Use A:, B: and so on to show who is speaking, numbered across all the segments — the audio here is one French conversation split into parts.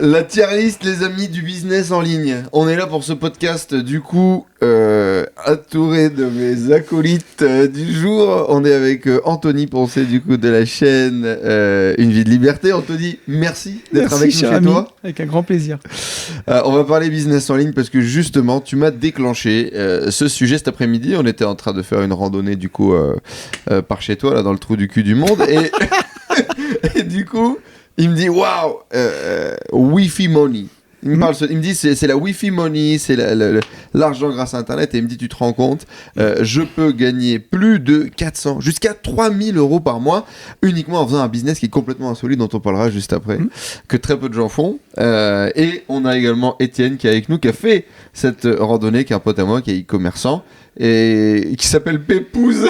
A: La tier list, les amis du business en ligne. On est là pour ce podcast, du coup, entouré de mes acolytes du jour. On est avec Anthony Poncet, du coup, de la chaîne Une vie de liberté. Anthony, merci d'être avec nous chez toi.
B: Avec un grand plaisir.
A: On va parler business en ligne parce que justement, tu m'as déclenché ce sujet cet après-midi. On était en train de faire une randonnée, du coup, par chez toi, là, dans le trou du cul du monde. Et du coup... Il me dit waouh, Wi-Fi money. Il me dit c'est la Wi-Fi money, c'est l'argent grâce à Internet. Et il me dit tu te rends compte, je peux gagner plus de 400 jusqu'à 3000 euros par mois uniquement en faisant un business qui est complètement insolite dont on parlera juste après, que très peu de gens font. Et on a également Étienne qui est avec nous, qui a fait cette randonnée, qui est un pote à moi, qui est e-commerçant et qui s'appelle Pépouze.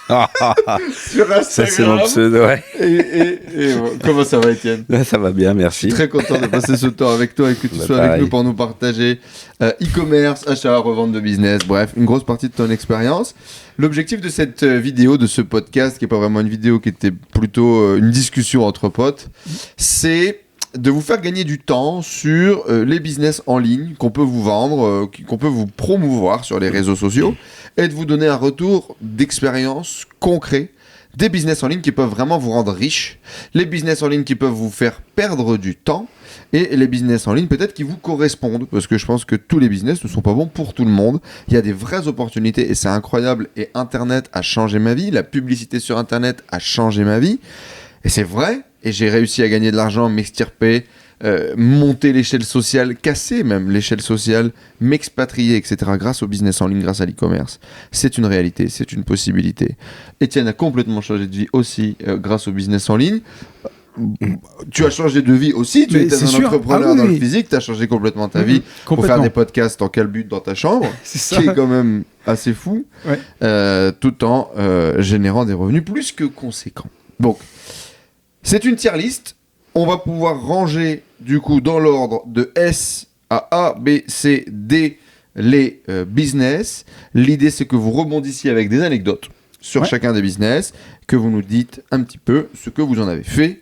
A: Sur Instagram.
C: Ça, c'est mon pseudo, ouais.
A: Et comment ça va, Étienne?
C: Ça va bien, merci.
A: Je suis très content de passer ce temps avec toi et que tu sois avec nous pour nous partager e-commerce, achat, revente de business, bref, une grosse partie de ton expérience. L'objectif de cette vidéo, de ce podcast, qui n'est pas vraiment une vidéo, qui était plutôt une discussion entre potes, c'est de vous faire gagner du temps sur les business en ligne qu'on peut vous vendre, qu'on peut vous promouvoir sur les réseaux sociaux et de vous donner un retour d'expérience concret des business en ligne qui peuvent vraiment vous rendre riche, les business en ligne qui peuvent vous faire perdre du temps et les business en ligne peut-être qui vous correspondent parce que je pense que tous les business ne sont pas bons pour tout le monde. Il y a des vraies opportunités et c'est incroyable et Internet a changé ma vie, la publicité sur Internet a changé ma vie et c'est vrai. Et j'ai réussi à gagner de l'argent, m'extirper, monter l'échelle sociale, casser même l'échelle sociale, m'expatrier, etc. grâce au business en ligne, grâce à l'e-commerce. C'est une réalité, c'est une possibilité. Étienne a complètement changé de vie aussi grâce au business en ligne. Tu as changé de vie aussi, tu étais un entrepreneur dans le physique, tu as changé complètement ta vie pour faire des podcasts en calbut dans ta chambre, qui est quand même assez fou, tout en générant des revenus plus que conséquents. Donc, c'est une tier list. On va pouvoir ranger, du coup, dans l'ordre de S à A, B, C, D, les business. L'idée, c'est que vous rebondissiez avec des anecdotes sur chacun des business, que vous nous dites un petit peu ce que vous en avez fait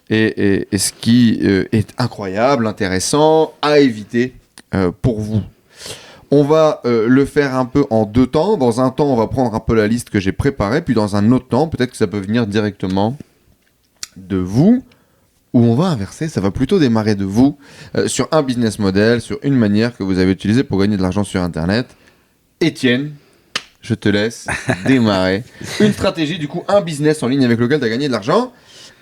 A: et ce qui est incroyable, intéressant, à éviter pour vous. On va le faire un peu en deux temps. Dans un temps, on va prendre un peu la liste que j'ai préparée, puis dans un autre temps, peut-être que ça peut venir directement de vous, ou on va inverser, ça va plutôt démarrer de vous, sur un business model, sur une manière que vous avez utilisée pour gagner de l'argent sur Internet. Étienne, je te laisse démarrer. Une stratégie, du coup, un business en ligne avec lequel tu as gagné de l'argent.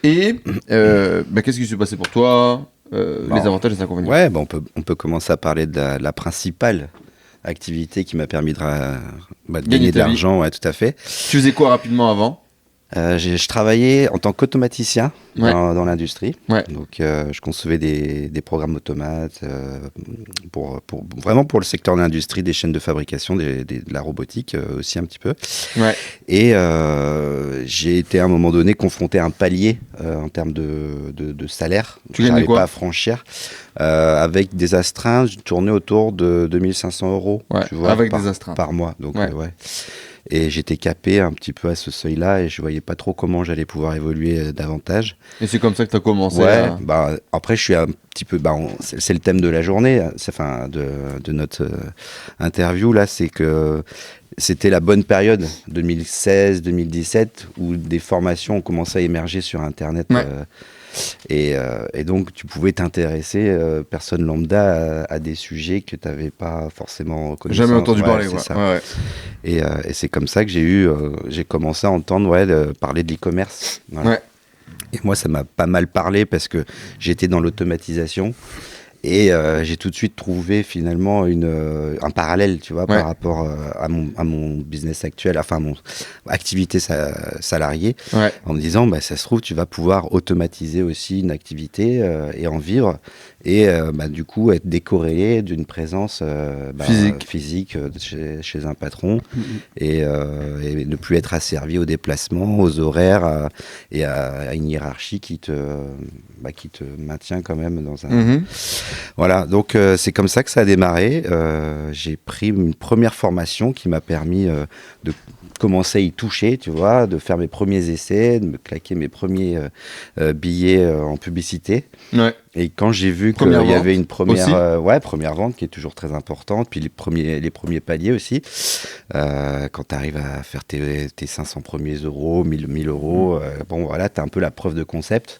A: Et qu'est-ce qui s'est passé pour toi, les avantages et les inconvénients?
C: Ouais, on peut commencer à parler de la principale activité qui m'a permis de gagner de l'argent. Ouais, tout à fait.
A: Tu faisais quoi rapidement avant?
C: Je travaillais en tant qu'automaticien dans l'industrie. Donc, je concevais des programmes automates vraiment pour le secteur de l'industrie, des chaînes de fabrication, de la robotique aussi un petit peu. Et j'ai été à un moment donné confronté à un palier en termes de salaire que je n'arrivais pas à franchir, avec des astreintes. Je tournais autour de 2500 euros tu vois,
A: avec des astreintes
C: par mois. Donc, Et j'étais capé un petit peu à ce seuil-là et je voyais pas trop comment j'allais pouvoir évoluer davantage.
A: Et c'est comme ça que tu as commencé
C: après, je suis un petit peu... c'est le thème de la journée, de notre interview, là, c'est que c'était la bonne période, 2016-2017, où des formations ont commencé à émerger sur Internet. Et donc, tu pouvais t'intéresser, personne lambda, à des sujets que tu n'avais pas forcément connaissance.
A: Jamais entendu parler.
C: Et c'est comme ça que j'ai commencé à entendre parler de l'e-commerce. Et moi, ça m'a pas mal parlé parce que j'étais dans l'automatisation. Et j'ai tout de suite trouvé finalement un parallèle, tu vois, par rapport à mon business actuel, enfin mon activité salariée, en me disant, ça se trouve, tu vas pouvoir automatiser aussi une activité et en vivre, et du coup être décorrélé d'une présence physique chez un patron, et ne plus être asservi aux déplacements, aux horaires et à une hiérarchie qui te maintient quand même dans un... Voilà, donc c'est comme ça que ça a démarré. J'ai pris une première formation qui m'a permis de commencer à y toucher, tu vois, de faire mes premiers essais, de me claquer mes premiers billets en publicité.
A: Ouais.
C: Et quand j'ai vu qu'il y avait une première vente qui est toujours très importante, puis les premiers paliers aussi, quand tu arrives à faire tes 500 premiers euros, 1000 euros, bon voilà, tu as un peu la preuve de concept.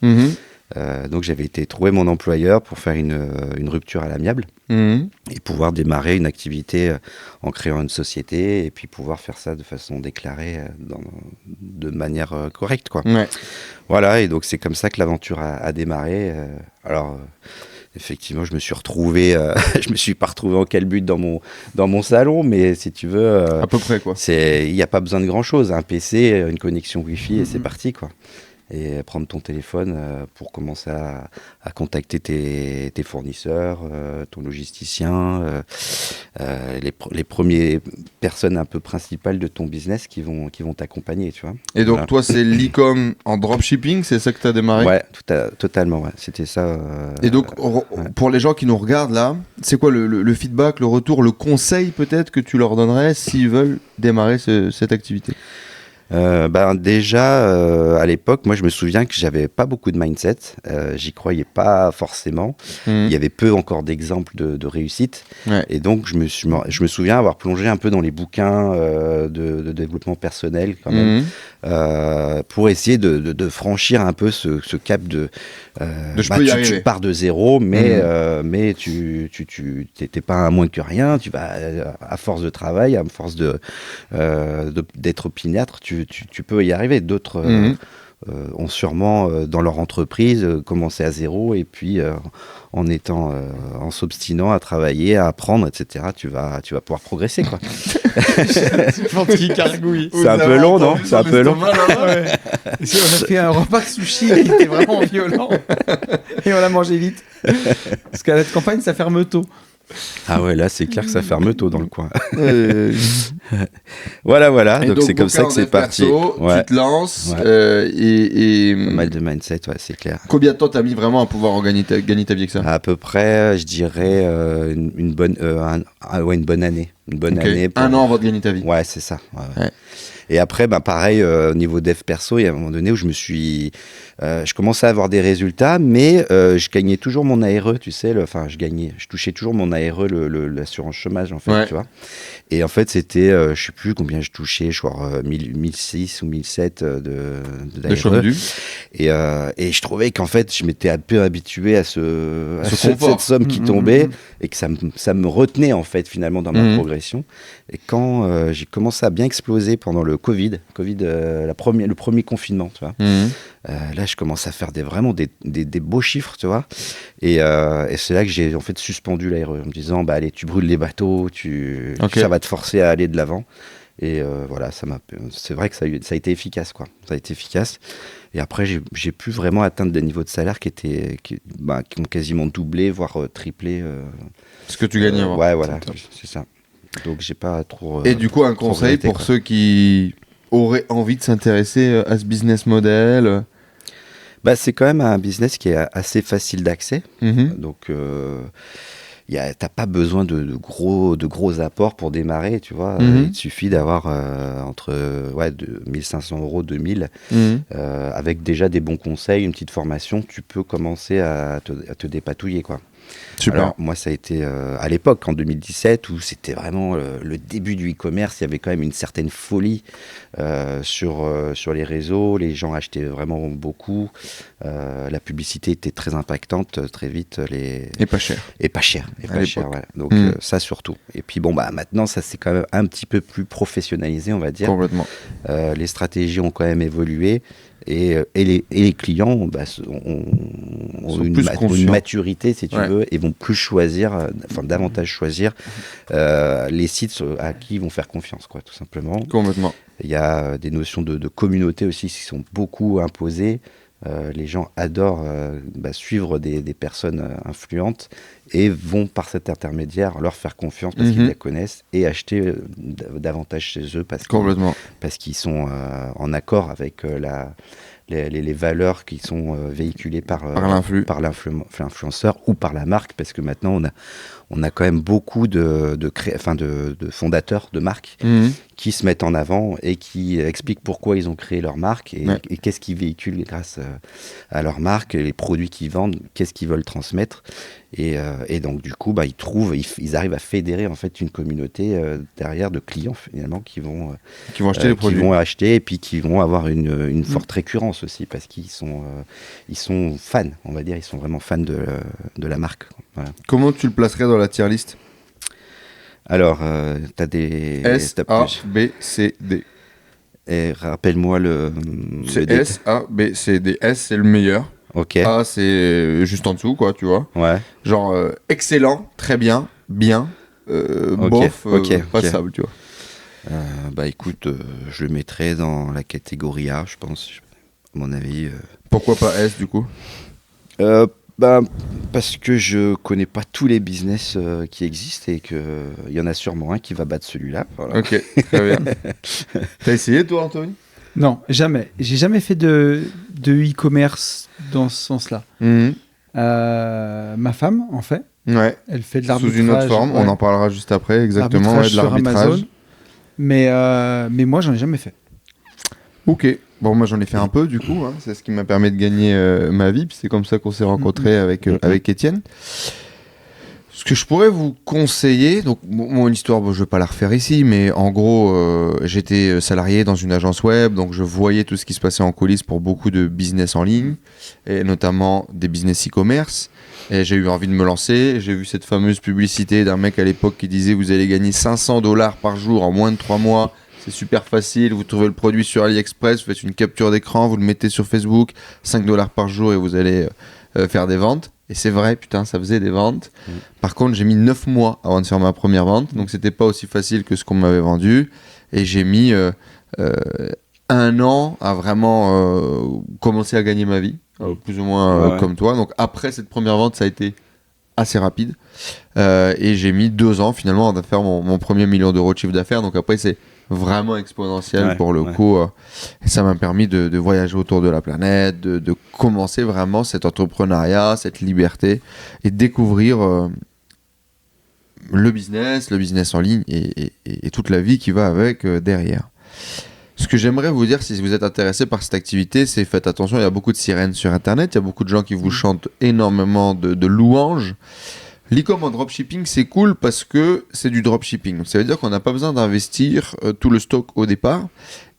C: Donc j'avais été trouver mon employeur pour faire une rupture à l'amiable et pouvoir démarrer une activité en créant une société et puis pouvoir faire ça de façon déclarée de manière correcte, quoi.
A: Ouais.
C: Voilà, et donc c'est comme ça que l'aventure a démarré. Alors effectivement, je me suis retrouvé, je me suis pas retrouvé en calbute dans mon salon, mais si tu veux,
A: à peu près, quoi.
C: Il n'y a pas besoin de grand chose, un PC, une connexion Wi-Fi et c'est parti, quoi. Et prendre ton téléphone pour commencer à contacter tes fournisseurs, ton logisticien, les premières personnes un peu principales de ton business qui vont t'accompagner, tu vois.
A: Et donc toi, c'est l'e-com en dropshipping, c'est ça que tu as démarré?
C: Ouais, totalement, ouais. C'était ça.
A: Et donc, pour les gens qui nous regardent là, c'est quoi le feedback, le retour, le conseil peut-être que tu leur donnerais s'ils veulent démarrer cette activité?
C: Déjà, à l'époque, moi je me souviens que j'avais pas beaucoup de mindset, j'y croyais pas forcément. Il y avait peu encore d'exemples de réussite, et donc je me souviens avoir plongé un peu dans les bouquins de développement personnel quand même, pour essayer de franchir un peu ce cap de tu pars de zéro, mais tu t'es pas un moins que rien, tu vas à force de travail, à force d'être opiniâtre, tu peux y arriver. D'autres ont sûrement dans leur entreprise commencé à zéro et puis en s'obstinant à travailler, à apprendre, etc. Tu vas pouvoir progresser, quoi.
A: Je pense qu'il cargouille.
C: C'est un peu long, non? C'est un peu long.
B: Ouais. Si on a fait un repas de sushi qui était vraiment violent et on l'a mangé vite. Parce qu'à la campagne, ça ferme tôt.
C: Ah ouais, là c'est clair que ça ferme tôt dans le coin. Voilà. Donc c'est comme ça que c'est parti.
A: Tu te lances
C: et pas mal de mindset, ouais, c'est clair.
A: Combien de temps t'as mis vraiment à pouvoir gagner ta vie avec ça?
C: À peu près, je dirais une bonne année. Une bonne année.
A: Un an avant de gagner ta vie.
C: Ouais, c'est ça. Ouais. Et après, pareil, au niveau dev perso, il y a un moment donné où je commençais à avoir des résultats, mais je gagnais toujours mon ARE, tu sais, je touchais toujours mon ARE, l'assurance chômage, en fait, tu vois. Et en fait, c'était, je sais plus combien je touchais, je crois 1006 ou 1007 d'ARE. Et je trouvais qu'en fait, je m'étais un peu habitué à cette somme qui tombait et que ça me retenait, en fait, finalement, dans ma progression. Et quand j'ai commencé à bien exploser pendant le Covid, le premier confinement, tu vois. Là, je commence à faire vraiment des beaux chiffres, tu vois. Et c'est là que j'ai en fait suspendu l'ARE en me disant, allez, tu brûles les bateaux, ça va te forcer à aller de l'avant. Et voilà, c'est vrai que ça a été efficace, quoi. Ça a été efficace. Et après, j'ai pu vraiment atteindre des niveaux de salaire qui ont quasiment doublé, voire triplé.
A: Ce que tu gagnais avant.
C: Ouais, voilà, c'est ça. Donc, j'ai pas trop.
A: Et du coup, un conseil pour ceux qui auraient envie de s'intéresser à ce business model?
C: C'est quand même un business qui est assez facile d'accès. Donc, t'as pas besoin de gros apports pour démarrer, tu vois. Il te suffit d'avoir entre 1500 euros, 2000, avec déjà des bons conseils, une petite formation, tu peux commencer à te dépatouiller, quoi.
A: Super.
C: Alors, moi, ça a été à l'époque, en 2017, où c'était vraiment le début du e-commerce. Il y avait quand même une certaine folie sur les réseaux. Les gens achetaient vraiment beaucoup. La publicité était très impactante, très vite.
A: Et pas cher.
C: Et pas cher, voilà. Donc, ça surtout. Et puis, maintenant, ça s'est quand même un petit peu plus professionnalisé, on va dire.
A: Complètement.
C: Les stratégies ont quand même évolué. Et les clients ont une maturité, si tu veux, et vont plus davantage choisir les sites à qui ils vont faire confiance, quoi, tout simplement.
A: Complètement.
C: Il y a des notions de communauté aussi qui sont beaucoup imposées. Les gens adorent suivre des personnes influentes et vont par cet intermédiaire leur faire confiance parce qu'ils la connaissent et acheter davantage chez eux parce qu'ils sont en accord avec les valeurs qui sont véhiculées par l'influenceur ou par la marque, parce que maintenant on a quand même beaucoup de fondateurs de marques qui se mettent en avant et qui expliquent pourquoi ils ont créé leur marque et qu'est-ce qu'ils véhiculent grâce à leur marque, les produits qu'ils vendent, qu'est-ce qu'ils veulent transmettre. Et donc du coup, ils arrivent à fédérer en fait une communauté derrière de clients finalement qui vont
A: acheter les produits,
C: qui vont acheter et puis qui vont avoir une forte récurrence aussi parce qu'ils sont fans, on va dire, ils sont vraiment fans de la marque. Voilà.
A: Comment tu le placerais dans la tier list?
C: Alors, tu as des
A: S, A, B, C, D.
C: Et rappelle-moi
A: c'est S, A, B, C, D. S, c'est le meilleur.
C: Ok.
A: A, c'est juste en dessous, quoi, tu vois.
C: Ouais.
A: Genre excellent, très bien, bien, bof, passable, tu vois.
C: Écoute, je le mettrais dans la catégorie A, je pense, à mon avis.
A: Pourquoi pas S, du coup?
C: Parce que je connais pas tous les business qui existent et qu'il y en a sûrement un qui va battre celui-là. Voilà.
A: Ok, très bien. T'as essayé, toi, Anthony?
B: Non, jamais. J'ai jamais fait de e-commerce dans ce sens-là. Ma femme en fait.
A: Ouais.
B: Elle fait de l'arbitrage.
A: Sous une autre forme, on en parlera juste après, exactement, de l'arbitrage.
B: Mais moi, j'en ai jamais fait.
A: Ok. Bon, moi j'en ai fait un peu du coup, c'est ce qui m'a permis de gagner ma vie, puis c'est comme ça qu'on s'est rencontrés avec Étienne. Ce que je pourrais vous conseiller, donc mon histoire, je ne vais pas la refaire ici, mais en gros, j'étais salarié dans une agence web, donc je voyais tout ce qui se passait en coulisses pour beaucoup de business en ligne, et notamment des business e-commerce. Et j'ai eu envie de me lancer, j'ai vu cette fameuse publicité d'un mec à l'époque qui disait « Vous allez gagner $500 par jour en moins de 3 mois ». C'est super facile, vous trouvez le produit sur AliExpress, vous faites une capture d'écran, vous le mettez sur Facebook, $5 par jour et vous allez faire des ventes. Et c'est vrai, putain, ça faisait des ventes. Par contre, j'ai mis 9 mois avant de faire ma première vente, donc c'était pas aussi facile que ce qu'on m'avait vendu. Et j'ai mis 1 an à vraiment commencer à gagner ma vie, plus ou moins comme toi. Donc après cette première vente, ça a été assez rapide. Et j'ai mis 2 ans finalement à faire mon premier $1 million de chiffre d'affaires. Donc après, c'est vraiment exponentiel pour le coup. Et ça m'a permis de voyager autour de la planète, de commencer vraiment cet entrepreneuriat, cette liberté et découvrir le business en ligne et toute la vie qui va avec derrière. Ce que j'aimerais vous dire, si vous êtes intéressé par cette activité, c'est faites attention, il y a beaucoup de sirènes sur Internet, il y a beaucoup de gens qui vous chantent énormément de louanges. L'e-com en dropshipping, c'est cool parce que c'est du dropshipping. Ça veut dire qu'on n'a pas besoin d'investir tout le stock au départ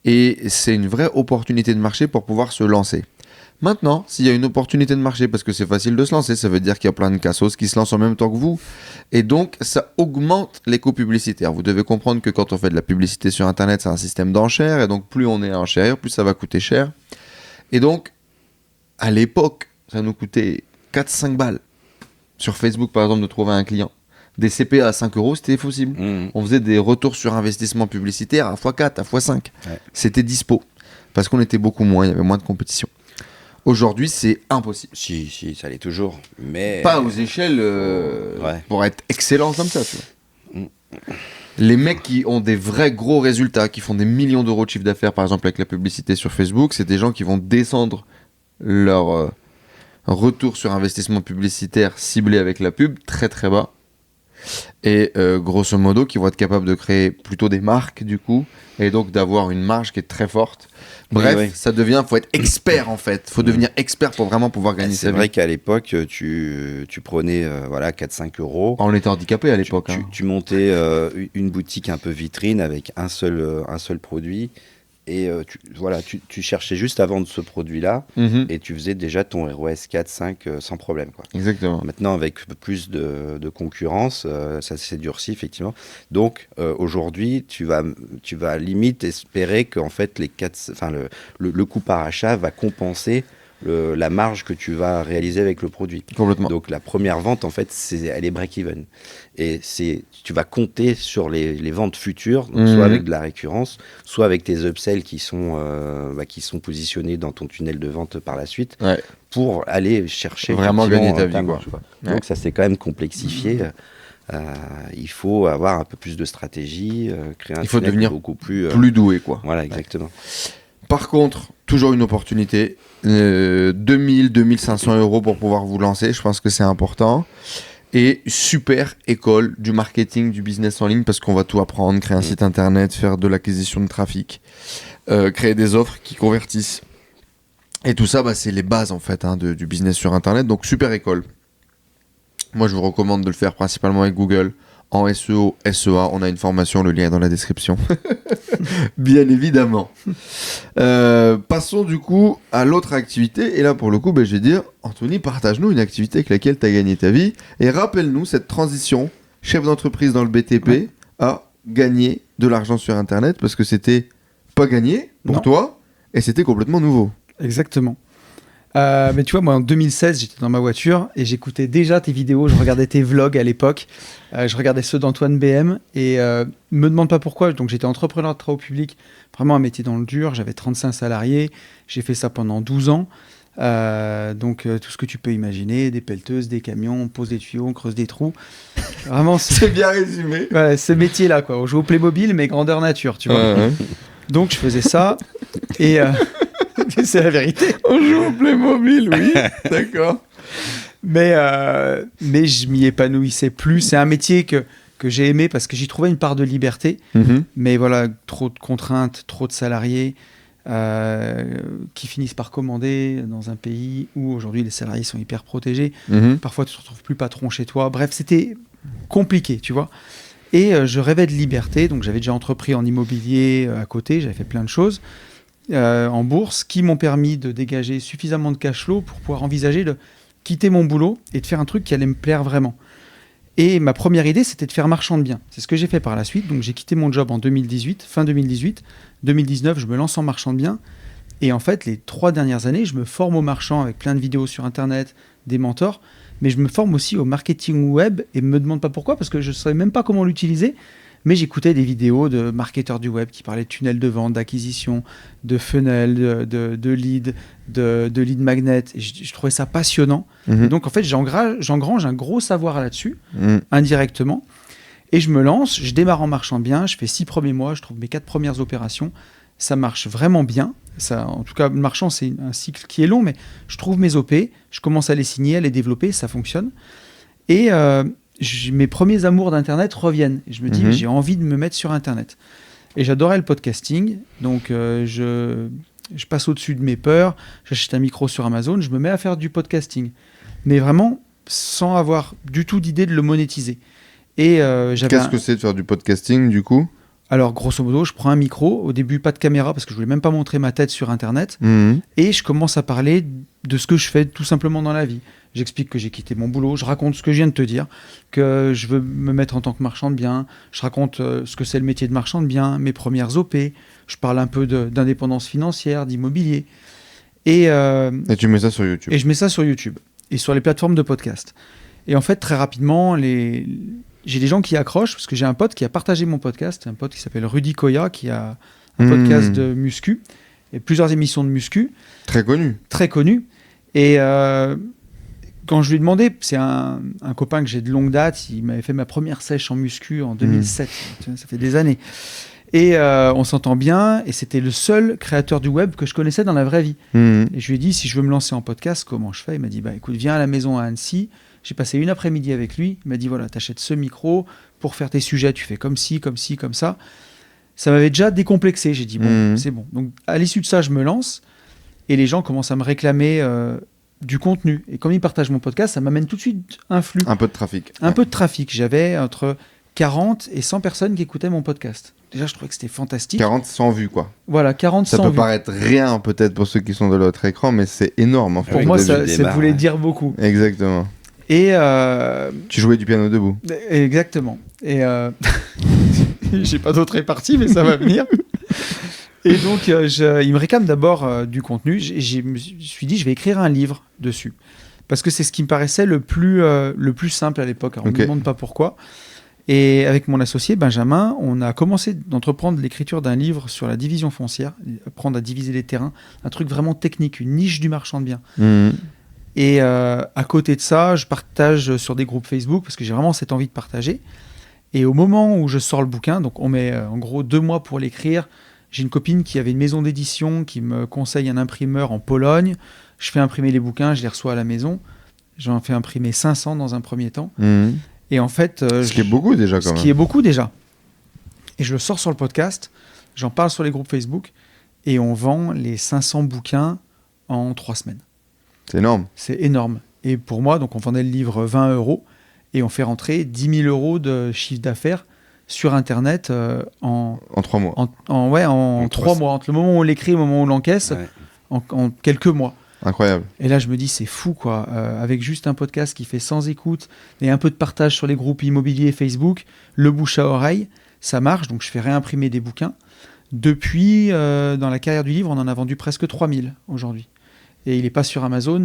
A: et c'est une vraie opportunité de marché pour pouvoir se lancer. Maintenant, s'il y a une opportunité de marché parce que c'est facile de se lancer, ça veut dire qu'il y a plein de cassos qui se lancent en même temps que vous et donc ça augmente les coûts publicitaires. Vous devez comprendre que quand on fait de la publicité sur Internet, c'est un système d'enchères et donc plus on est à enchérir, plus ça va coûter cher. Et donc, à l'époque, ça nous coûtait 4-5 balles. Sur Facebook, par exemple, de trouver un client. Des CPA à 5 €, c'était possible. On faisait des retours sur investissement publicitaire à x4, à x5. Ouais. C'était dispo. Parce qu'on était beaucoup moins, il y avait moins de compétition. Aujourd'hui, c'est impossible.
C: Si, ça l'est toujours. Mais
A: pas aux échelles pour être excellent comme ça. Tu vois. Les mecs qui ont des vrais gros résultats, qui font des millions d'euros de chiffre d'affaires, par exemple avec la publicité sur Facebook, c'est des gens qui vont descendre leur retour sur investissement publicitaire ciblé avec la pub très très bas. Et grosso modo, qui vont être capables de créer plutôt des marques du coup, et donc d'avoir une marge qui est très forte. Bref, ça devient, faut être expert en fait. Faut devenir expert pour vraiment pouvoir gagner sa vie.
C: C'est vrai qu'à l'époque, tu prenais 4-5 €.
A: On était handicapé à l'époque.
C: Tu montais une boutique un peu vitrine avec un seul produit. Et tu cherchais juste à vendre ce produit-là et tu faisais déjà ton ROS 4, 5 sans problème. Quoi.
A: Exactement.
C: Maintenant, avec plus de concurrence, ça s'est durci effectivement. Donc, aujourd'hui, tu vas limite espérer qu'en fait, le coût par achat va compenser la marge que tu vas réaliser avec le produit.
A: Complètement.
C: Donc la première vente, en fait, elle est break-even. Et tu vas compter sur les ventes futures, donc soit avec de la récurrence, soit avec tes upsells qui sont positionnés dans ton tunnel de vente par la suite, pour aller chercher
A: vraiment gagner ta vie.
C: Quoi. Donc ça s'est quand même complexifié. Il faut avoir un peu plus de stratégie, créer un
A: il faut devenir
C: beaucoup plus
A: doué. Quoi.
C: Voilà, exactement.
A: Par contre, toujours une opportunité. 2000, 2500 € pour pouvoir vous lancer, je pense que c'est important. Et super école du marketing, du business en ligne, parce qu'on va tout apprendre, créer un site internet, faire de l'acquisition de trafic, créer des offres qui convertissent. Et tout ça, c'est les bases en fait du business sur internet, donc super école. Moi je vous recommande de le faire principalement avec Google, en SEO, SEA, on a une formation, le lien est dans la description. Bien évidemment. Passons du coup à l'autre activité. Et là, pour le coup, je vais dire, Anthony, partage-nous une activité avec laquelle tu as gagné ta vie. Et rappelle-nous cette transition, chef d'entreprise dans le BTP, à gagner de l'argent sur Internet, parce que c'était pas gagné pour toi, et c'était complètement nouveau.
B: Exactement. Mais tu vois, moi en 2016, j'étais dans ma voiture et j'écoutais déjà tes vidéos, je regardais tes vlogs à l'époque, je regardais ceux d'Antoine BM et me demande pas pourquoi, donc j'étais entrepreneur de travaux publics, vraiment un métier dans le dur, j'avais 35 salariés, j'ai fait ça pendant 12 ans, donc tout ce que tu peux imaginer, des pelleteuses, des camions, on pose des tuyaux, on creuse des trous, vraiment
A: c'est bien résumé.
B: Voilà, ce métier-là, quoi. On joue au Playmobil mais grandeur nature, tu vois. Donc je faisais ça et... c'est la vérité.
A: On joue au Playmobil, oui, d'accord.
B: Mais je m'y épanouissais plus. C'est un métier que j'ai aimé parce que j'y trouvais une part de liberté. Mais voilà, trop de contraintes, trop de salariés qui finissent par commander dans un pays où aujourd'hui les salariés sont hyper protégés. Parfois, tu ne te retrouves plus patron chez toi. Bref, c'était compliqué, tu vois. Et je rêvais de liberté. Donc, j'avais déjà entrepris en immobilier à côté. J'avais fait plein de choses. En bourse, qui m'ont permis de dégager suffisamment de cash flow pour pouvoir envisager de quitter mon boulot et de faire un truc qui allait me plaire vraiment. Et ma première idée, c'était de faire marchand de biens. C'est ce que j'ai fait par la suite. Donc j'ai quitté mon job en 2018, fin 2018. 2019, je me lance en marchand de biens. Et en fait, les 3 dernières années, je me forme au marchand avec plein de vidéos sur Internet, des mentors. Mais je me forme aussi au marketing web et ne me demande pas pourquoi, parce que je ne savais même pas comment l'utiliser. Mais j'écoutais des vidéos de marketeurs du web qui parlaient de tunnels de vente, d'acquisition, de funnel, de lead, de lead magnet. Et je trouvais ça passionnant. Et donc, en fait, j'engrange un gros savoir là-dessus, indirectement. Et je me lance, je démarre en marchand bien, je fais 6 premiers mois, je trouve mes 4 premières opérations. Ça marche vraiment bien. Ça, en tout cas, le marchand, c'est un cycle qui est long, mais je trouve mes OP, je commence à les signer, à les développer, ça fonctionne. Et... mes premiers amours d'Internet reviennent. Et je me dis, j'ai envie de me mettre sur Internet. Et j'adorais le podcasting. Donc, je passe au-dessus de mes peurs. J'achète un micro sur Amazon. Je me mets à faire du podcasting. Mais vraiment, sans avoir du tout d'idée de le monétiser. Et
A: qu'est-ce que c'est de faire du podcasting, du coup ?
B: Alors, grosso modo, je prends un micro. Au début, pas de caméra, parce que je voulais même pas montrer ma tête sur Internet. Et je commence à parler de ce que je fais tout simplement dans la vie. J'explique que j'ai quitté mon boulot, je raconte ce que je viens de te dire, que je veux me mettre en tant que marchand de biens, je raconte ce que c'est le métier de marchand de biens, mes premières OP, je parle un peu d'indépendance financière, d'immobilier. Et
A: tu mets ça sur YouTube.
B: Et je mets ça sur YouTube et sur les plateformes de podcast. Et en fait, très rapidement, j'ai des gens qui accrochent, parce que j'ai un pote qui a partagé mon podcast, un pote qui s'appelle Rudy Koya, qui a un podcast de muscu, et plusieurs émissions de muscu.
A: Très connu.
B: Très connu. Et... quand je lui ai demandé, c'est un copain que j'ai de longue date, il m'avait fait ma première sèche en muscu en 2007, ça fait des années. Et on s'entend bien, et c'était le seul créateur du web que je connaissais dans la vraie vie. Et je lui ai dit, si je veux me lancer en podcast, comment je fais ? Il m'a dit, écoute, viens à la maison à Annecy. J'ai passé une après-midi avec lui. Il m'a dit, voilà, t'achètes ce micro, pour faire tes sujets, tu fais comme ci, comme ci, comme ça. Ça m'avait déjà décomplexé. J'ai dit, bon, c'est bon. Donc, à l'issue de ça, je me lance, et les gens commencent à me réclamer... du contenu. Et comme ils partagent mon podcast, ça m'amène tout de suite un flux.
A: Un peu de trafic.
B: Un peu de trafic. J'avais entre 40 et 100 personnes qui écoutaient mon podcast. Déjà, je trouvais que c'était fantastique.
A: 40 100 vues, quoi.
B: Voilà, 40 100 vues.
A: Ça peut paraître rien, peut-être, pour ceux qui sont de l'autre écran, mais c'est énorme. En fait,
B: pour moi, ça voulait dire beaucoup.
A: Exactement.
B: Et
A: tu jouais du piano debout.
B: Exactement. Et j'ai pas d'autre répartie, mais ça va venir. Et donc, il me réclame d'abord du contenu. Je me suis dit, je vais écrire un livre dessus. Parce que c'est ce qui me paraissait le plus simple à l'époque. Alors, on ne me demande pas pourquoi. Et avec mon associé, Benjamin, on a commencé d'entreprendre l'écriture d'un livre sur la division foncière, apprendre à diviser les terrains, un truc vraiment technique, une niche du marchand de biens. Et à côté de ça, je partage sur des groupes Facebook, parce que j'ai vraiment cette envie de partager. Et au moment où je sors le bouquin, donc on met en gros 2 mois pour l'écrire, J'ai une copine qui avait une maison d'édition qui me conseille un imprimeur en Pologne. Je fais imprimer les bouquins, je les reçois à la maison. J'en fais imprimer 500 dans un premier temps. Et en fait...
A: ce qui est beaucoup déjà quand même.
B: Ce qui est beaucoup déjà. Et je le sors sur le podcast, j'en parle sur les groupes Facebook, et on vend les 500 bouquins en 3 semaines.
A: C'est énorme.
B: C'est énorme. Et pour moi, donc on vendait le livre 20 €, et on fait rentrer 10 000 € de chiffre d'affaires sur Internet en
A: 3 mois.
B: En 3 mois. Entre le moment où on l'écrit et le moment où on l'encaisse, en quelques mois.
A: Incroyable.
B: Et là, je me dis, c'est fou, quoi. Avec juste un podcast qui fait 100 écoutes et un peu de partage sur les groupes immobiliers Facebook, le bouche à oreille, ça marche. Donc, je fais réimprimer des bouquins. Depuis, dans la carrière du livre, on en a vendu presque 3000 aujourd'hui. Et il n'est pas sur Amazon.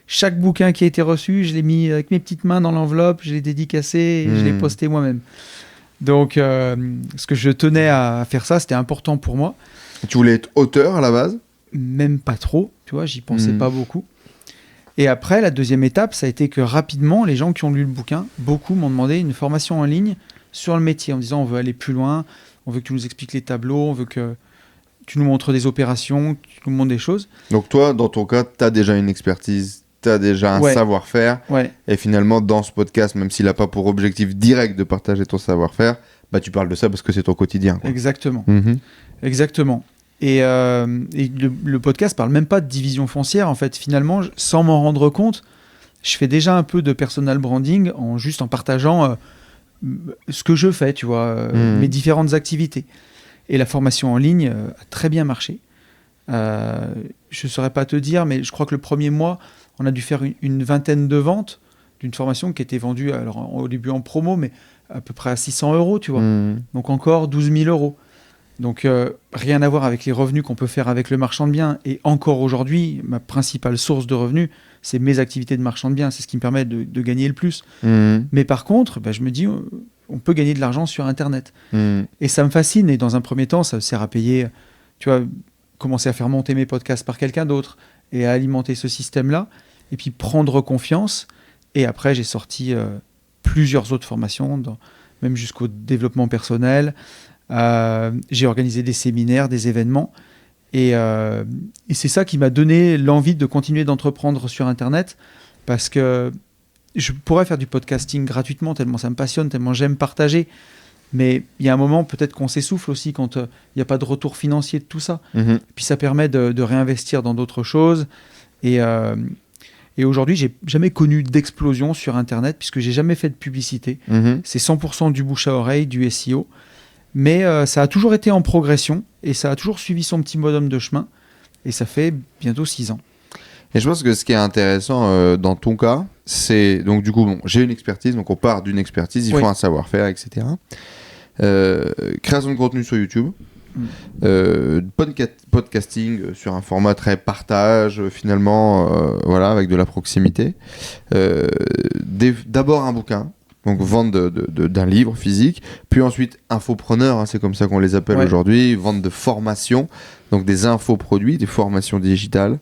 B: Chaque bouquin qui a été reçu, je l'ai mis avec mes petites mains dans l'enveloppe, je l'ai dédicacé et je l'ai posté moi-même. Donc, ce que je tenais à faire ça, c'était important pour moi.
A: Tu voulais être auteur à la base ?
B: Même pas trop, tu vois, j'y pensais pas beaucoup. Et après, la deuxième étape, ça a été que rapidement, les gens qui ont lu le bouquin, beaucoup m'ont demandé une formation en ligne sur le métier, en disant on veut aller plus loin, on veut que tu nous expliques les tableaux, on veut que tu nous montres des opérations, que tu nous montres des choses.
A: Donc toi, dans ton cas, tu as déjà une expertise, tu as déjà un savoir-faire. Et finalement, dans ce podcast, même s'il n'a pas pour objectif direct de partager ton savoir-faire, bah, tu parles de ça parce que c'est ton quotidien, quoi.
B: Exactement. Exactement. Et le podcast parle même pas de division foncière. En fait, finalement, sans m'en rendre compte, je fais déjà un peu de personal branding juste en partageant ce que je fais, tu vois, mes différentes activités. Et la formation en ligne a très bien marché. Je ne saurais pas te dire, mais je crois que le premier mois, on a dû faire une vingtaine de ventes d'une formation qui était vendue au début en promo, mais à peu près à 600 €, tu vois. Donc encore 12 000 €. Donc rien à voir avec les revenus qu'on peut faire avec le marchand de biens. Et encore aujourd'hui, ma principale source de revenus, c'est mes activités de marchand de biens. C'est ce qui me permet de gagner le plus. Mais par contre, je me dis, on peut gagner de l'argent sur Internet. Et ça me fascine. Et dans un premier temps, ça sert à payer, tu vois, commencer à faire monter mes podcasts par quelqu'un d'autre et à alimenter ce système-là. Et puis prendre confiance. Et après, j'ai sorti plusieurs autres formations, même jusqu'au développement personnel. J'ai organisé des séminaires, des événements. Et c'est ça qui m'a donné l'envie de continuer d'entreprendre sur Internet. Parce que je pourrais faire du podcasting gratuitement, tellement ça me passionne, tellement j'aime partager. Mais il y a un moment, peut-être qu'on s'essouffle aussi quand il n'y a pas de retour financier de tout ça. Et puis ça permet de réinvestir dans d'autres choses. Et aujourd'hui, j'ai jamais connu d'explosion sur Internet puisque j'ai jamais fait de publicité. C'est 100% du bouche à oreille, du SEO. Mais ça a toujours été en progression et ça a toujours suivi son petit bonhomme de chemin. Et ça fait bientôt 6 ans.
A: Et je pense que ce qui est intéressant dans ton cas, c'est... Donc du coup, j'ai une expertise, donc on part d'une expertise, il faut un savoir-faire, etc. Création de contenu sur YouTube. Podcasting sur un format très partage, finalement, voilà, avec de la proximité. D'abord un bouquin. Donc vente d'un livre physique, puis ensuite infopreneur, c'est comme ça qu'on les appelle aujourd'hui, vente de formation, donc des infoproduits, des formations digitales,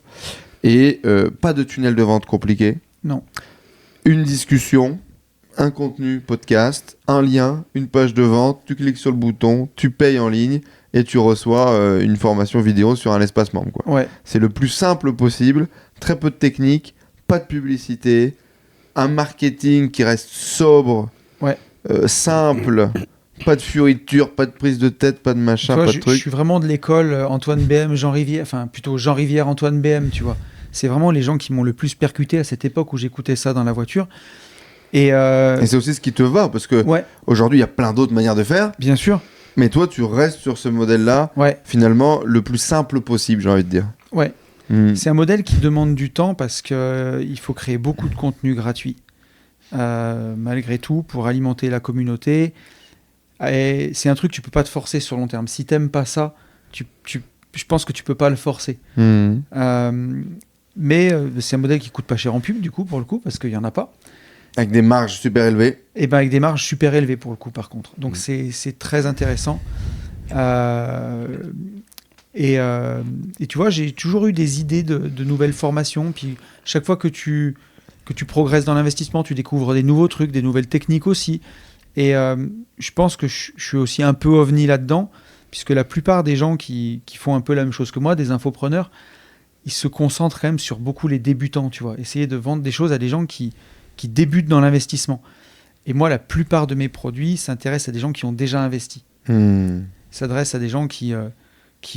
A: et pas de tunnel de vente compliqué.
B: Non.
A: Une discussion, un contenu podcast, un lien, une page de vente, tu cliques sur le bouton, tu payes en ligne, et tu reçois une formation vidéo sur un espace membre, quoi. C'est le plus simple possible, très peu de technique, pas de publicité, un marketing qui reste sobre, simple, pas de fioriture, pas de prise de tête, pas de machin, pas de truc.
B: Je suis vraiment de l'école Antoine BM, Jean Rivière, enfin plutôt Jean Rivière, Antoine BM, tu vois. C'est vraiment les gens qui m'ont le plus percuté à cette époque où j'écoutais ça dans la voiture. Et
A: c'est aussi ce qui te va, parce que aujourd'hui, il y a plein d'autres manières de faire.
B: Bien sûr.
A: Mais toi, tu restes sur ce modèle-là, finalement, le plus simple possible, j'ai envie de dire.
B: C'est un modèle qui demande du temps parce qu'il faut créer beaucoup de contenu gratuit, malgré tout, pour alimenter la communauté. Et c'est un truc que tu peux pas te forcer sur long terme. Si t'aimes pas ça, je pense que tu peux pas le forcer. Mais c'est un modèle qui coûte pas cher en pub, du coup, pour le coup, parce qu'il y en a pas.
A: Avec des marges super élevées.
B: Et ben avec des marges super élevées, pour le coup, par contre. Donc c'est très intéressant. Et tu vois, j'ai toujours eu des idées de nouvelles formations. Puis chaque fois que tu progresses dans l'investissement, tu découvres des nouveaux trucs, des nouvelles techniques aussi. Et je pense que je suis aussi un peu ovni là-dedans puisque la plupart des gens qui font un peu la même chose que moi, des infopreneurs, ils se concentrent quand même sur beaucoup les débutants, tu vois. Essayer de vendre des choses à des gens qui débutent dans l'investissement. Et moi, la plupart de mes produits s'intéressent à des gens qui ont déjà investi. S'adressent à des gens qui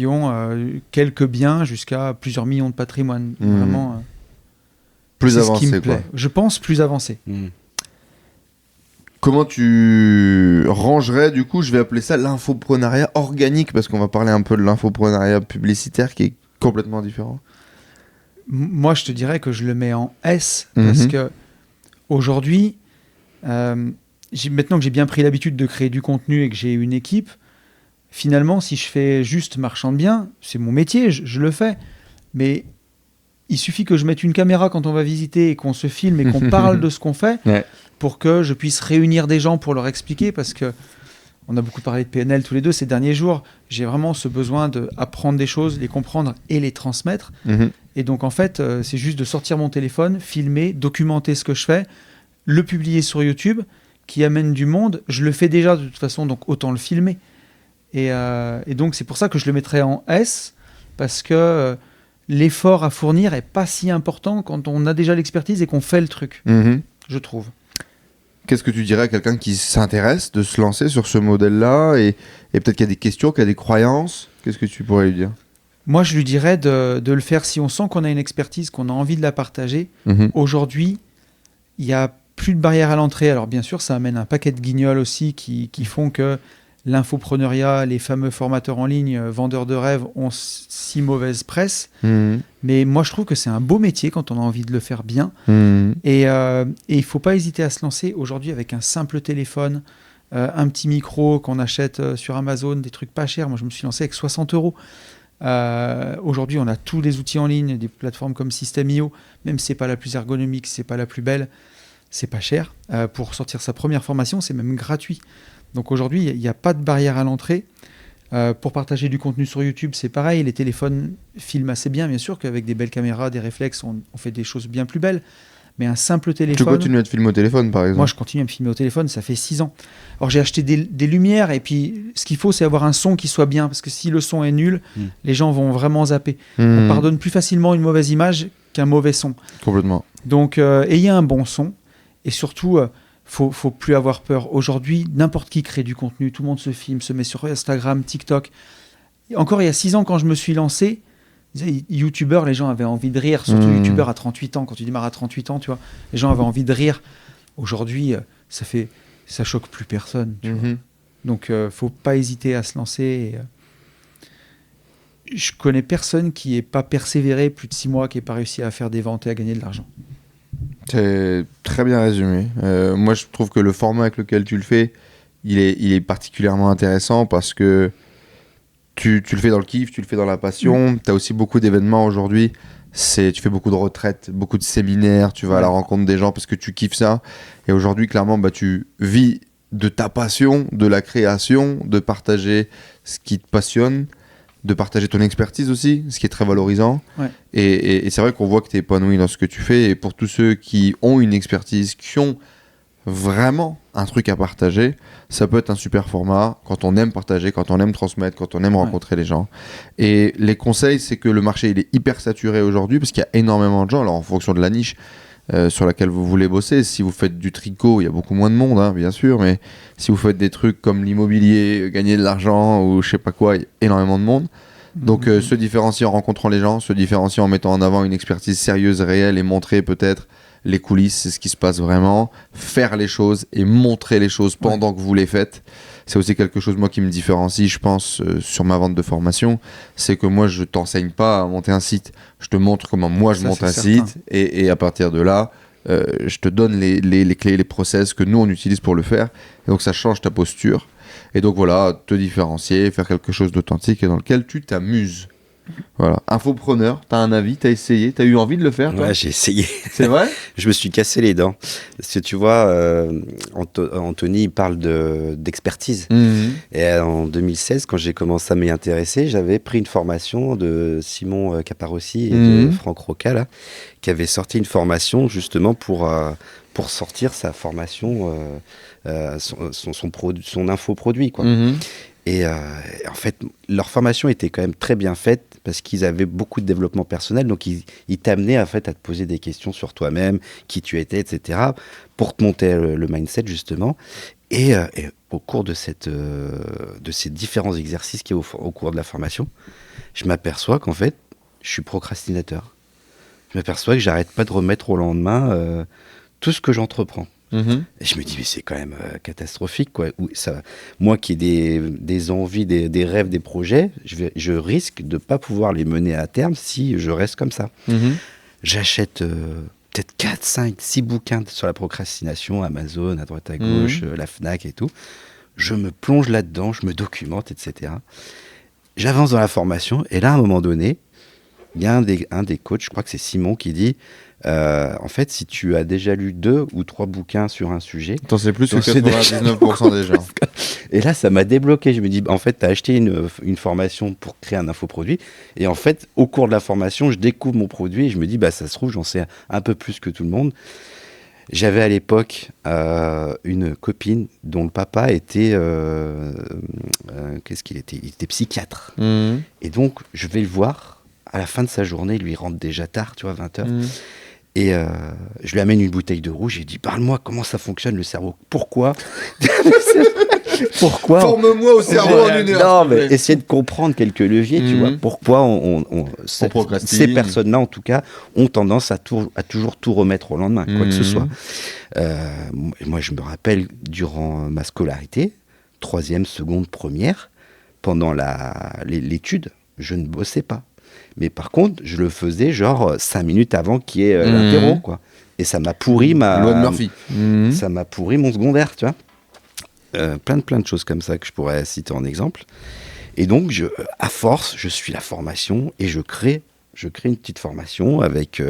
B: ont quelques biens jusqu'à plusieurs millions de patrimoine. Vraiment,
A: plus avancé, quoi.
B: Je pense plus avancé.
A: Comment tu rangerais, du coup, je vais appeler ça l'infoprenariat organique, parce qu'on va parler un peu de l'infoprenariat publicitaire qui est complètement différent.
B: Moi, je te dirais que je le mets en S, parce que aujourd'hui, maintenant que j'ai bien pris l'habitude de créer du contenu et que j'ai une équipe, finalement, si je fais juste marchand de biens, c'est mon métier, je le fais. Mais il suffit que je mette une caméra quand on va visiter et qu'on se filme et qu'on parle de ce qu'on fait pour que je puisse réunir des gens pour leur expliquer, parce que on a beaucoup parlé de PNL tous les deux ces derniers jours. J'ai vraiment ce besoin d'apprendre des choses, les comprendre et les transmettre. Et donc, en fait, c'est juste de sortir mon téléphone, filmer, documenter ce que je fais, le publier sur YouTube, qui amène du monde. Je le fais déjà de toute façon, donc autant le filmer. Et donc, c'est pour ça que je le mettrais en S, parce que l'effort à fournir n'est pas si important quand on a déjà l'expertise et qu'on fait le truc, je trouve.
A: Qu'est-ce que tu dirais à quelqu'un qui s'intéresse de se lancer sur ce modèle-là et peut-être qu'il y a des questions, qu'il y a des croyances? Qu'est-ce que tu pourrais lui dire?
B: Moi, je lui dirais de le faire si on sent qu'on a une expertise, qu'on a envie de la partager. Aujourd'hui, il n'y a plus de barrière à l'entrée. Alors bien sûr, ça amène un paquet de guignols aussi qui font que l'infopreneuriat, les fameux formateurs en ligne, vendeurs de rêves, ont si mauvaise presse. Mais moi, je trouve que c'est un beau métier quand on a envie de le faire bien. Et il ne faut pas hésiter à se lancer aujourd'hui avec un simple téléphone, un petit micro qu'on achète sur Amazon, des trucs pas chers. Moi, je me suis lancé avec 60 €. Aujourd'hui, on a tous les outils en ligne, des plateformes comme System.io, même si ce n'est pas la plus ergonomique, ce n'est pas la plus belle, c'est pas cher. Pour sortir sa première formation, c'est même gratuit. Donc aujourd'hui, il n'y a pas de barrière à l'entrée. Pour partager du contenu sur YouTube, c'est pareil. Les téléphones filment assez bien, bien sûr, qu'avec des belles caméras, des réflexes, on fait des choses bien plus belles. Mais un simple téléphone...
A: Tu continues à te filmer au téléphone, par exemple?
B: Moi, je continue à me filmer au téléphone, ça fait 6 ans. Alors, j'ai acheté des lumières, et puis ce qu'il faut, c'est avoir un son qui soit bien, parce que si le son est nul, les gens vont vraiment zapper. On pardonne plus facilement une mauvaise image qu'un mauvais son.
A: Complètement.
B: Donc, ayez un bon son, et surtout... faut plus avoir peur. Aujourd'hui, n'importe qui crée du contenu. Tout le monde se filme, se met sur Instagram, TikTok. Encore il y a 6 ans, quand je me suis lancé, youtubeur, les gens avaient envie de rire. Surtout youtubeur à 38 ans. Quand tu démarres à 38 ans, tu vois, les gens avaient envie de rire. Aujourd'hui, ça choque plus personne. Tu vois. Donc, faut pas hésiter à se lancer. Je connais personne qui n'ait pas persévéré plus de 6 mois, qui n'ait pas réussi à faire des ventes et à gagner de l'argent.
A: C'est très bien résumé. Moi, je trouve que le format avec lequel tu le fais, il est particulièrement intéressant parce que tu le fais dans le kiff, tu le fais dans la passion. Tu as aussi beaucoup d'événements aujourd'hui. Tu fais beaucoup de retraites, beaucoup de séminaires, tu vas à la rencontre des gens parce que tu kiffes ça. Et aujourd'hui, clairement, tu vis de ta passion, de la création, de partager ce qui te passionne, de partager ton expertise aussi, ce qui est très valorisant. Et c'est vrai qu'on voit que tu es épanoui dans ce que tu fais. Et pour tous ceux qui ont une expertise, qui ont vraiment un truc à partager, ça peut être un super format quand on aime partager, quand on aime transmettre, quand on aime rencontrer les gens. Et les conseils, c'est que le marché il est hyper saturé aujourd'hui parce qu'il y a énormément de gens. Alors en fonction de la niche sur laquelle vous voulez bosser, si vous faites du tricot, il y a beaucoup moins de monde, hein, bien sûr, mais si vous faites des trucs comme l'immobilier, gagner de l'argent ou je sais pas quoi, il y a énormément de monde. Donc se différencier en rencontrant les gens, se différencier en mettant en avant une expertise sérieuse, réelle et montrer peut-être les coulisses, c'est ce qui se passe vraiment, faire les choses et montrer les choses pendant que vous les faites. C'est aussi quelque chose, moi, qui me différencie, je pense, sur ma vente de formation. C'est que moi, je t'enseigne pas à monter un site. Je te montre comment moi, je monte un site. Et à partir de là, je te donne les clés, les process que nous, on utilise pour le faire. Et donc, ça change ta posture. Et donc, voilà, te différencier, faire quelque chose d'authentique et dans lequel tu t'amuses. Voilà. Infopreneur, t'as un avis, t'as essayé, t'as eu envie de le faire, toi?
C: Ouais, j'ai essayé.
A: C'est vrai?
C: Je me suis cassé les dents. Parce que tu vois, Anthony, il parle d'expertise. Et en 2016, quand j'ai commencé à m'y intéresser, j'avais pris une formation de Simon Caparossi et de Franck Roca, là, qui avait sorti une formation justement pour sortir sa formation, son infoproduit, quoi. Et en fait, leur formation était quand même très bien faite parce qu'ils avaient beaucoup de développement personnel. Donc, ils t'amenaient en fait à te poser des questions sur toi-même, qui tu étais, etc., pour te monter le mindset, justement. Et au cours de ces différents exercices qu'il y a au cours de la formation, je m'aperçois qu'en fait, je suis procrastinateur. Je m'aperçois que j'arrête pas de remettre au lendemain tout ce que j'entreprends. Et je me dis, mais c'est quand même catastrophique, quoi. Moi qui ai des envies, des rêves, des projets, je risque de ne pas pouvoir les mener à terme si je reste comme ça. J'achète peut-être 4, 5, 6 bouquins sur la procrastination, Amazon, à droite à gauche, la Fnac et tout. Je me plonge là-dedans, je me documente, etc. J'avance dans la formation, et là, à un moment donné, il y a un des coachs, je crois que c'est Simon, qui dit en fait, si tu as déjà lu 2 ou 3 bouquins sur un sujet...
A: T'en sais plus que 99% des gens.
C: Et là, ça m'a débloqué. Je me dis, en fait, tu as acheté une formation pour créer un infoproduit. Et en fait, au cours de la formation, je découvre mon produit et je me dis, ça se trouve, j'en sais un peu plus que tout le monde. J'avais à l'époque une copine dont le papa était... qu'est-ce qu'il était ? Il était psychiatre. Et donc, je vais le voir. À la fin de sa journée, il lui rentre déjà tard, tu vois, 20h. Et je lui amène une bouteille de rouge et je dis, parle-moi, comment ça fonctionne le cerveau ? Pourquoi
A: Forme-moi au cerveau en une heure.
C: Non, mais essayer de comprendre quelques leviers, tu vois. Pourquoi ces personnes-là, en tout cas, ont tendance à toujours tout remettre au lendemain, quoi que ce soit. Moi, je me rappelle, durant ma scolarité, 3e, seconde, première, pendant l'étude, je ne bossais pas. Mais par contre, je le faisais genre 5 minutes avant qu'il y ait l'interro, quoi. Et ça m'a pourri
A: loi de Murphy.
C: Ça m'a pourri mon secondaire, tu vois. Plein de choses comme ça que je pourrais citer en exemple. Et donc, à force, je suis la formation et je crée une petite formation avec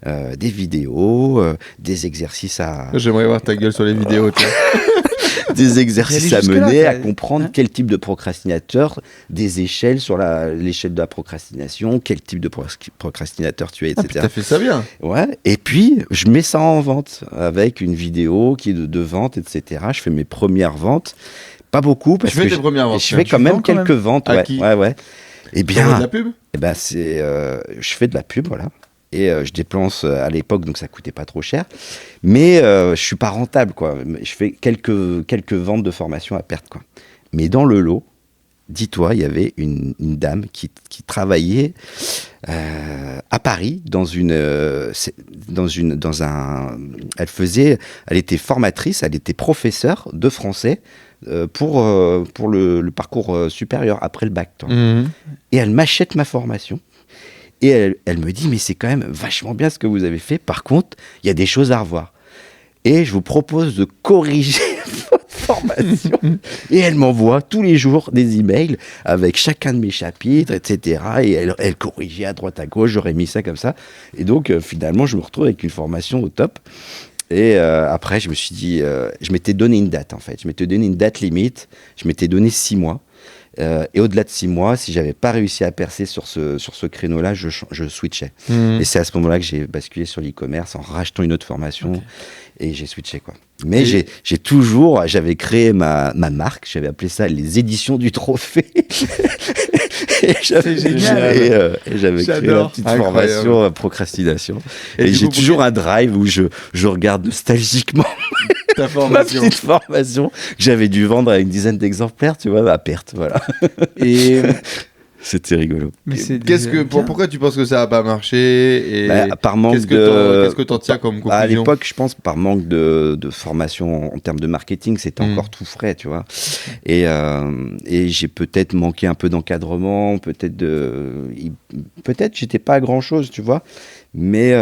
C: des vidéos, des exercices à...
A: J'aimerais voir ta gueule sur les vidéos, tu vois.
C: Des exercices à mener, à comprendre quel type de procrastinateur, des échelles sur l'échelle de la procrastination, quel type de procrastinateur tu es, etc.
A: T'as fait ça bien.
C: Ouais. Et puis, je mets ça en vente avec une vidéo qui est de vente, etc. Je fais mes premières ventes. Pas beaucoup, parce que
A: tes premières ventes,
C: je fais quand même quelques ventes.
A: À qui ?
C: Ouais. Et bien,
A: de la pub ?
C: Je fais de la pub, voilà. Et je dépense à l'époque, donc ça coûtait pas trop cher. Mais je suis pas rentable, quoi. Je fais quelques ventes de formation à perte, quoi. Mais dans le lot, dis-toi, il y avait une dame qui travaillait à Paris elle était formatrice, elle était professeure de français pour le parcours supérieur après le bac. Et elle m'achète ma formation. Et elle me dit, mais c'est quand même vachement bien ce que vous avez fait. Par contre, il y a des choses à revoir. Et je vous propose de corriger votre formation. Et elle m'envoie tous les jours des emails avec chacun de mes chapitres, etc. Et elle corrigeait à droite à gauche, j'aurais mis ça comme ça. Et donc, finalement, je me retrouve avec une formation au top. Et après, je me suis dit, je m'étais donné une date, en fait. Je m'étais donné une date limite. Je m'étais donné 6 mois. Et au-delà de 6 mois, si j'avais pas réussi à percer sur ce créneau-là, je switchais. Et c'est à ce moment-là que j'ai basculé sur l'e-commerce en rachetant une autre formation. Okay. Et j'ai switché, quoi. Mais j'avais créé ma marque, j'avais appelé ça les éditions du trophée. Et j'avais créé la petite formation à procrastination. Et j'ai toujours un drive où je regarde nostalgiquement ma petite formation que j'avais dû vendre à une dizaine d'exemplaires, tu vois, à perte, voilà.
A: Et
C: c'était rigolo.
A: Mais pourquoi tu penses que ça n'a pas marché et
C: par manque qu'est-ce
A: que t'en tiens comme conclusion ?
C: À l'époque, je pense, par manque de formation en termes de marketing, c'était encore tout frais, tu vois. Et j'ai peut-être manqué un peu d'encadrement, peut-être j'étais pas à grand-chose, tu vois. Mais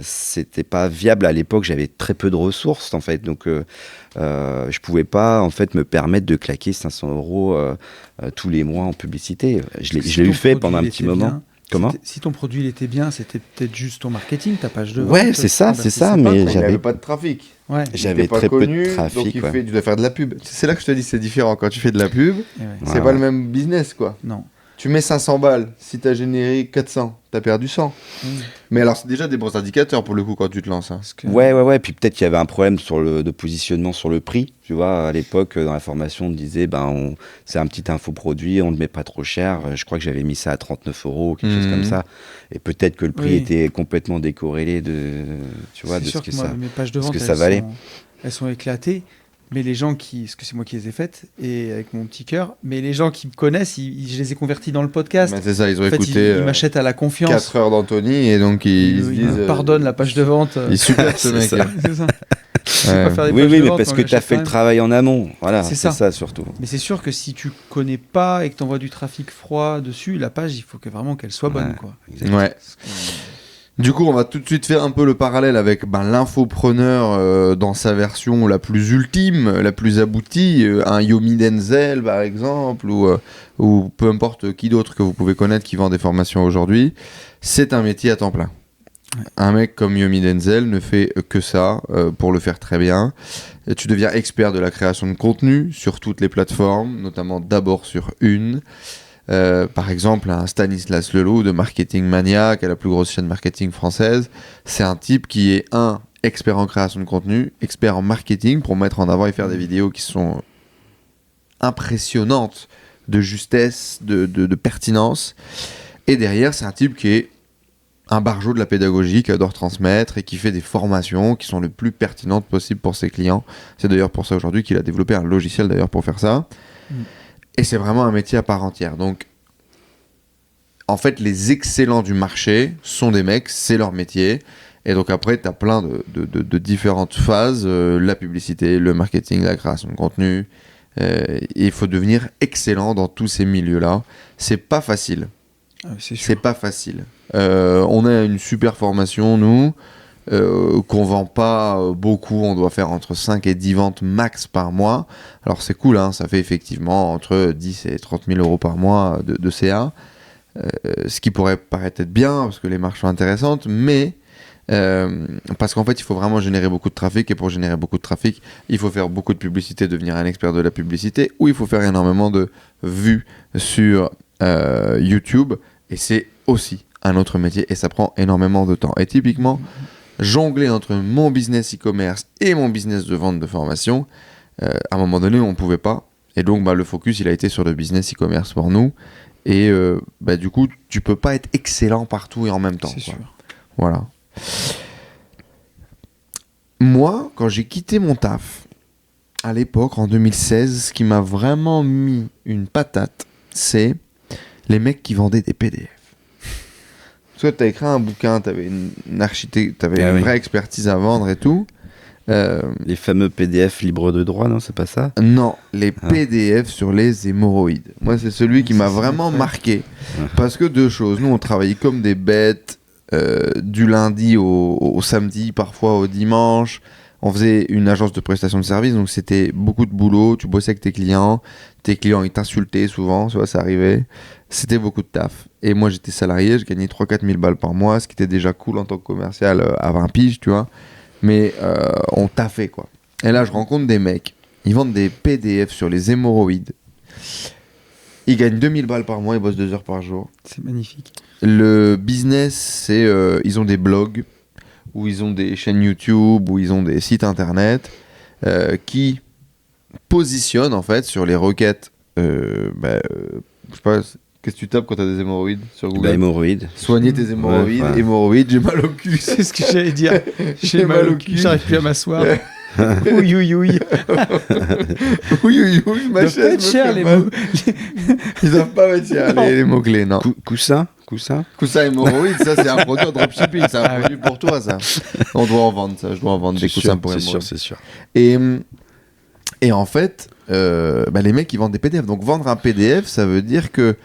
C: c'était pas viable à l'époque, j'avais très peu de ressources, en fait. Donc, je pouvais pas, en fait, me permettre de claquer 500 € tous les mois en publicité. Je l'ai eu fait pendant un petit moment. Comment ?
B: Si ton produit il était bien, c'était peut-être juste ton marketing, ta page de vente.
C: Ouais, c'est ça, mais
A: j'avais pas de trafic.
B: Ouais.
C: J'avais très peu de trafic.
A: Donc tu dois faire de la pub. C'est là que je te dis, c'est différent. Quand tu fais de la pub, c'est pas le même business, quoi.
B: Non.
A: Tu mets 500 balles, si t'as généré 400, t'as perdu 100. Mais alors, c'est déjà des bons indicateurs pour le coup quand tu te lances. Hein.
C: Ouais. Puis peut-être qu'il y avait un problème de positionnement sur le prix. Tu vois, à l'époque, dans la formation, on disait, c'est un petit infoproduit, on ne le met pas trop cher. Je crois que j'avais mis ça à 39 €, quelque chose comme ça. Et peut-être que le prix était complètement décorrélé de ce que ça,
B: mes pages de vente,
C: ça valait.
B: Elles sont éclatées. Mais les gens parce que c'est moi qui les ai faites, et avec mon petit cœur, mais les gens qui me connaissent, je les ai convertis dans le podcast.
A: C'est ça, ils ont écouté.
B: Ils m'achètent à la confiance.
A: 4 heures d'Anthony, et donc ils se disent.
B: Pardonne la page de vente.
A: Il est super ce mec.
B: C'est ça.
C: Oui, mais parce que tu as fait le travail en amont. Voilà, c'est ça surtout.
B: Mais c'est sûr que si tu connais pas et que tu envoies du trafic froid dessus, la page, il faut vraiment qu'elle soit bonne. Quoi.
A: Ouais. Du coup, on va tout de suite faire un peu le parallèle avec l'infopreneur dans sa version la plus ultime, la plus aboutie, un Yomi Denzel par exemple, ou peu importe qui d'autre que vous pouvez connaître qui vend des formations aujourd'hui. C'est un métier à temps plein. Ouais. Un mec comme Yomi Denzel ne fait que ça pour le faire très bien. Et tu deviens expert de la création de contenu sur toutes les plateformes, notamment d'abord sur une. Par exemple, un Stanislas Leloup de Marketing Mania, qui est la plus grosse chaîne marketing française. C'est un type qui est expert en création de contenu, expert en marketing pour mettre en avant et faire des vidéos qui sont impressionnantes de justesse, de pertinence. Et derrière, c'est un type qui est un barjot de la pédagogie, qui adore transmettre et qui fait des formations qui sont les plus pertinentes possibles pour ses clients. C'est d'ailleurs pour ça aujourd'hui qu'il a développé un logiciel d'ailleurs pour faire ça. Et c'est vraiment un métier à part entière. Donc, en fait, les excellents du marché sont des mecs, c'est leur métier. Et donc après, tu as plein de différentes phases. La publicité, le marketing, la création de contenu. Il faut devenir excellent dans tous ces milieux-là. C'est pas facile. C'est pas facile. On a une super formation, nous, qu'on vend pas beaucoup. On doit faire entre 5 et 10 ventes max par mois. Alors c'est cool, hein, ça fait effectivement entre 10 et 30 000 € par mois de CA. Ce qui pourrait paraître être bien, parce que les marges sont intéressantes, mais parce qu'en fait, il faut vraiment générer beaucoup de trafic, et pour générer beaucoup de trafic, il faut faire beaucoup de publicité, devenir un expert de la publicité, ou il faut faire énormément de vues sur YouTube, et c'est aussi un autre métier, et ça prend énormément de temps. Et typiquement, jongler entre mon business e-commerce et mon business de vente de formation, à un moment donné, on ne pouvait pas, et donc le focus, il a été sur le business e-commerce pour nous, et du coup, tu peux pas être excellent partout et en même temps.
B: C'est sûr.
A: Voilà. Moi, quand j'ai quitté mon taf, à l'époque, en 2016, ce qui m'a vraiment mis une patate, c'est les mecs qui vendaient des PDF. Parce que tu as écrit un bouquin, tu avais une vraie expertise à vendre et tout.
C: Les fameux PDF libres de droit, non, c'est pas ça?
A: Non, les PDF sur les hémorroïdes. Moi, c'est celui qui m'a vraiment marqué. Parce que deux choses. Nous, on travaillait comme des bêtes du lundi au samedi, parfois au dimanche. On faisait une agence de prestation de services, donc c'était beaucoup de boulot. Tu bossais avec tes clients. Tes clients, ils t'insultaient souvent, tu vois, ça arrivait. C'était beaucoup de taf. Et moi, j'étais salarié, je gagnais 3-4 000 balles par mois, ce qui était déjà cool en tant que commercial à 20 piges, tu vois. Mais on taffait, quoi. Et là, je rencontre des mecs. Ils vendent des PDF sur les hémorroïdes. Ils gagnent 2000 balles par mois, ils bossent 2 heures par jour.
B: C'est magnifique.
A: Le business, c'est... ils ont des blogs, ou ils ont des chaînes YouTube, ou ils ont des sites internet qui positionnent, en fait, sur les requêtes... je sais pas... Qu'est-ce que tu tapes quand t'as des hémorroïdes sur Google?
C: Hémorroïdes.
A: Soigner tes hémorroïdes. Ouais. Hémorroïdes, j'ai mal au cul.
B: C'est ce que j'allais dire. J'ai mal au cul, j'arrive plus à m'asseoir. Oui. Oui,
A: ma chaise me
B: cher,
A: fait mal. Ils doivent pas mettre cher les mots-clés, non.
C: Coussin
A: hémorroïdes, ça c'est un produit en dropshipping, c'est un produit pour toi, ça. On doit en vendre ça, je dois en vendre des coussins pour hémorroïdes.
C: C'est sûr.
A: Et en fait, les mecs ils vendent des PDF. Donc vendre un PDF, ça veut dire que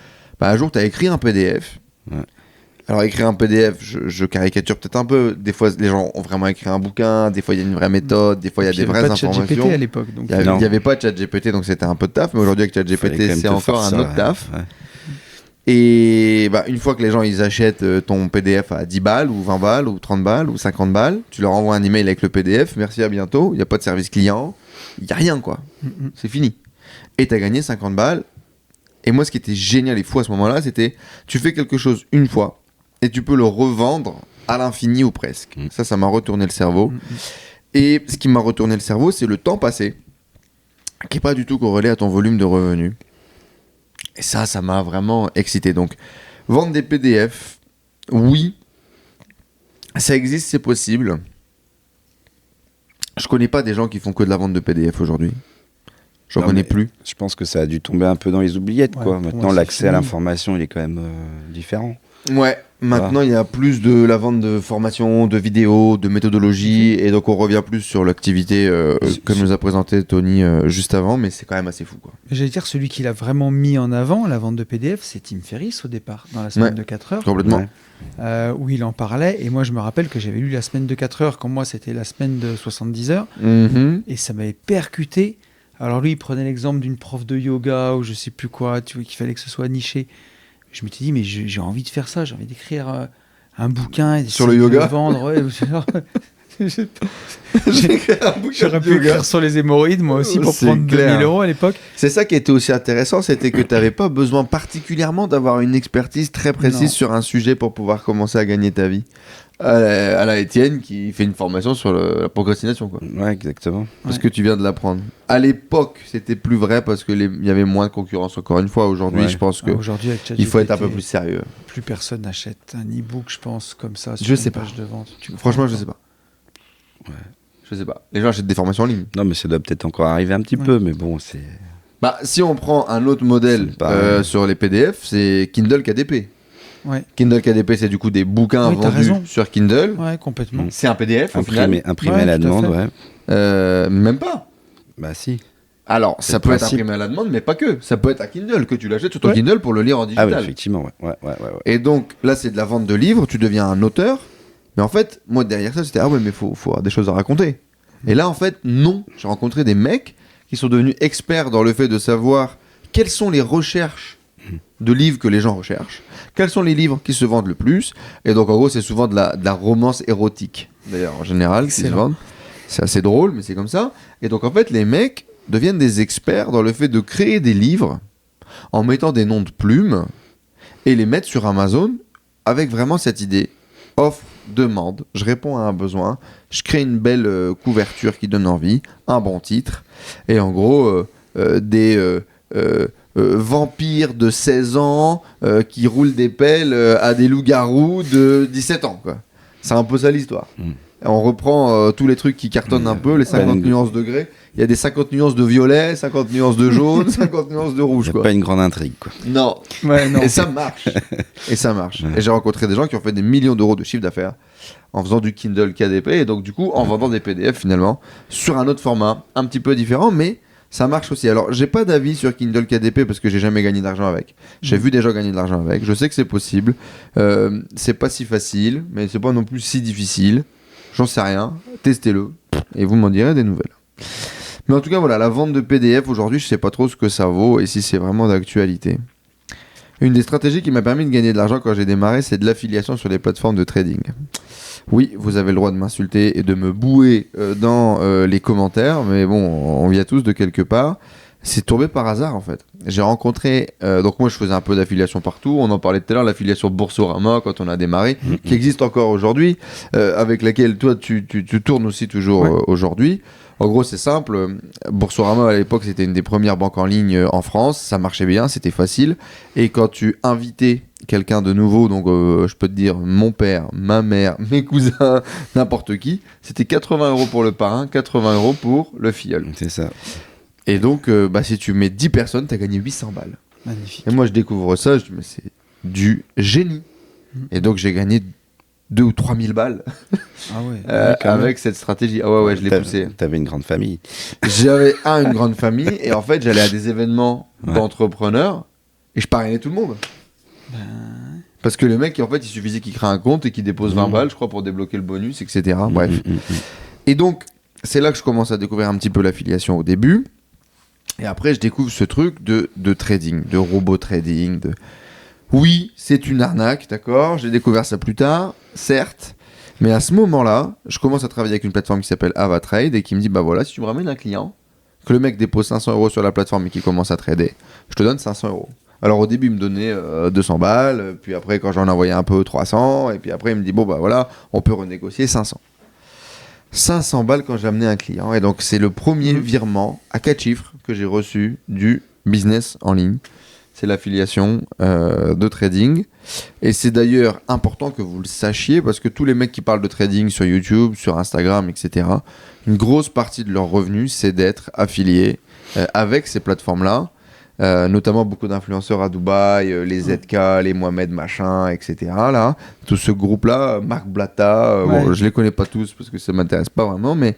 A: un jour, tu as écrit un PDF. Ouais. Alors, écrire un PDF, je caricature peut-être un peu. Des fois, les gens ont vraiment écrit un bouquin. Des fois, il y a une vraie méthode. Des fois, il y a des vraies informations. Il n'y avait pas de ChatGPT
B: à l'époque.
A: Il n'y avait pas de ChatGPT, donc c'était un peu de taf. Mais aujourd'hui, avec ChatGPT, c'est encore un autre taf. Ouais. Et une fois que les gens ils achètent ton PDF à 10 balles, ou 20 balles, ou 30 balles, ou 50 balles, tu leur envoies un email avec le PDF. Merci, à bientôt. Il n'y a pas de service client. Il n'y a rien, quoi. C'est fini. Et tu as gagné 50 balles. Et moi, ce qui était génial et fou à ce moment-là, c'était tu fais quelque chose une fois et tu peux le revendre à l'infini ou presque. Ça m'a retourné le cerveau. Et ce qui m'a retourné le cerveau, c'est le temps passé, qui n'est pas du tout corrélé à ton volume de revenus. Et ça m'a vraiment excité. Donc, vendre des PDF, oui, ça existe, c'est possible. Je connais pas des gens qui font que de la vente de PDF aujourd'hui. J'en connais plus.
C: Je pense que ça a dû tomber un peu dans les oubliettes, quoi. Maintenant, l'accès à l'information, il est quand même différent.
A: Ouais, maintenant il y a plus de la vente de formation, de vidéos, de méthodologie, et donc on revient plus sur l'activité que nous a présenté Tony juste avant, mais c'est quand même assez fou, quoi.
B: J'allais dire, celui qui l'a vraiment mis en avant, la vente de PDF, c'est Tim Ferriss au départ, dans la semaine de 4 heures.
A: Complètement.
B: Où il en parlait, et moi je me rappelle que j'avais lu la semaine de 4 heures, quand moi c'était la semaine de 70 heures, et ça m'avait percuté. Alors lui, il prenait l'exemple d'une prof de yoga, ou je sais plus quoi, tu vois, qu'il fallait que ce soit niché. Je m'étais dit, mais j'ai envie de faire ça, j'ai envie d'écrire un bouquin et
A: sur le yoga,
B: le vendre. Ouais, j'aurais pu écrire sur les hémorroïdes, moi aussi, pour prendre 2000 € à l'époque.
A: C'est ça qui était aussi intéressant, c'était que tu n'avais pas besoin particulièrement d'avoir une expertise très précise sur un sujet pour pouvoir commencer à gagner ta vie. À la Étienne qui fait une formation sur la procrastination, quoi.
C: Ouais, exactement.
A: Parce que tu viens de l'apprendre. À l'époque, c'était plus vrai parce que il y avait moins de concurrence. Encore une fois, aujourd'hui, je pense que il faut être un peu plus sérieux.
B: Plus personne n'achète un e-book, je pense, comme ça sur
A: une
B: page de vente.
A: Franchement, je sais pas. Ouais. Je sais pas. Les gens achètent des formations en ligne.
C: Non, mais ça doit peut-être encore arriver un petit peu, mais bon, c'est...
A: Bah, si on prend un autre modèle sur les PDF, c'est Kindle KDP.
B: Ouais.
A: Kindle KDP, c'est du coup des bouquins vendus sur Kindle.
B: Ouais, complètement.
A: C'est un PDF au final.
C: Imprimé à la demande,
A: même pas.
C: Bah si.
A: Alors, ça peut être imprimé à la demande, mais pas que. Ça peut être un Kindle, que tu l'achètes sur ton Kindle pour le lire en digital.
C: Ah oui, effectivement, ouais.
A: Et donc, là, c'est de la vente de livres, tu deviens un auteur. Mais en fait, moi, derrière ça, c'était « Ah ouais, mais faut avoir des choses à raconter. » Et là, en fait, non. J'ai rencontré des mecs qui sont devenus experts dans le fait de savoir quelles sont les recherches de livres que les gens recherchent, quels sont les livres qui se vendent le plus. Et donc, en gros, c'est souvent de la romance érotique, d'ailleurs, en général, qui se vendent. C'est assez drôle, mais c'est comme ça. Et donc, en fait, les mecs deviennent des experts dans le fait de créer des livres en mettant des noms de plumes et les mettre sur Amazon avec vraiment cette idée. Offre, demande, je réponds à un besoin, je crée une belle couverture qui donne envie, un bon titre, et en gros, des vampires de 16 ans qui roulent des pelles à des loups-garous de 17 ans, quoi. C'est un peu ça l'histoire. On reprend tous les trucs qui cartonnent un peu, les 50 nuances de gris. Il y a des 50 nuances de violet, 50 nuances de jaune, 50 nuances de rouge.
C: C'est pas une grande intrigue, quoi.
A: Non. Et ça marche. Et j'ai rencontré des gens qui ont fait des millions d'euros de chiffre d'affaires en faisant du Kindle KDP et donc du coup en vendant des PDF finalement sur un autre format, un petit peu différent, mais ça marche aussi. Alors, j'ai pas d'avis sur Kindle KDP parce que j'ai jamais gagné d'argent avec. J'ai vu des gens gagner de l'argent avec. Je sais que c'est possible. C'est pas si facile, mais c'est pas non plus si difficile. J'en sais rien. Testez-le et vous m'en direz des nouvelles. Mais en tout cas, voilà, la vente de PDF aujourd'hui, je sais pas trop ce que ça vaut et si c'est vraiment d'actualité. Une des stratégies qui m'a permis de gagner de l'argent quand j'ai démarré, c'est de l'affiliation sur les plateformes de trading. Oui, vous avez le droit de m'insulter et de me bouer dans les commentaires, mais bon, on vient tous de quelque part. C'est tombé par hasard en fait. J'ai rencontré, donc moi je faisais un peu d'affiliation partout, on en parlait tout à l'heure, l'affiliation Boursorama quand on a démarré, qui existe encore aujourd'hui, avec laquelle toi tu tournes aussi toujours aujourd'hui. En gros c'est simple, Boursorama à l'époque c'était une des premières banques en ligne en France, ça marchait bien, c'était facile, et quand tu invitais quelqu'un de nouveau, donc je peux te dire mon père, ma mère, mes cousins, n'importe qui, c'était 80 € pour le parrain, 80 € pour le filleul.
C: C'est ça.
A: Et donc, si tu mets 10 personnes, tu as gagné 800 balles.
B: Magnifique.
A: Et moi, je découvre ça, je dis, mais c'est du génie. Et donc, j'ai gagné 2 ou 3 000 balles avec cette stratégie. Ah ouais, je l'ai poussé.
C: T'avais une grande famille.
A: J'avais une grande famille, et en fait, j'allais à des événements d'entrepreneurs, et je parrainais tout le monde. Parce que le mec, en fait, il suffisait qu'il crée un compte et qu'il dépose 20 balles, je crois, pour débloquer le bonus, etc. Bref. Et donc, c'est là que je commence à découvrir un petit peu l'affiliation au début. Et après, je découvre ce truc de trading, de robot trading. Oui, c'est une arnaque, d'accord. J'ai découvert ça plus tard, certes. Mais à ce moment-là, je commence à travailler avec une plateforme qui s'appelle Avatrade et qui me dit, bah voilà, si tu me ramènes un client, que le mec dépose 500 € sur la plateforme et qu'il commence à trader, je te donne 500 €. Alors au début, il me donnait 200 balles, puis après, quand j'en envoyais un peu, 300, et puis après, il me dit, bon, bah voilà, on peut renégocier 500. 500 balles quand j'ai amené un client. Et donc, c'est le premier virement à 4 chiffres que j'ai reçu du business en ligne. C'est l'affiliation de trading. Et c'est d'ailleurs important que vous le sachiez parce que tous les mecs qui parlent de trading sur YouTube, sur Instagram, etc., une grosse partie de leurs revenus, c'est d'être affiliés avec ces plateformes-là. Notamment beaucoup d'influenceurs à Dubaï, les ZK, les Mohamed machin, etc. Là, tout ce groupe-là, Marc Blatta, bon, je les connais pas tous parce que ça m'intéresse pas vraiment, mais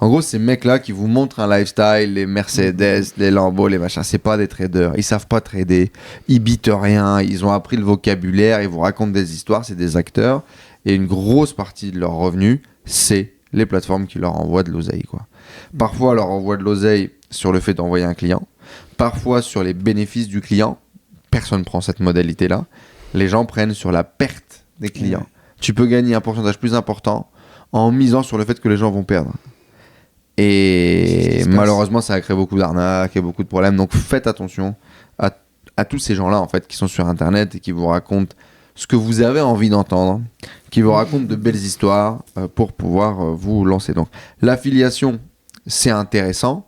A: en gros, ces mecs-là qui vous montrent un lifestyle, les Mercedes, les Lambo, les machins, c'est pas des traders, ils savent pas trader, ils bitent rien, ils ont appris le vocabulaire, ils vous racontent des histoires, c'est des acteurs, et une grosse partie de leurs revenus, c'est les plateformes qui leur envoient de l'oseille, quoi. Parfois, leur envoient de l'oseille sur le fait d'envoyer un client. Parfois sur les bénéfices du client, personne ne prend cette modalité-là. Les gens prennent sur la perte des clients. Tu peux gagner un pourcentage plus important en misant sur le fait que les gens vont perdre. Et malheureusement, ça a créé beaucoup d'arnaques et beaucoup de problèmes. Donc faites attention à tous ces gens-là en fait, qui sont sur Internet et qui vous racontent ce que vous avez envie d'entendre, qui vous racontent de belles histoires pour pouvoir vous lancer. Donc l'affiliation, c'est intéressant.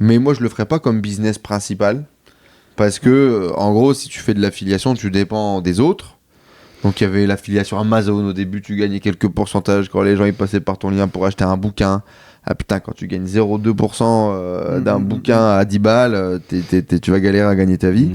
A: Mais moi, je le ferais pas comme business principal. Parce que, en gros, si tu fais de l'affiliation, tu dépends des autres. Donc, il y avait l'affiliation Amazon. Au début, tu gagnais quelques pourcentages quand les gens ils passaient par ton lien pour acheter un bouquin. Ah putain, quand tu gagnes 0,2% d'un bouquin à 10 balles, tu vas galérer à gagner ta vie.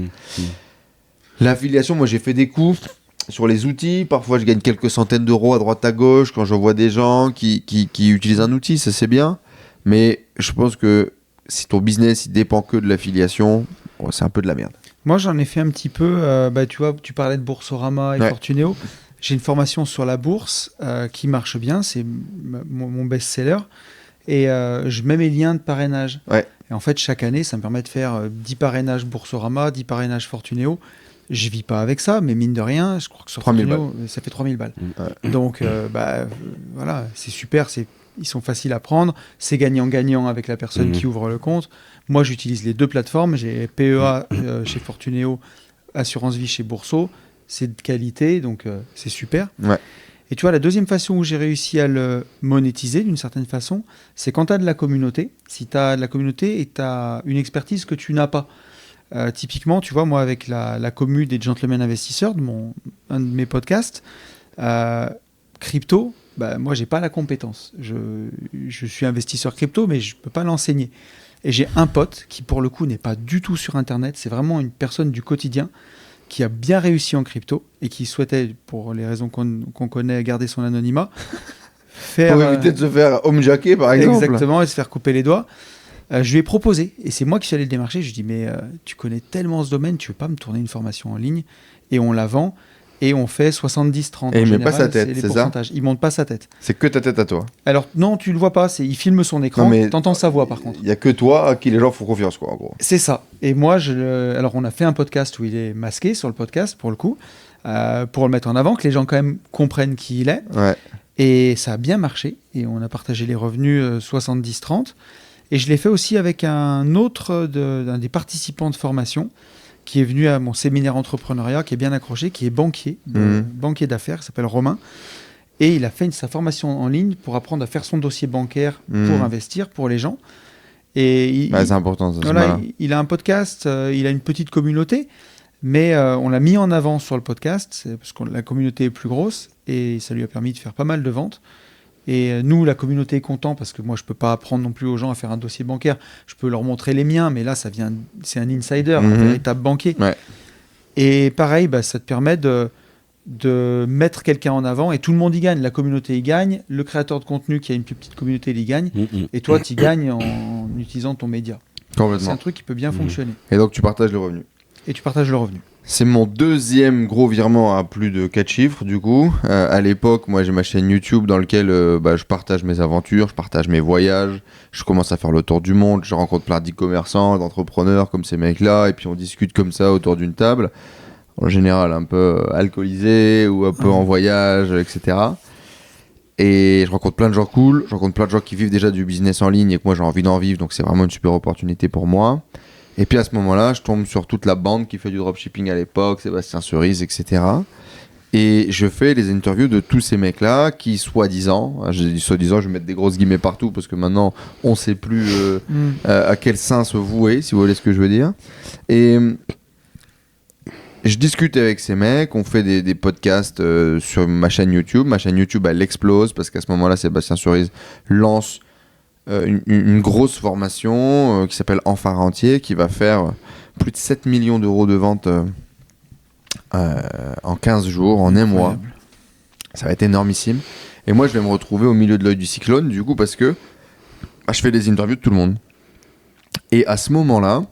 A: L'affiliation, moi, j'ai fait des coups sur les outils. Parfois, je gagne quelques centaines d'euros à droite à gauche quand je vois des gens qui utilisent un outil. Ça, c'est bien. Mais je pense que si ton business il dépend que de l'affiliation, c'est un peu de la merde.
B: Moi, j'en ai fait un petit peu. Tu vois, tu parlais de Boursorama et Fortunéo. J'ai une formation sur la bourse qui marche bien. C'est mon best-seller. Et je mets mes liens de parrainage. Et en fait, chaque année, ça me permet de faire 10 parrainages Boursorama, 10 parrainages Fortunéo. Je vis pas avec ça, mais mine de rien, je crois que sur Fortunéo, ça fait 3000 balles. Donc, voilà, c'est super. Ils sont faciles à prendre, c'est gagnant-gagnant avec la personne qui ouvre le compte. Moi, j'utilise les deux plateformes. J'ai PEA chez Fortunéo, Assurance Vie chez Bourso. C'est de qualité, donc c'est super. Et tu vois, la deuxième façon où j'ai réussi à le monétiser, d'une certaine façon, c'est quand tu as de la communauté. Si tu as de la communauté et tu as une expertise que tu n'as pas. Typiquement, tu vois, moi, avec la commu des Gentlemen Investisseurs, un de mes podcasts, crypto, moi, j'ai pas la compétence. Je suis investisseur crypto, mais je peux pas l'enseigner. Et j'ai un pote qui, pour le coup, n'est pas du tout sur Internet. C'est vraiment une personne du quotidien qui a bien réussi en crypto et qui souhaitait, pour les raisons qu'on connaît, garder son anonymat.
A: Pour éviter de se faire homejacker, par exemple.
B: Exactement, et se faire couper les doigts. Je lui ai proposé, et c'est moi qui suis allé le démarcher. Je lui ai dit, mais tu connais tellement ce domaine, tu veux pas me tourner une formation en ligne? Et on la vend. Et on fait 70-30.
A: Et il ne met pas sa tête, c'est ça?
B: Il ne monte pas sa tête.
A: C'est que ta tête à toi.
B: Alors, non, tu ne le vois pas. Il filme son écran. Tu entends sa voix, par contre.
A: Il n'y a que toi à qui les gens font confiance, quoi, en gros.
B: C'est ça. Et moi, alors, on a fait un podcast où il est masqué sur le podcast, pour le coup, pour le mettre en avant, que les gens, quand même, comprennent qui il est. Et ça a bien marché. Et on a partagé les revenus 70-30. Et je l'ai fait aussi avec un des participants de formation qui est venu à mon séminaire entrepreneuriat, qui est bien accroché, qui est banquier d'affaires, il s'appelle Romain. Et il a fait sa formation en ligne pour apprendre à faire son dossier bancaire pour investir pour les gens. Et
A: c'est important, ça.
B: Voilà, il a un podcast, il a une petite communauté, mais on l'a mis en avant sur le podcast, parce que la communauté est plus grosse, et ça lui a permis de faire pas mal de ventes. Et nous, la communauté est content parce que moi, je ne peux pas apprendre non plus aux gens à faire un dossier bancaire. Je peux leur montrer les miens, mais là, c'est un insider, un véritable banquier. Et pareil, ça te permet de mettre quelqu'un en avant et tout le monde y gagne. La communauté y gagne, le créateur de contenu qui a une plus petite communauté, il y gagne. Et toi, tu y gagnes en utilisant ton média.
A: Complètement.
B: C'est un truc qui peut bien fonctionner.
A: Et donc, tu partages le revenu.
B: Et tu partages le revenu.
A: C'est mon deuxième gros virement à plus de 4 chiffres du coup. À l'époque, moi j'ai ma chaîne YouTube dans laquelle je partage mes aventures, je partage mes voyages, je commence à faire le tour du monde, je rencontre plein d'e-commerçants, d'entrepreneurs comme ces mecs-là, et puis on discute comme ça autour d'une table, en général un peu alcoolisé ou un peu en voyage, etc. Et je rencontre plein de gens cool, je rencontre plein de gens qui vivent déjà du business en ligne et que moi j'ai envie d'en vivre, donc c'est vraiment une super opportunité pour moi. Et puis à ce moment-là, je tombe sur toute la bande qui fait du dropshipping à l'époque, Sébastien Cerise, etc. Et je fais les interviews de tous ces mecs-là qui, soi-disant, je dis soi-disant, je vais mettre des grosses guillemets partout parce que maintenant, on ne sait plus à quel sein se vouer, si vous voyez ce que je veux dire. Et je discute avec ces mecs, on fait des podcasts sur ma chaîne YouTube. Ma chaîne YouTube, elle explose parce qu'à ce moment-là, Sébastien Cerise lance une grosse formation qui s'appelle Enfant Rentier, qui va faire plus de 7 millions d'euros de ventes en 15 jours, en un mois. Ça va être énormissime. Et moi, je vais me retrouver au milieu de l'œil du cyclone, du coup, parce que je fais des interviews de tout le monde. Et à ce moment-là,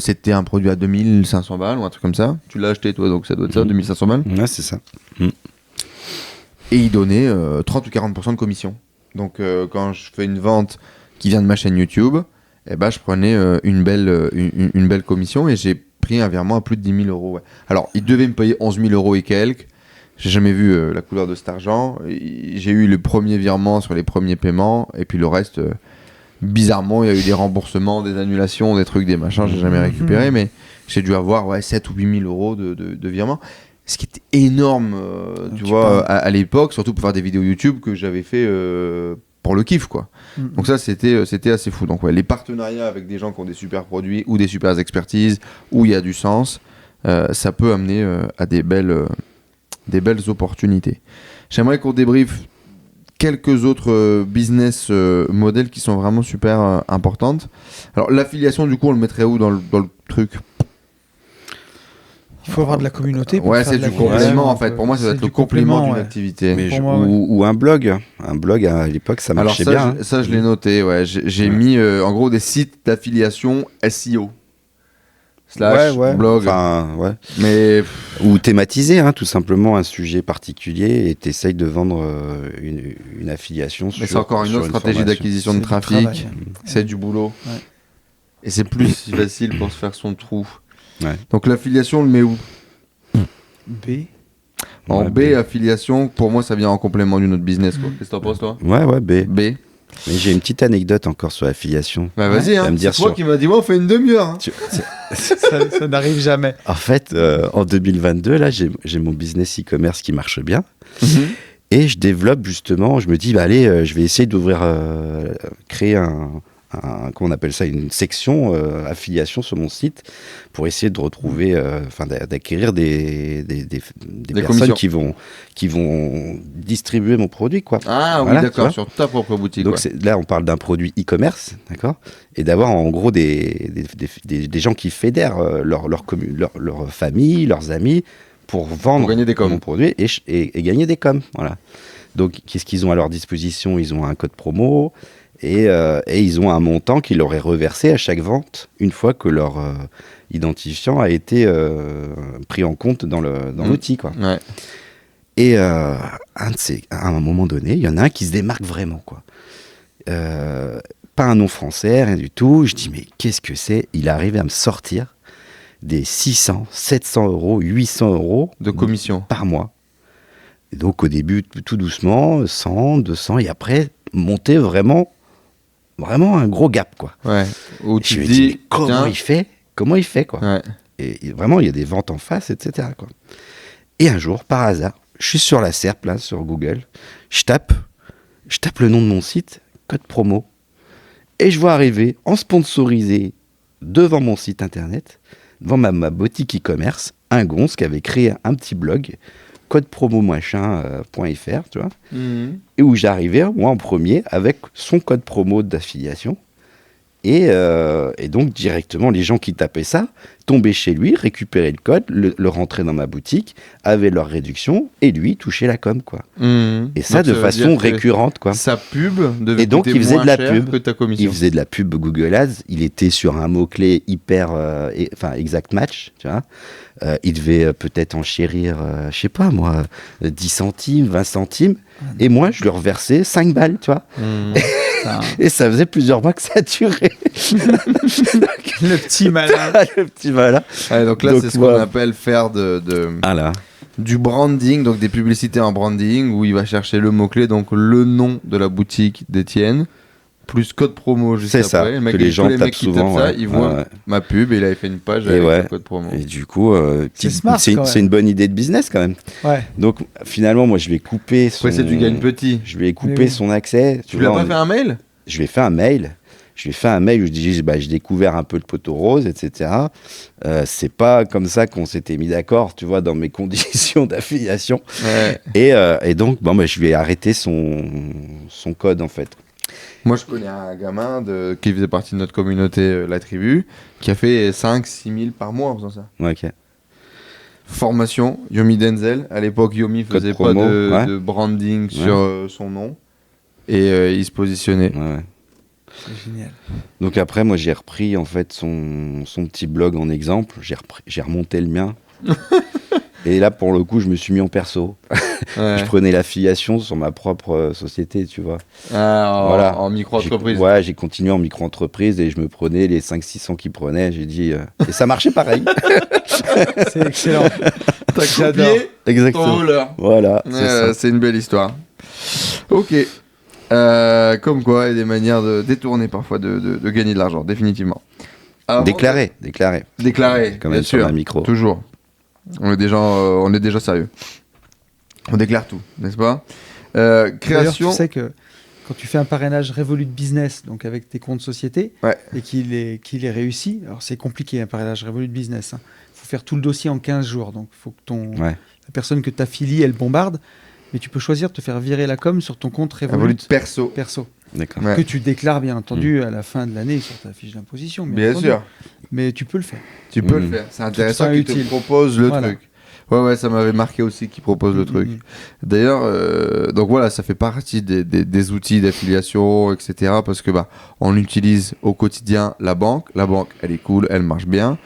A: c'était un produit à 2500 balles ou un truc comme ça. Tu l'as acheté, toi, donc ça doit être ça, 2500 balles.
C: Ouais, c'est ça.
A: Et il donnait 30 ou 40% de commission. Donc, quand je fais une vente qui vient de ma chaîne YouTube, je prenais une belle commission et j'ai pris un virement à plus de 10 000 euros. Ouais. Alors, il devait me payer 11 000 euros et quelques. J'ai jamais vu la couleur de cet argent. J'ai eu le premier virement sur les premiers paiements et puis le reste, bizarrement, il y a eu des remboursements, des annulations, des trucs, des machins. J'ai jamais récupéré, mais j'ai dû avoir 7 ou 8 000 euros de virement. Ce qui était énorme, tu vois, à l'époque, surtout pour faire des vidéos YouTube que j'avais fait pour le kiff, quoi. Donc ça, c'était assez fou. Donc les partenariats avec des gens qui ont des super produits ou des super expertises, où il y a du sens, ça peut amener à des belles opportunités. J'aimerais qu'on débriefe quelques autres business modèles qui sont vraiment super importantes. Alors l'affiliation, du coup, on le mettrait où dans le truc ?
B: Il faut avoir de la communauté.
A: Ouais, c'est du complément en fait. Pour moi, ça doit être le complément d'une activité.
C: Ou un blog. Un blog, à l'époque, ça marchait bien.
A: Ça, je l'ai noté. Ouais. J'ai mis en gros des sites d'affiliation SEO. Blog.
C: Mais... Ou thématiser, tout simplement, un sujet particulier et t'essayes de vendre une affiliation.
A: Mais c'est encore une autre stratégie d'acquisition de trafic. C'est du boulot. Ouais. Et c'est plus facile pour se faire son trou. Ouais. Donc l'affiliation, on le met où ?
B: B.
A: En B, affiliation, pour moi, ça vient en complément d'une autre business. Quoi. Qu'est-ce que t'en penses, toi ?
C: Ouais, B.
A: B.
C: Mais j'ai une petite anecdote encore sur l'affiliation.
A: Bah vas-y, c'est toi qui m'as dit, on fait une demi-heure.
B: Ça n'arrive jamais.
C: En fait, en 2022, là, j'ai mon business e-commerce qui marche bien. Et je développe justement, je me dis, allez, je vais essayer d'ouvrir, créer comment on appelle ça, une section affiliation sur mon site pour essayer de retrouver, d'acquérir des personnes qui vont distribuer mon produit, quoi.
A: Ah voilà, oui, d'accord, sur ta propre boutique.
C: Donc là, on parle d'un produit e-commerce, d'accord, et d'avoir en gros des gens qui fédèrent leur famille, leurs amis pour vendre mon produit et gagner des coms, voilà. Donc, qu'est-ce qu'ils ont à leur disposition ? Ils ont un code promo. Et ils ont un montant qui leur est reversé à chaque vente une fois que leur identifiant a été pris en compte dans l'outil, quoi. Ouais. Et à un moment donné, il y en a un qui se démarque vraiment, quoi. Pas un nom français, rien du tout. Je dis, mais qu'est-ce que c'est ? Il arrive à me sortir des 600, 700 euros, 800 euros
A: de commission
C: par mois. Et donc au début, tout doucement, 100, 200, et après, monter vraiment un gros gap, quoi.
A: Ouais.
C: Où tu te dis, mais comment il fait, quoi. Ouais. Et vraiment, il y a des ventes en face, etc., quoi. Et un jour, par hasard, je suis sur la SERP, là, sur Google, je tape le nom de mon site, code promo, et je vois arriver, en sponsorisé, devant mon site internet, devant ma boutique e-commerce, un gonze qui avait créé un petit blog, codepromo-machin.fr, tu vois, et où j'arrivais, moi, en premier, avec son code promo d'affiliation, et donc, directement, les gens qui tapaient ça, tombaient chez lui, récupéraient le code, le rentraient dans ma boutique, avaient leur réduction, et lui, touchait la com, quoi. Et ça, donc, de façon récurrente, quoi.
A: Sa pub devait
C: et donc,
A: coûter
C: il faisait
A: moins
C: de la
A: cher
C: pub.
A: Que ta commission.
C: Il faisait de la pub Google Ads, il était sur un mot-clé hyper, exact match, tu vois. Il devait peut-être enchérir, je sais pas moi, 10 centimes, 20 centimes, et moi, je lui reversais 5 balles, tu vois. Et ça faisait plusieurs mois que ça durait.
B: Le petit malin.
C: Le petit malin.
A: Ouais, donc là, c'est ce qu'on appelle faire
C: du
A: branding, donc des publicités en branding, où il va chercher le mot-clé, donc le nom de la boutique d'Étienne, plus code promo juste
C: c'est
A: après.
C: Ça, que les gens tapent souvent.
A: Ça, ils voient ma pub et il avait fait une page avec le code promo.
C: Et du coup, c'est une bonne idée de business quand même.
B: Ouais.
C: Donc finalement, moi, je vais couper son...
A: c'est du gagne petit.
C: Je vais couper son accès.
A: Tu lui as pas fait un mail ?
C: Je lui ai fait un mail. Où je dis, j'ai découvert un peu le poteau rose, etc. C'est pas comme ça qu'on s'était mis d'accord, tu vois, dans mes conditions d'affiliation. Ouais. Et donc, je vais arrêter son code, en fait.
A: Moi, je connais un gamin qui faisait partie de notre communauté, la tribu, qui a fait 5-6 000 par mois en faisant ça.
C: Ok.
A: Formation, Yomi Denzel. À l'époque, Yomi faisait pas de branding sur son nom. Et il se positionnait.
C: Ouais.
B: C'est génial.
C: Donc après, moi, j'ai repris en fait son petit blog en exemple. J'ai remonté le mien. Et là, pour le coup, je me suis mis en perso. Ouais. Je prenais l'affiliation sur ma propre société, tu vois.
A: En micro-entreprise.
C: J'ai continué en micro-entreprise et je me prenais les 500-600 qu'ils prenaient. J'ai dit... Et ça marchait pareil.
B: C'est excellent.
A: T'as copié
C: Exactement. Voilà,
A: c'est une belle histoire. Ok. Comme quoi, il y a des manières de détourner parfois de gagner de l'argent, définitivement.
C: Déclarer.
A: Comme bien sûr,
C: un micro.
A: Toujours. On est déjà sérieux. On déclare tout, n'est-ce pas ? Création.
B: Tu sais que quand tu fais un parrainage Revolut Business, donc avec tes comptes société, et qu'il est réussi, alors c'est compliqué un parrainage Revolut Business. Il faut faire tout le dossier en 15 jours. Donc il faut que la personne que tu affilies, elle bombarde. Mais tu peux choisir de te faire virer la com sur ton compte Revolut
A: perso.
C: D'accord.
B: Que tu déclares bien entendu à la fin de l'année sur ta fiche d'imposition.
A: Bien sûr.
B: Mais tu peux le faire.
A: Tu peux le faire. C'est intéressant qu'il te propose le truc. Ouais, ça m'avait marqué aussi qu'il propose le truc. D'ailleurs, donc voilà, ça fait partie des outils d'affiliation, etc. Parce que on utilise au quotidien la banque. La banque, elle est cool, elle marche bien.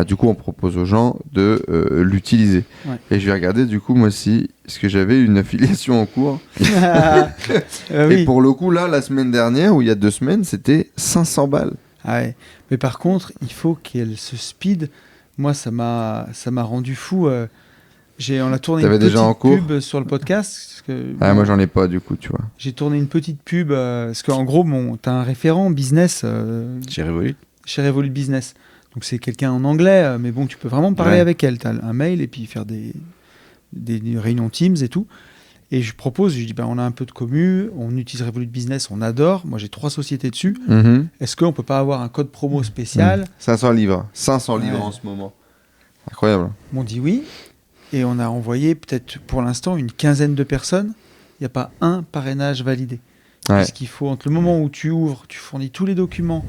A: Du coup, on propose aux gens de l'utiliser. Ouais. Et je vais regarder, du coup, moi aussi, est-ce que j'avais une affiliation en cours Et pour le coup, là, la semaine dernière, ou il y a 2 semaines, c'était 500 balles.
B: Ah ouais. Mais par contre, il faut qu'elle se speed. Moi, ça m'a rendu fou. On a tourné une petite pub sur le podcast.
A: Moi, j'en ai pas, du coup, tu vois.
B: J'ai tourné une petite pub, parce qu'en gros, tu as un référent business
C: chez Revolut.
B: Chez Revolut Business. Donc, c'est quelqu'un en anglais, mais bon, tu peux vraiment parler avec elle. Tu as un mail et puis faire des réunions Teams et tout. Et je dis, on a un peu de commu, on utilise Revolut Business, on adore. Moi, j'ai 3 sociétés dessus. Est-ce qu'on peut pas avoir un code promo spécial
A: 500 livres. 500 livres en ce moment. Incroyable.
B: Ils m'ont dit oui. Et on a envoyé peut-être pour l'instant une 15aine de personnes. Il n'y a pas un parrainage validé. Parce qu'il faut, entre le moment où tu ouvres, tu fournis tous les documents,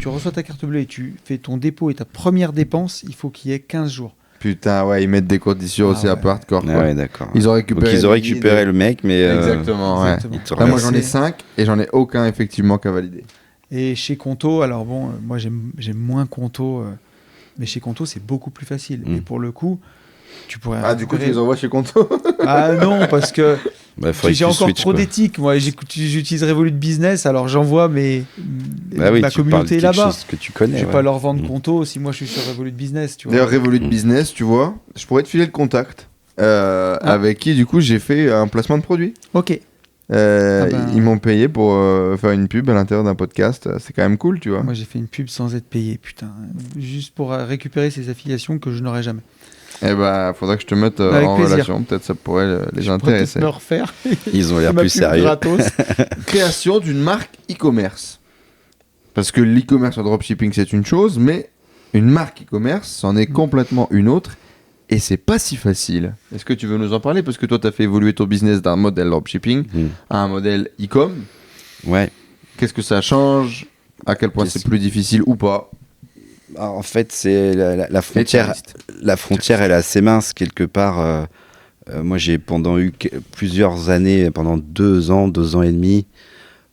B: tu reçois ta carte bleue et tu fais ton dépôt et ta première dépense, il faut qu'il y ait 15 jours.
A: Putain, ils mettent des conditions aussi un peu hardcore.
C: D'accord.
A: Ils ont récupéré
C: le mec, mais...
A: Exactement. Là, moi, j'en ai 5 et j'en ai aucun, effectivement, qu'à valider.
B: Et chez Conto, alors bon, moi, j'aime moins Conto, mais chez Conto, c'est beaucoup plus facile. Et pour le coup, tu pourrais...
A: du coup, tu les envoies chez Conto ?
B: Non, parce que... j'ai encore trop d'éthique. Moi, j'utilise Revolut Business, alors j'envoie ma communauté là-bas.
C: Que tu connais.
B: Je vais pas leur vendre Conto si moi je suis sur Revolut Business.
A: D'ailleurs, Revolut Business, tu vois, je pourrais te filer le contact avec qui, du coup, j'ai fait un placement de produit.
B: Ok.
A: Ils m'ont payé pour faire une pub à l'intérieur d'un podcast. C'est quand même cool, tu vois.
B: Moi, j'ai fait une pub sans être payé, putain. Juste pour récupérer ces affiliations que je n'aurai jamais.
A: Faudra que je te mette en relation. Peut-être ça pourrait les intéresser.
B: Me refaire.
C: Ils ont l'air plus sérieux.
A: Création d'une marque e-commerce. Parce que l'e-commerce en dropshipping, c'est une chose, mais une marque e-commerce, c'en est complètement une autre. Et c'est pas si facile. Est-ce que tu veux nous en parler ? Parce que toi, tu as fait évoluer ton business d'un modèle dropshipping à un modèle e-com.
C: Ouais.
A: Qu'est-ce que ça change ? À quel point c'est plus difficile ou pas ?
C: En fait, c'est la frontière. La frontière, elle est assez mince quelque part. Moi, j'ai eu plusieurs années, pendant 2 ans et demi,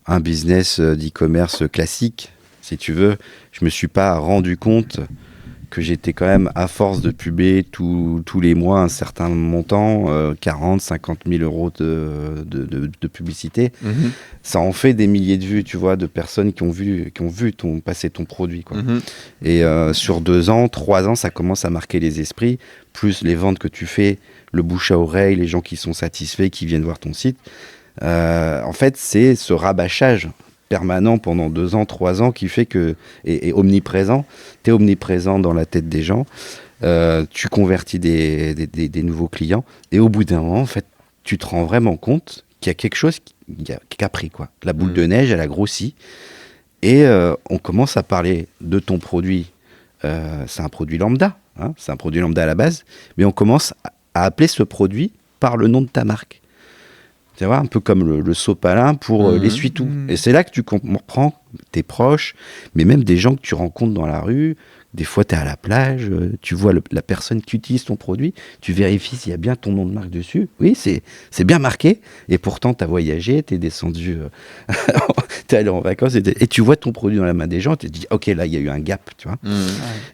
C: un business d'e-commerce classique, si tu veux. Je me suis pas rendu compte que j'étais quand même, à force de publier tous les mois un certain montant, 40, 50 000 euros de publicité, ça en fait des milliers de vues, tu vois, de personnes qui ont vu passer ton produit, quoi. Et sur 2 ans, 3 ans, ça commence à marquer les esprits, plus les ventes que tu fais, le bouche à oreille, les gens qui sont satisfaits, qui viennent voir ton site. En fait, c'est ce rabâchage permanent pendant 2 ans, 3 ans qui fait que, et omniprésent, tu es omniprésent dans la tête des gens, tu convertis des nouveaux clients, et au bout d'un moment, en fait, tu te rends vraiment compte qu'il y a quelque chose qui a pris, quoi. La boule de neige, elle a grossi, et on commence à parler de ton produit. C'est un produit lambda, hein, c'est un produit lambda à la base, mais on commence à appeler ce produit par le nom de ta marque. Tu vois, un peu comme le sopalin pour l'essuie-tout. Et c'est là que tu comprends tes proches, mais même des gens que tu rencontres dans la rue. Des fois, tu es à la plage, tu vois la personne qui utilise ton produit, tu vérifies s'il y a bien ton nom de marque dessus. Oui, c'est bien marqué. Et pourtant, tu as voyagé, tu es descendu, tu es allé en vacances, et tu vois ton produit dans la main des gens, tu te dis, OK, là, il y a eu un gap. Tu vois.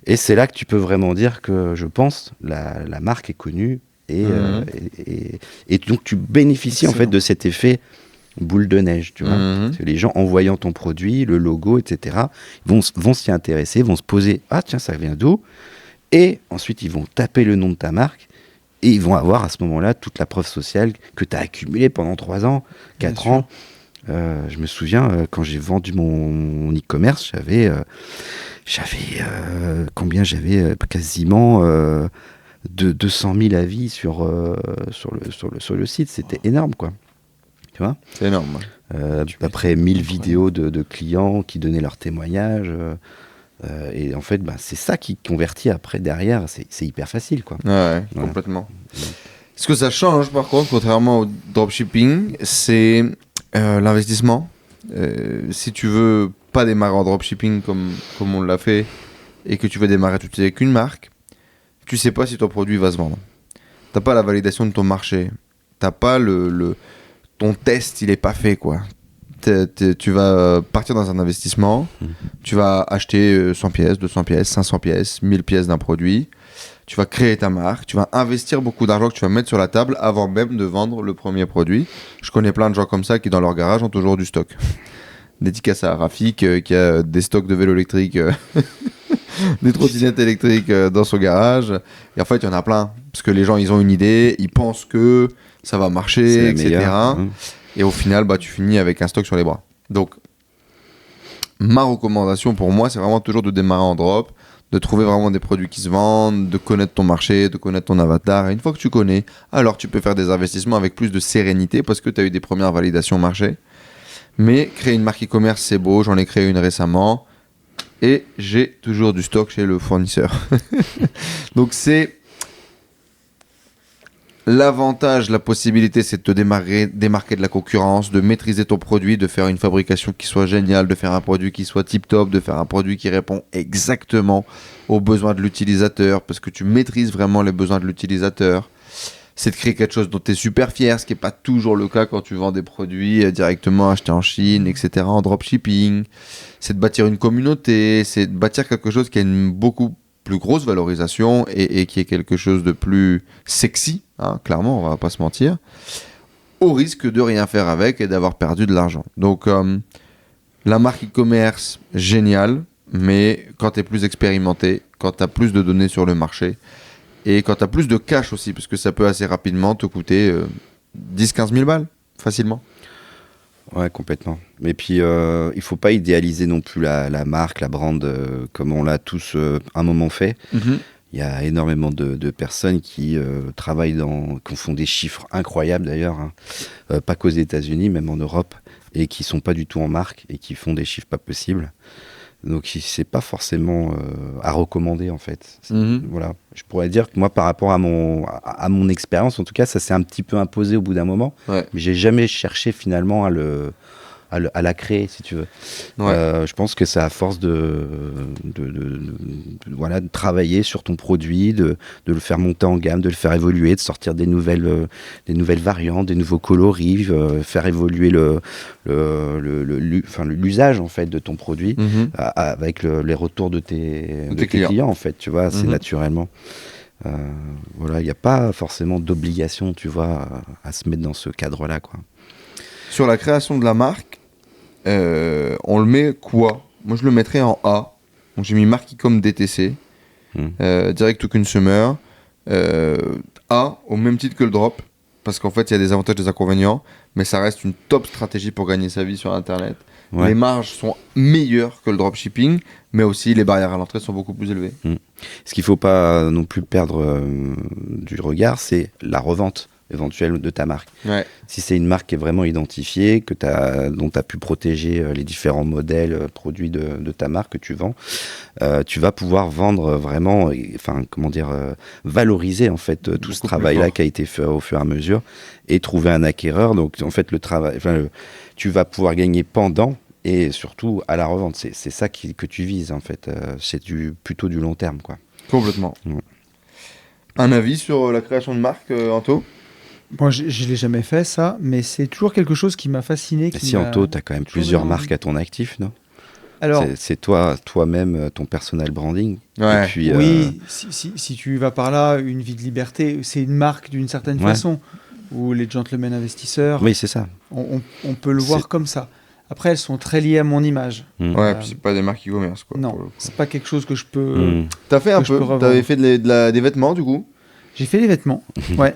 C: Et c'est là que tu peux vraiment dire que, je pense, la marque est connue. Et donc tu bénéficies en fait de cet effet boule de neige, tu vois. Parce que les gens, en voyant ton produit, le logo, etc., vont s'y intéresser, vont se poser, ah tiens, ça vient d'où? Et ensuite ils vont taper le nom de ta marque et ils vont avoir à ce moment-là toute la preuve sociale que tu as accumulée pendant 3 ans, 4 ans. Je me souviens, quand j'ai vendu mon e-commerce, j'avais combien? J'avais quasiment... de 200 000 avis sur le site, c'était énorme, quoi. Tu vois ?
A: C'est énorme.
C: Après 1000 vidéos de clients qui donnaient leurs témoignages. Et en fait, c'est ça qui convertit après derrière. C'est hyper facile, quoi.
A: Ouais, complètement. Ce que ça change, par contre, contrairement au dropshipping, c'est l'investissement. Si tu veux pas démarrer en dropshipping comme on l'a fait et que tu veux démarrer tout de suite avec une marque, tu sais pas si ton produit va se vendre. T'as pas la validation de ton marché. T'as pas ton test, il est pas fait, quoi. Tu vas partir dans un investissement. Tu vas acheter 100 pièces, 200 pièces, 500 pièces, 1000 pièces d'un produit. Tu vas créer ta marque. Tu vas investir beaucoup d'argent que tu vas mettre sur la table avant même de vendre le premier produit. Je connais plein de gens comme ça qui, dans leur garage, ont toujours du stock. Dédicace à Rafik qui a des stocks de vélos électriques... des trottinettes électriques dans son garage, et en fait il y en a plein parce que les gens ils ont une idée, ils pensent que ça va marcher, etc. Et au final tu finis avec un stock sur les bras. Donc ma recommandation pour moi c'est vraiment toujours de démarrer en drop, de trouver vraiment des produits qui se vendent, de connaître ton marché, de connaître ton avatar, et une fois que tu connais, alors tu peux faire des investissements avec plus de sérénité parce que tu as eu des premières validations marché. Mais créer une marque e-commerce c'est beau, j'en ai créé une récemment et j'ai toujours du stock chez le fournisseur. Donc c'est l'avantage, la possibilité, c'est de te démarquer de la concurrence, de maîtriser ton produit, de faire une fabrication qui soit géniale, de faire un produit qui soit tip-top, de faire un produit qui répond exactement aux besoins de l'utilisateur, parce que tu maîtrises vraiment les besoins de l'utilisateur. C'est de créer quelque chose dont tu es super fier, ce qui n'est pas toujours le cas quand tu vends des produits directement achetés en Chine, etc., en dropshipping. C'est de bâtir une communauté, c'est de bâtir quelque chose qui a une beaucoup plus grosse valorisation et qui est quelque chose de plus sexy, hein, clairement, on va pas se mentir, au risque de rien faire avec et d'avoir perdu de l'argent. Donc, la marque e-commerce, génial, mais quand tu es plus expérimenté, quand tu as plus de données sur le marché, et quand tu as plus de cash aussi, parce que ça peut assez rapidement te coûter 10-15 000 balles, facilement.
C: Ouais, complètement. Et puis, il faut pas idéaliser non plus la marque, la brand, comme on l'a tous un moment fait. Il y a énormément de personnes qui travaillent qui font des chiffres incroyables d'ailleurs, hein. Pas qu'aux États-Unis, même en Europe, et qui sont pas du tout en marque et qui font des chiffres pas possibles. Donc c'est pas forcément à recommander en fait. Voilà. Je pourrais dire que moi par rapport à mon expérience, en tout cas, ça s'est un petit peu imposé au bout d'un moment. Ouais. Mais j'ai jamais cherché finalement à la créer, si tu veux. Ouais. Je pense que c'est à force de travailler sur ton produit, de le faire monter en gamme, de le faire évoluer, de sortir des nouvelles variantes, des nouveaux coloris, faire évoluer l'usage en fait de ton produit avec les retours de tes clients en fait, tu vois, c'est naturellement. Voilà, il n'y a pas forcément d'obligation, tu vois, à se mettre dans ce cadre-là, quoi.
A: Sur la création de la marque, on le met quoi? Moi, je le mettrais en A. Donc, j'ai mis marque comme DTC, direct to consumer. A, au même titre que le drop, parce qu'en fait, il y a des avantages et des inconvénients, mais ça reste une top stratégie pour gagner sa vie sur Internet. les marges sont meilleures que le dropshipping, mais aussi les barrières à l'entrée sont beaucoup plus élevées.
C: Ce qu'il ne faut pas non plus perdre du regard, c'est la revente éventuelle de ta marque.
A: Ouais.
C: Si c'est une marque qui est vraiment identifiée, dont tu as pu protéger les différents modèles produits de ta marque que tu vends, tu vas pouvoir vendre vraiment, valoriser en fait tout ce travail-là qui a été fait au fur et à mesure et trouver un acquéreur. Donc en fait, tu vas pouvoir gagner pendant et surtout à la revente. C'est ça que tu vises en fait. C'est plutôt du long terme, quoi.
A: Complètement. Un avis sur la création de marque, Anto ?
B: Moi, je ne l'ai jamais fait, ça, mais c'est toujours quelque chose qui m'a fasciné.
C: Anto, tu as quand même plusieurs marques à ton actif, non ?
B: Alors,
C: c'est toi-même, ton personal branding.
A: Ouais.
C: Et puis,
B: oui, si tu vas par là, une vie de liberté, c'est une marque d'une certaine façon, ou les gentlemen investisseurs.
C: Oui, c'est ça.
B: On peut le voir comme ça. Après, elles sont très liées à mon image.
A: Ouais, puis c'est pas des marques e-commerce, quoi.
B: Non, c'est pas quelque chose que je peux.
A: T'as fait un peu. T'avais fait des vêtements, du coup ?
B: J'ai fait des vêtements. Ouais.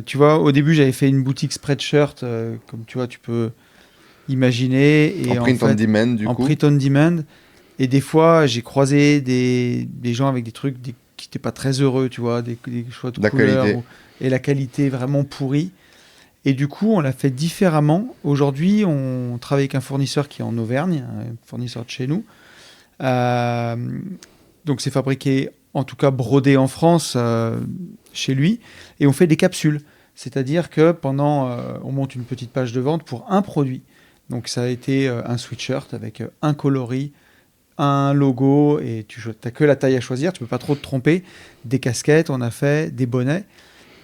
B: Tu vois, au début, j'avais fait une boutique Spreadshirt, comme tu vois, tu peux imaginer. Et
A: en print on demand, du coup.
B: En print on demand. Et des fois, j'ai croisé des gens avec des trucs qui n'étaient pas très heureux, tu vois, des choix de couleurs. Et la qualité vraiment pourrie. Et du coup, on l'a fait différemment. Aujourd'hui, on travaille avec un fournisseur qui est en Auvergne, un fournisseur de chez nous. Donc, c'est fabriqué, en tout cas brodé en France, chez lui. Et on fait des capsules. C'est-à-dire que on monte une petite page de vente pour un produit. Donc, ça a été un sweatshirt avec un coloris, un logo, et tu n'as que la taille à choisir. Tu ne peux pas trop te tromper. Des casquettes, on a fait, des bonnets.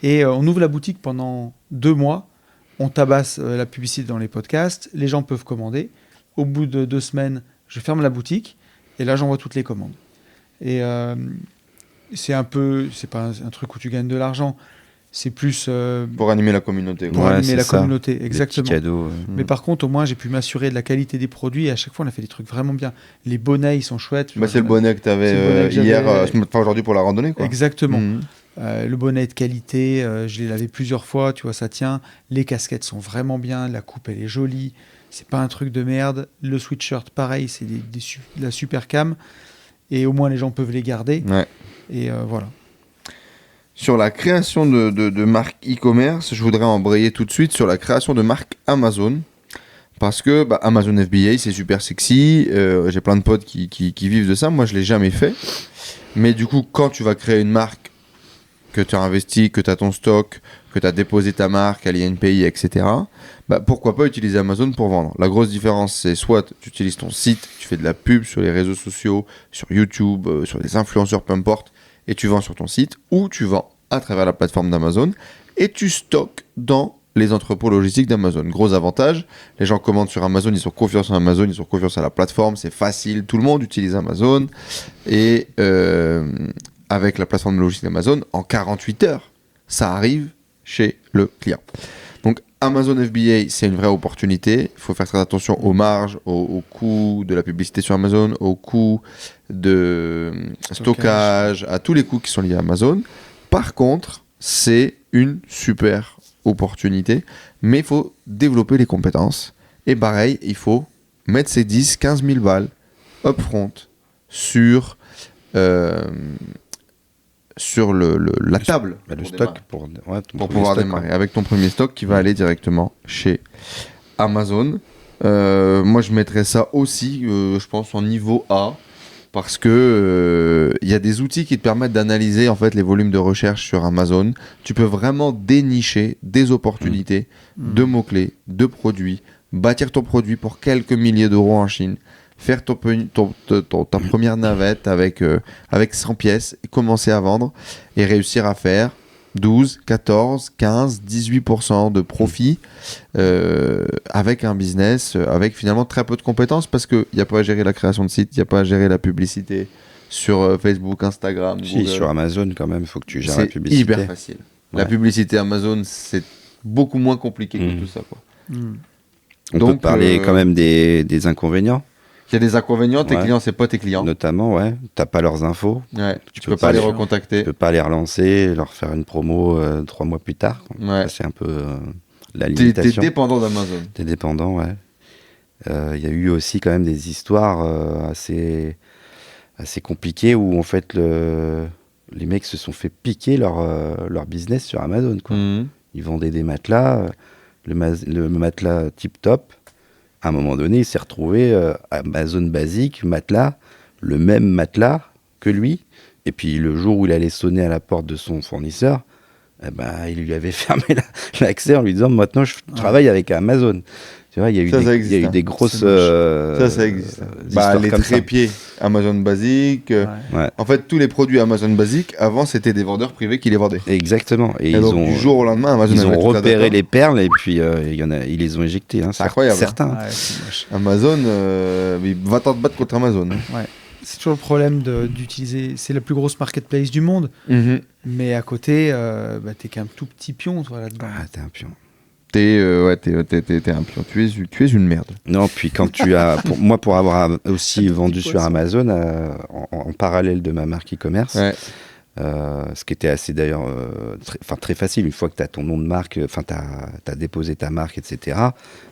B: Et on ouvre la boutique pendant 2 mois. On tabasse la publicité dans les podcasts. Les gens peuvent commander. Au bout de 2 semaines, je ferme la boutique. Et là, j'envoie toutes les commandes. Et c'est pas un truc où tu gagnes de l'argent. C'est plus...
A: pour animer la communauté.
B: Pour animer la communauté, exactement.
C: Des petits cadeaux.
B: Mais par contre, au moins, j'ai pu m'assurer de la qualité des produits. Et à chaque fois, on a fait des trucs vraiment bien. Les bonnets, ils sont chouettes.
A: C'est le bonnet que tu avais hier, aujourd'hui pour la randonnée, quoi.
B: Exactement. Le bonnet est de qualité, je l'ai lavé plusieurs fois, tu vois, ça tient. Les casquettes sont vraiment bien, la coupe, elle est jolie. C'est pas un truc de merde. Le sweatshirt, pareil, c'est de la super cam. Et au moins, les gens peuvent les garder.
A: Ouais.
B: Et voilà.
A: Sur la création de marques e-commerce, je voudrais embrayer tout de suite sur la création de marques Amazon. Parce que Amazon FBA, c'est super sexy. J'ai plein de potes qui vivent de ça. Moi, je l'ai jamais fait. Mais du coup, quand tu vas créer une marque, que tu as investi, que tu as ton stock, que tu as déposé ta marque à l'INPI, etc., pourquoi pas utiliser Amazon pour vendre ? La grosse différence, c'est soit tu utilises ton site, tu fais de la pub sur les réseaux sociaux, sur YouTube, sur les influenceurs, peu importe, et tu vends sur ton site, ou tu vends à travers la plateforme d'Amazon, et tu stockes dans les entrepôts logistiques d'Amazon. Gros avantage, les gens commandent sur Amazon, ils ont confiance en Amazon, ils ont confiance à la plateforme, c'est facile, tout le monde utilise Amazon, et... avec la plateforme de logistique d'Amazon, en 48 heures, ça arrive chez le client. Donc Amazon FBA, c'est une vraie opportunité. Il faut faire très attention aux marges, au coût de la publicité sur Amazon, au coût de stockage, à tous les coûts qui sont liés à Amazon. Par contre, c'est une super opportunité, mais il faut développer les compétences. Et pareil, il faut mettre ses 10-15 000 balles upfront sur la table,
C: le stock pour
A: pouvoir démarrer avec ton premier stock qui va aller directement chez Amazon. Moi, je mettrais ça aussi, je pense, en niveau A, parce que y a des outils qui te permettent d'analyser en fait les volumes de recherche sur Amazon. Tu peux vraiment dénicher des opportunités de mots-clés, de produits, bâtir ton produit pour quelques milliers d'euros en Chine, faire ta première navette avec 100 pièces, et commencer à vendre et réussir à faire 12, 14, 15, 18% de profit avec un business, avec finalement très peu de compétences parce qu'il n'y a pas à gérer la création de site, il n'y a pas à gérer la publicité sur Facebook, Instagram, Google.
C: Sur Amazon quand même, il faut que tu gères la publicité.
A: C'est hyper facile. Ouais. La publicité Amazon, c'est beaucoup moins compliqué que tout ça, quoi.
C: On peut parler quand même des inconvénients.
A: Il y a des inconvénients, tes clients, c'est pas tes clients.
C: Notamment, t'as pas leurs infos.
A: Ouais, tu peux pas les recontacter.
C: Tu peux pas les relancer, leur faire une promo 3 mois plus tard.
A: Ouais.
C: Ça, c'est un peu la limitation.
A: T'es dépendant d'Amazon.
C: T'es dépendant, ouais. Il y a eu aussi quand même des histoires assez compliquées où en fait les mecs se sont fait piquer leur business sur Amazon, quoi. Ils vendaient des matelas, le matelas tip top. À un moment donné, il s'est retrouvé Amazon basique, matelas, le même matelas que lui. Et puis le jour où il allait sonner à la porte de son fournisseur, il lui avait fermé l'accès en lui disant maintenant je travaille avec Amazon. Tu vois, il y a eu des grosses
A: ça existe. Les trépieds Amazon basique.
C: Ouais.
A: En fait, tous les produits Amazon basique, avant, c'était des vendeurs privés qui les vendaient.
C: Exactement. Et
A: donc, du jour au lendemain, Amazon
C: ils ont repéré les perles et puis ils les ont éjectées. Hein,
A: c'est incroyable.
C: Certains.
B: Ouais, c'est moche.
A: Amazon, va t'en te battre contre Amazon.
B: Ouais. C'est toujours le problème d'utiliser. C'est la plus grosse marketplace du monde. Mais à côté, t'es qu'un tout petit pion, toi, là-dedans.
C: Ah, t'es un pion.
A: T'es un pion. Tu es une merde.
C: Non, puis quand tu as... pour avoir aussi vendu sur Amazon, en parallèle de ma marque e-commerce, ce qui était assez d'ailleurs très facile, une fois que tu as ton nom de marque, tu as déposé ta marque, etc.,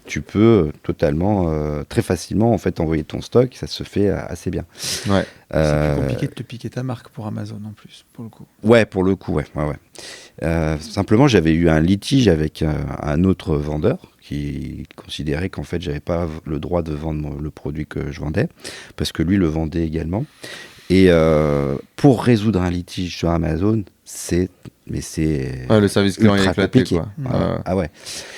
C: tu peux totalement, très facilement, en fait, envoyer ton stock, ça se fait assez bien.
B: Ouais. C'est plus compliqué de te piquer ta marque pour Amazon en plus, pour le coup.
C: Ouais, pour le coup, ouais. Simplement, j'avais eu un litige avec un autre vendeur qui considérait qu'en fait, j'avais pas le droit de vendre le produit que je vendais, parce que lui le vendait également. Et pour résoudre un litige sur Amazon, le
A: service client est éclaté, quoi.
C: Ah ouais.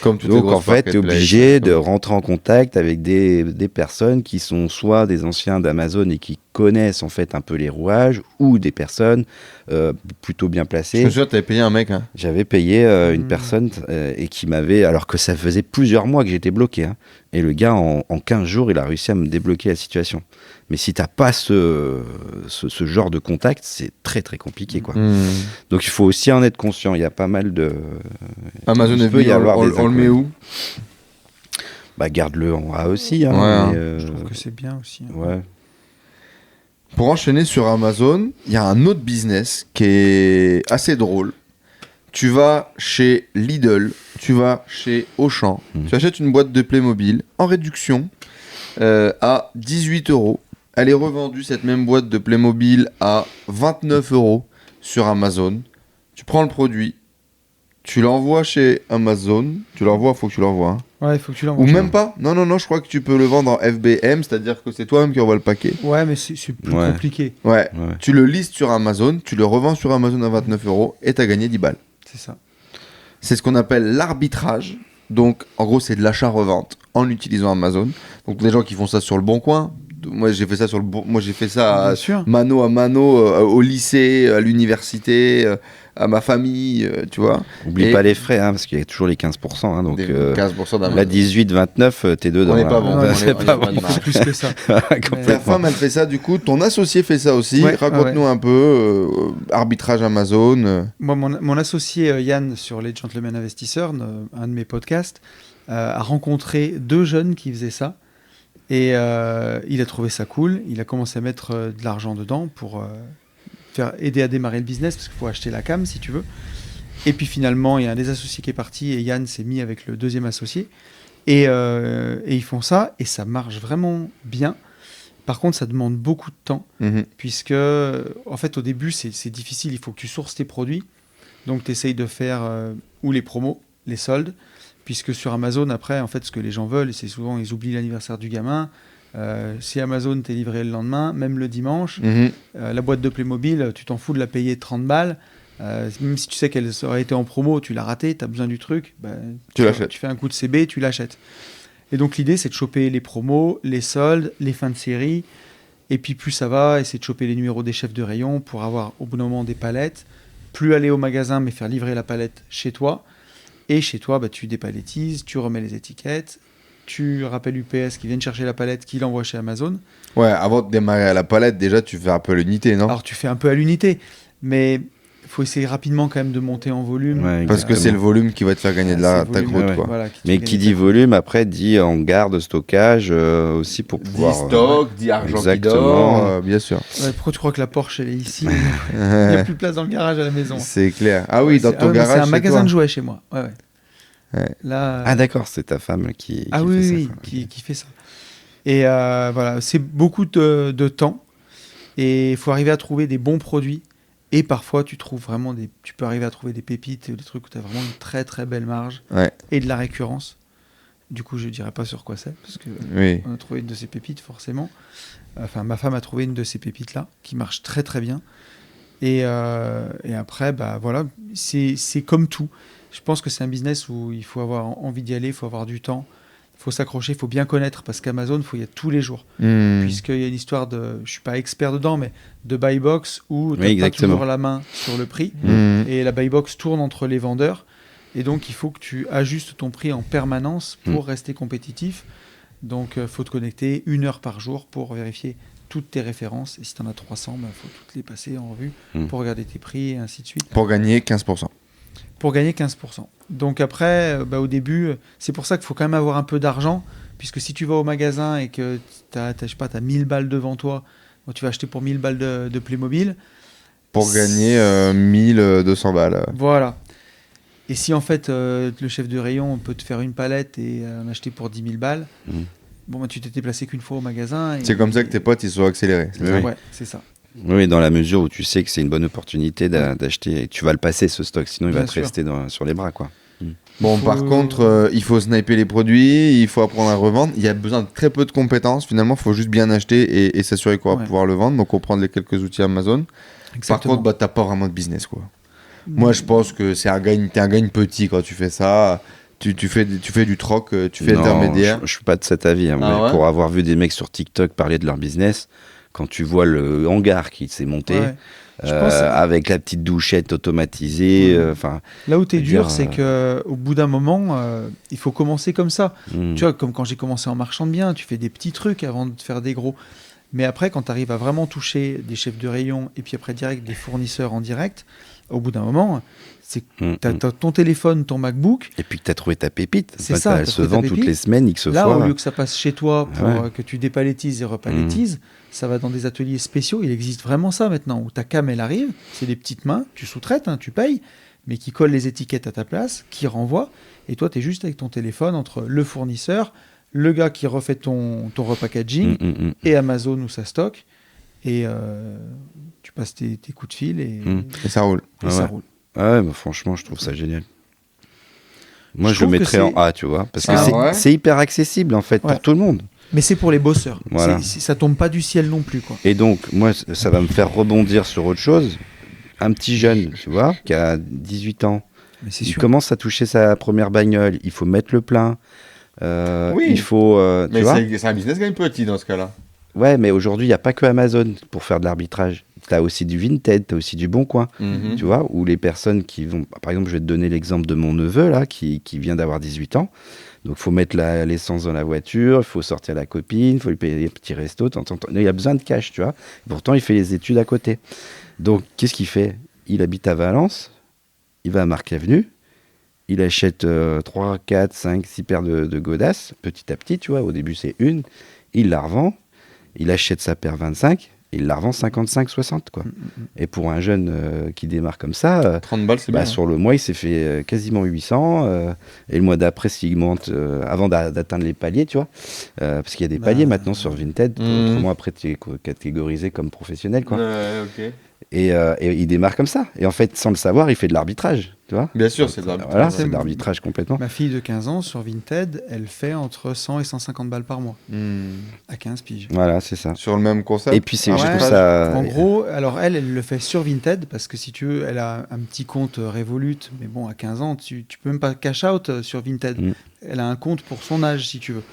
A: Comme toutes
C: donc en fait, tu es obligé de rentrer en contact avec des personnes qui sont soit des anciens d'Amazon et qui connaissent en fait un peu les rouages, ou des personnes plutôt bien placées.
A: Je me souviens, tu avais payé un mec. Hein.
C: J'avais payé une personne et qui m'avait, alors que ça faisait plusieurs mois que j'étais bloqué. Hein, et le gars, en 15 jours, il a réussi à me débloquer la situation. Mais si t'as pas ce genre de contact, c'est très très compliqué, quoi. Donc il faut aussi en être conscient. Il y a pas mal de...
A: Amazon FBA, on le met où ?
C: Garde-le en A aussi. Hein,
B: je trouve que c'est bien aussi. Hein.
C: Ouais.
A: Pour enchaîner sur Amazon, il y a un autre business qui est assez drôle. Tu vas chez Lidl, tu vas chez Auchan, tu achètes une boîte de Playmobil en réduction à 18 €. Elle est revendue, cette même boîte de Playmobil, à 29 € sur Amazon. Tu prends le produit, tu l'envoies chez Amazon. Tu l'envoies, faut que tu l'envoies. Hein.
B: Ouais, il faut que tu l'envoies.
A: Ou même pas. Non, je crois que tu peux le vendre en FBM, c'est-à-dire que c'est toi-même qui envoie le paquet.
B: Ouais, mais c'est plus compliqué.
A: Ouais. Tu le listes sur Amazon, tu le revends sur Amazon à 29 € et tu as gagné 10 balles.
B: C'est ça.
A: C'est ce qu'on appelle l'arbitrage. Donc, en gros, c'est de l'achat-revente en utilisant Amazon. Donc, des gens qui font ça sur le Bon Coin. Moi, j'ai fait ça mano à mano au lycée, à l'université, à ma famille, tu vois.
C: Oublie pas les frais, hein, parce qu'il y a toujours les 15%. Hein, donc,
A: 15% d'Amazon.
C: La 18-29, t'es dedans.
A: On n'est pas bon.
B: Il faut plus que ça.
A: Ta femme, elle fait ça, du coup. Ton associé fait ça aussi. Raconte-nous un peu. Arbitrage Amazon.
B: Moi, mon associé Yann, sur les Gentlemen Investisseurs, un de mes podcasts, a rencontré 2 jeunes qui faisaient ça. Et il a trouvé ça cool. Il a commencé à mettre de l'argent dedans pour aider à démarrer le business, parce qu'il faut acheter la cam si tu veux. Et puis finalement, il y a un des associés qui est parti et Yann s'est mis avec le 2e associé. Et ils font ça et ça marche vraiment bien. Par contre, ça demande beaucoup de temps, puisque en fait, au début, c'est difficile. Il faut que tu sources tes produits. Donc, tu essayes de faire ou les promos, les soldes. Puisque sur Amazon, après, en fait, ce que les gens veulent, c'est souvent, ils oublient l'anniversaire du gamin. Si Amazon t'est livré le lendemain, même le dimanche, la boîte de Playmobil, tu t'en fous de la payer 30 balles. Même si tu sais qu'elle aurait été en promo, tu l'as raté, tu as besoin du truc, tu l'achètes. Tu fais un coup de CB, tu l'achètes. Et donc l'idée, c'est de choper les promos, les soldes, les fins de série. Et puis plus ça va, essayer de choper les numéros des chefs de rayon pour avoir au bout d'un moment des palettes. Plus aller au magasin, mais faire livrer la palette chez toi. Et chez toi, tu dépalettises, tu remets les étiquettes, tu rappelles UPS qui viennent chercher la palette, qui l'envoie chez Amazon.
A: Ouais, avant de démarrer à la palette, déjà, tu fais un peu à l'unité, non ?
B: Alors, tu fais un peu à l'unité, mais il faut essayer rapidement quand même de monter en volume.
C: Ouais,
A: parce que c'est le volume qui va te faire gagner de ta croûte, quoi.
B: Voilà,
C: mais qui dit volume, après, dit en garde, stockage, aussi pour pouvoir...
A: Dit stock, dit argent qui dort, bien sûr.
B: Ouais, pourquoi tu crois que la Porsche, elle est ici ? Il n'y a plus de place dans le garage à la maison.
A: C'est clair. Ah oui, dans ton garage,
B: c'est un magasin de jouets chez moi. Ouais.
C: Là, ah d'accord, c'est ta femme qui
B: fait ça. Qui fait ça. Et voilà, c'est beaucoup de temps. Et il faut arriver à trouver des bons produits. Et parfois, tu peux arriver à trouver des pépites, des trucs où tu as vraiment une très très belle marge et de la récurrence. Du coup, je ne dirais pas sur quoi c'est, parce qu'on a trouvé une de ces pépites, forcément. Enfin, ma femme a trouvé une de ces pépites-là, qui marche très très bien. Et après, voilà, c'est comme tout. Je pense que c'est un business où il faut avoir envie d'y aller, il faut avoir du temps. Il faut s'accrocher, il faut bien connaître, parce qu'Amazon, il faut y être tous les jours. Puisqu'il y a une histoire de, je ne suis pas expert dedans, mais de buy box où tu n'as pas toujours la main sur le prix. Et la buy box tourne entre les vendeurs. Et donc, il faut que tu ajustes ton prix en permanence pour rester compétitif. Donc, il faut te connecter 1 heure par jour pour vérifier toutes tes références. Et si tu en as 300, il faut toutes les passer en revue pour regarder tes prix et ainsi de suite.
A: Pour gagner 15%.
B: Pour gagner 15%. Donc après, au début, c'est pour ça qu'il faut quand même avoir un peu d'argent, puisque si tu vas au magasin et que tu as 1000 balles devant toi, bon, tu vas acheter pour 1000 balles de Playmobil.
A: Pour gagner 1200 balles.
B: Voilà. Et si en fait, le chef de rayon peut te faire une palette et en acheter pour 10 000 balles, bon, tu t'es déplacé qu'une fois au magasin.
A: C'est comme ça que tes potes ils sont accélérés.
B: Ouais, c'est ça.
C: Oui, dans la mesure où tu sais que c'est une bonne opportunité d'acheter, et tu vas le passer ce stock, sinon il va te rester sur les bras, quoi.
A: Bon, par contre, il faut sniper les produits, il faut apprendre à revendre. Il y a besoin de très peu de compétences. Finalement, il faut juste bien acheter et s'assurer qu'on va pouvoir le vendre. Donc, on prend les quelques outils Amazon.
B: Exactement.
A: Par contre, t'as pas vraiment de business, quoi. Moi, je pense que t'es un gagne petit quand tu fais ça. Tu fais du troc, tu fais intermédiaire.
C: Je suis pas de cet avis. Pour avoir vu des mecs sur TikTok parler de leur business, quand tu vois le hangar qui s'est monté, avec la petite douchette automatisée.
B: Là où tu es dur, c'est qu'au bout d'un moment, il faut commencer comme ça. Tu vois, comme quand j'ai commencé en marchand de biens, tu fais des petits trucs avant de faire des gros. Mais après, quand tu arrives à vraiment toucher des chefs de rayon et puis après direct des fournisseurs en direct, au bout d'un moment, c'est t'as ton téléphone, ton MacBook.
C: Et puis que tu as trouvé ta pépite.
B: C'est ça.
C: Elle se vend toutes les semaines, X fois.
B: Là, au lieu que ça passe chez toi pour que tu dépalettises et repalettises, ça va dans des ateliers spéciaux. Il existe vraiment ça maintenant, où ta cam, elle arrive, c'est des petites mains, tu sous-traites, tu payes, mais qui collent les étiquettes à ta place, qui renvoient. Et toi, tu es juste avec ton téléphone entre le fournisseur, le gars qui refait ton repackaging et Amazon où ça stocke. Et tu passes tes coups de fil et
A: ça roule.
B: Ça roule.
C: Ouais, franchement, je trouve ça génial. Moi, je le mettrais en A, tu vois, parce que c'est hyper accessible, en fait, pour tout le monde.
B: Mais c'est pour les bosseurs. Voilà. Ça tombe pas du ciel non plus, quoi.
C: Et donc, moi, ça va me faire rebondir sur autre chose. Un petit jeune, tu vois, qui a 18 ans, il commence à toucher sa première bagnole, il faut mettre le plein. Il faut.
A: Mais c'est un business quand même petit dans ce cas-là.
C: Ouais, mais aujourd'hui, il n'y a pas que Amazon pour faire de l'arbitrage. Tu as aussi du Vinted, tu as aussi du Bon Coin, tu vois, où les personnes qui vont... Par exemple, je vais te donner l'exemple de mon neveu, là, qui vient d'avoir 18 ans. Donc, il faut mettre l'essence dans la voiture, il faut sortir la copine, il faut lui payer des petits restos. Il y a besoin de cash, tu vois. Pourtant, il fait les études à côté. Donc, qu'est-ce qu'il fait ? Il habite à Valence, il va à Marc Avenue, il achète 3, 4, 5, 6 paires de godasses, petit à petit, tu vois. Au début, c'est une. Il la revend. Il achète sa paire 25, et il la revend 55, 60, quoi. Et pour un jeune qui démarre comme ça,
A: 30 balles, c'est bien.
C: Sur le mois, il s'est fait quasiment 800. Et le mois d'après, s'il monte, avant d'atteindre les paliers, tu vois, parce qu'il y a des paliers maintenant sur Vinted, autrement après, tu es catégorisé comme professionnel, quoi.
A: Ok.
C: Et il démarre comme ça. Et en fait, sans le savoir, il fait de l'arbitrage, tu vois.
A: Bien sûr, c'est de l'arbitrage.
C: Voilà, c'est de l'arbitrage complètement.
B: Ma fille de 15 ans, sur Vinted, elle fait entre 100 et 150 balles par mois. À 15 piges.
C: Voilà, c'est ça.
A: Sur le même concept.
C: Et puis, je trouve ça...
B: En gros, alors elle le fait sur Vinted, parce que si tu veux, elle a un petit compte Revolut, mais bon, à 15 ans, tu peux même pas cash out sur Vinted. Elle a un compte pour son âge, si tu veux.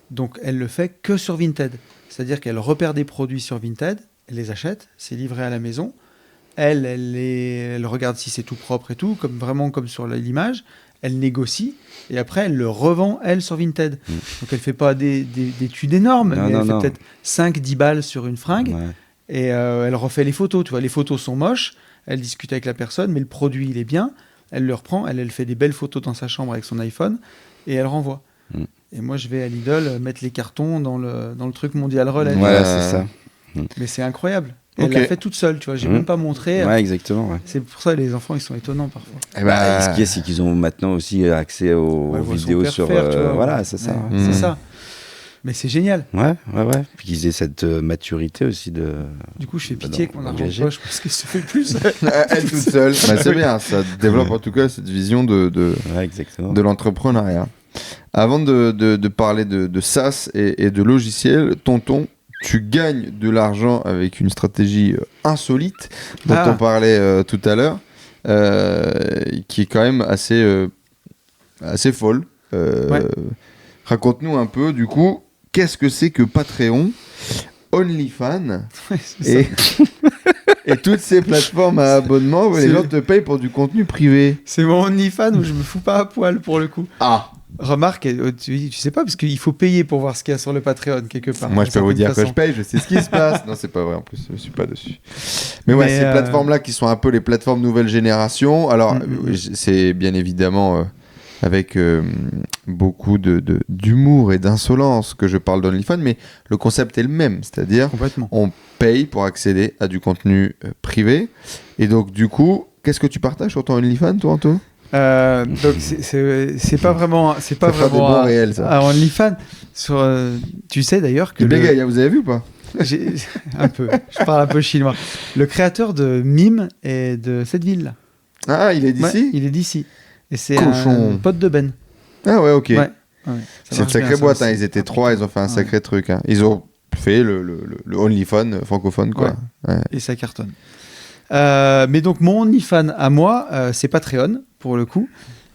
B: Donc, elle le fait que sur Vinted. C'est-à-dire qu'elle repère des produits sur Vinted, elle les achète, c'est livré à la maison. Elle regarde si c'est tout propre et tout, vraiment comme sur l'image. Elle négocie et après elle le revend, elle, sur Vinted. Donc elle fait pas des études énormes, mais elle fait peut-être 5-10 balles sur une fringue. Et elle refait les photos. Tu vois, les photos sont moches, elle discute avec la personne, mais le produit, il est bien. Elle le reprend, elle fait des belles photos dans sa chambre avec son iPhone et elle renvoie. Et moi, je vais à Lidl mettre les cartons dans le truc Mondial Relais.
C: Voilà, c'est ça.
B: Mais c'est incroyable. Elle l'a fait toute seule, tu vois. J'ai même pas montré.
C: Ouais, exactement. Ouais.
B: C'est pour ça que les enfants, ils sont étonnants parfois.
C: Ce qui est, c'est qu'ils ont maintenant aussi accès aux vidéos sur. Voilà, c'est ça.
B: C'est ça. Mais c'est génial.
C: Ouais. Puis qu'ils aient cette maturité aussi de.
B: Du coup, je fais pitié qu'on argent de poche parce qu'elle se fait plus.
A: Elle toute seule. C'est bien, ça développe en tout cas cette vision de l'entrepreneuriat. Avant de parler de SaaS et de logiciels, tonton, tu gagnes de l'argent avec une stratégie insolite dont on parlait tout à l'heure, qui est quand même assez folle. Raconte-nous un peu, du coup, qu'est-ce que c'est que Patreon, OnlyFans et toutes ces plateformes à abonnement où les gens te payent pour du contenu privé.
B: C'est mon OnlyFans où je me fous pas à poil pour le coup.
A: Ah.
B: Remarque, tu sais pas, parce qu'il faut payer pour voir ce qu'il y a sur le Patreon quelque part.
A: Moi, je peux vous dire que je paye, je sais ce qui se passe. Non, c'est pas vrai, en plus, je suis pas dessus. Mais ouais, ces plateformes-là qui sont un peu les plateformes nouvelle génération, alors c'est bien évidemment avec beaucoup d'humour et d'insolence que je parle d'OnlyFans, mais le concept est le même, c'est-à-dire on paye pour accéder à du contenu privé. Et donc, du coup, qu'est-ce que tu partages sur ton OnlyFans, toi, Anto ?
B: Donc c'est pas vraiment
A: réel, ça.
B: À OnlyFans tu sais d'ailleurs que
A: vous avez vu ou pas?
B: Un peu, je parle un peu chinois. Le créateur de Mime est de cette ville là.
A: Ah, il est d'ici?
B: Il est d'ici et c'est un pote de Ben.
A: Ah ouais, ok.
B: Ouais,
A: c'est une sacrée boîte, ils étaient 3, ils ont fait un sacré truc, ils ont fait le OnlyFans francophone, quoi.
B: Ouais. Et ça cartonne. Mais donc mon OnlyFans à moi, c'est Patreon pour le coup,